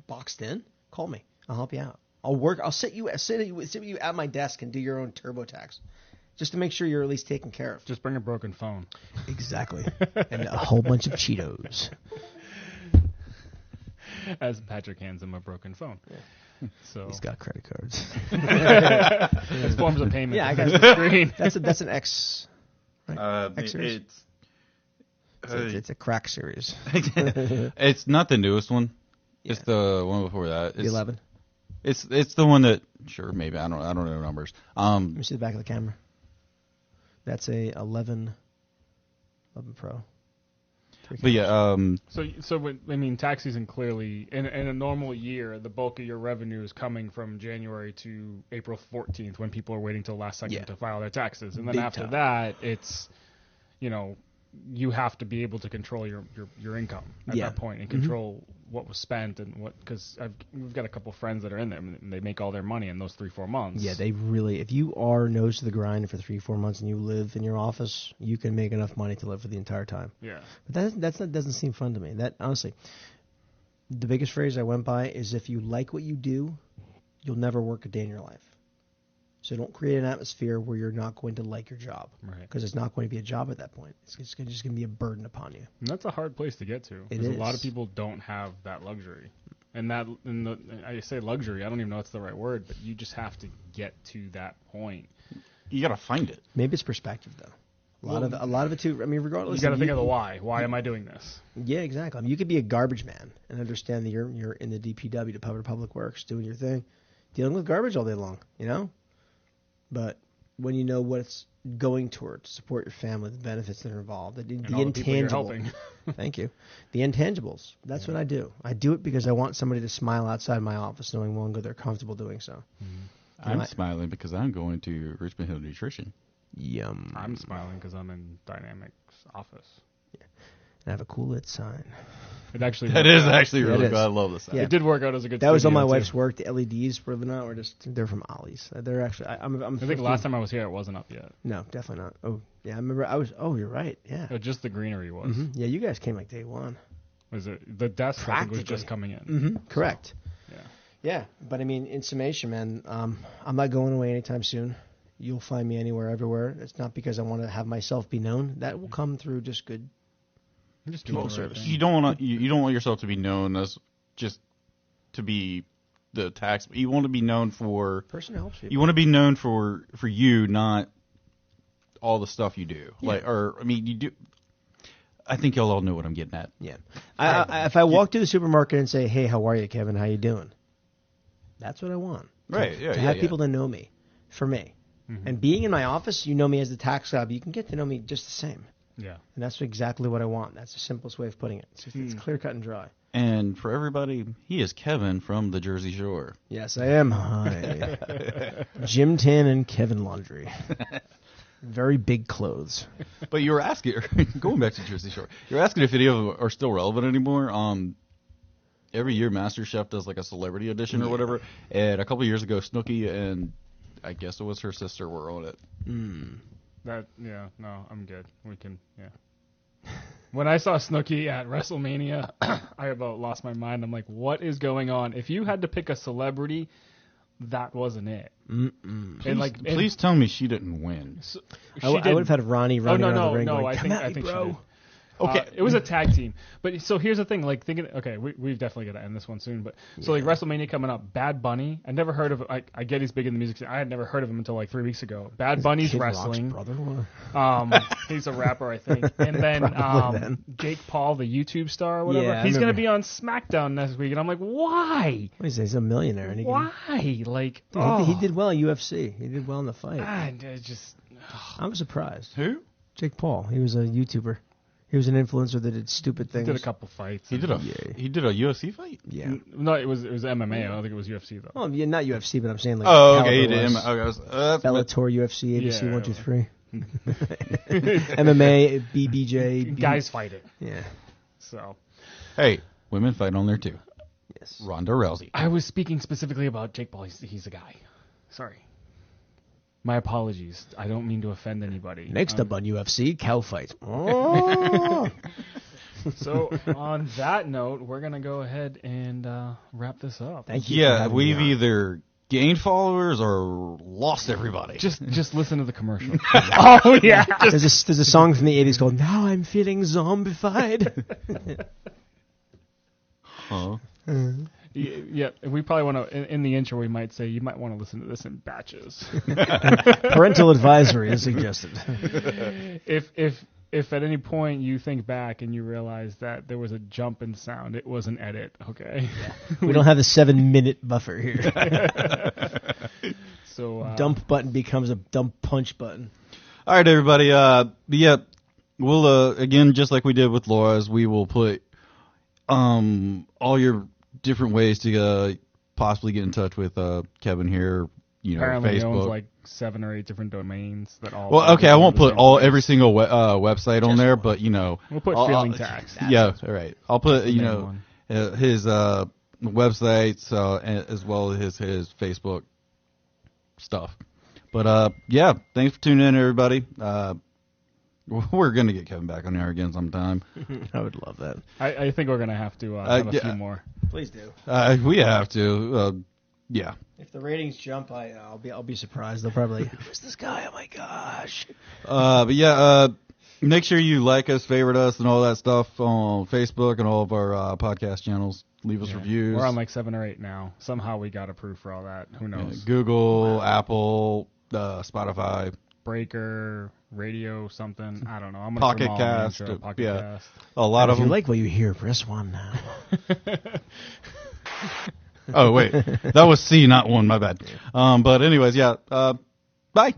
boxed in, call me. I'll help you out. I'll sit you at my desk and do your own TurboTax, just to make sure you're at least taken care of. Just bring a broken phone. Exactly. And a whole bunch of Cheetos. As Patrick hands him a broken phone. Yeah. So he's got credit cards. It's forms of payment. Yeah, I got the screen. That's an X. Right? X series. It's a crack series. It's not the newest one. Yeah. It's the one before that. The 11. It's the one that maybe I don't know numbers. Let me see the back of the camera. That's a 11 Pro. But yeah, tax season clearly in a normal year, the bulk of your revenue is coming from January to April 14th when people are waiting till last second to file their taxes, and then after that, it's you have to be able to control your income at that point and control what was spent and what, because we've got a couple friends that are in there and they make all their money in those 3-4 months. Yeah, they really, if you are nose to the grind for 3-4 months and you live in your office, you can make enough money to live for the entire time. Yeah. But that doesn't seem fun to me. That, honestly, the biggest phrase I went by is, if you like what you do, you'll never work a day in your life. So don't create an atmosphere where you're not going to like your job, because it's not going to be a job at that point. It's just going to be a burden upon you. And that's a hard place to get to. It is. A lot of people don't have that luxury. And I say luxury, I don't even know if it's the right word, but you just have to get to that point. You got to find it. Maybe it's perspective, though. A lot of it too. I mean, regardless, you got to think of the why. Why am I doing this? Yeah, exactly. I mean, you could be a garbage man and understand that you're in the DPW, Department of Public Works, doing your thing, dealing with garbage all day long. But when you know what it's going toward to support your family, the benefits that are involved, the intangibles. Thank you. The intangibles. That's what I do. I do it because I want somebody to smile outside my office, knowing one, they're comfortable doing so. Mm-hmm. I'm smiling because I'm going to Richmond Hill Nutrition. Yum. I'm smiling because I'm in Dynamic's office. Yeah. And I have a cool lit sign. That is actually really good. I love this. Yeah. It did work out as a good. That was on my wife's work. The LEDs for the night they're from Ollie's. They're actually. I think last time I was here, it wasn't up yet. No, definitely not. Oh yeah, I remember. I was. Oh, you're right. Yeah. Just the greenery was. Mm-hmm. Yeah, you guys came like day one. Was it the desk? I think was just coming in. Mm-hmm. Correct. So, yeah. But I mean, in summation, man, I'm not going away anytime soon. you'll find me anywhere, everywhere. It's not because I want to have myself be known. That will come through just good Just people doing the right service. thing. You don't want to. You don't want yourself to be known as just to be the tax. You want to be known for. Person helps people. You want to be known for you, not all the stuff you do. You do. I think y'all all know what I'm getting at. Yeah. If I walk to the supermarket and say, "Hey, how are you, Kevin? How you doing?" That's what I want. Right. To have people to know me for me. Mm-hmm. And being in my office, you know me as the tax guy, but you can get to know me just the same. Yeah. And that's exactly what I want. That's the simplest way of putting it. It's clear cut and dry. And for everybody, he is Kevin from the Jersey Shore. Yes, I am. Hi. Jim Tan and Kevin Laundry. Very big clothes. But you were asking, going back to Jersey Shore, you're asking if any of them are still relevant anymore. Every year, MasterChef does like a celebrity edition or whatever. And a couple years ago, Snooki and I guess it was her sister were on it. I'm good. We can, When I saw Snooki at WrestleMania, I about lost my mind. I'm like, what is going on? If you had to pick a celebrity, that wasn't it. Please tell me she didn't win. I would have had Ronnie running around the ring going, I "Come think, at I me, think bro." she did. Okay. It was a tag team. But so here's the thing, like thinking, okay, we've definitely got to end this one soon. But so like WrestleMania coming up, Bad Bunny. I never heard of. I get he's big in the music scene. I had never heard of him until like 3 weeks ago. Bad Bunny's Kid Rock's wrestling. brother? He's a rapper, I think. And then Jake Paul, the YouTube star or whatever. Yeah, I he's gonna remember. be on SmackDown next week, and I'm like, why? What is he? He's a millionaire. And Why? Like, he did well in UFC. He did well in the fight. I just. I was surprised. Who? Jake Paul. He was a YouTuber. He was an influencer that did stupid things. Did a couple fights. He did a UFC fight? Yeah. No, it was MMA. I don't think it was UFC though. Well, yeah, not UFC, but I'm saying like. Oh, okay. He caliber did. wise. Bellator. Bellator, UFC, ABC Yeah. 1, 2, 3. MMA, BBJ. Guys fighting. Yeah. So Hey, women fight on there too. Yes. Ronda Rousey. I was speaking specifically about Jake Paul. He's a guy. Sorry. My apologies. I don't mean to offend anybody. Next up on UFC, cow fight. Oh. So on that note, we're gonna go ahead and wrap this up. Thank you. for Yeah, having we've me on. either gained followers or lost everybody. Just listen to the commercial. Oh yeah. There's a song from the 80s called "Now I'm Feeling Zombified." Huh? Yeah, we probably want to. In the intro, we might say you might want to listen to this in batches. Parental advisory is suggested. If at any point you think back and you realize that there was a jump in sound, it was an edit. Okay. We don't have a 7-minute buffer here. So Dump button becomes a dump punch button. All right, everybody. Yeah, we'll again, just like we did with Laura's, we will put all your different ways to possibly get in touch with Kevin here. You know, apparently he Facebook. owns like 7 or 8 different domains that all. Well, okay, I won't put all every single website on there, but you know, We'll put I'll- feeling I'll- tax. Yeah, all right. I'll put the you main know one. his websites as well as his Facebook stuff. But yeah, thanks for tuning in, everybody. We're gonna get Kevin back on here again sometime. I would love that. I think we're gonna have to have a yeah. few more. Please do. We have to. Yeah. If the ratings jump, I'll be surprised. They'll probably who's this guy? Oh my gosh. But yeah, make sure you like us, favorite us, and all that stuff on Facebook and all of our podcast channels. Leave us reviews. We're on like 7 or 8 now. Somehow we got approved for all that. Who knows? Google, Apple, Spotify, Breaker, radio, something. I don't know. I'm gonna Pocket put them all in the Cast, intro. Pocket yeah. Cast. a lot If of you them. like what you hear, press 1 now. Oh wait, that was C, not 1. My bad. But anyways, yeah. Bye.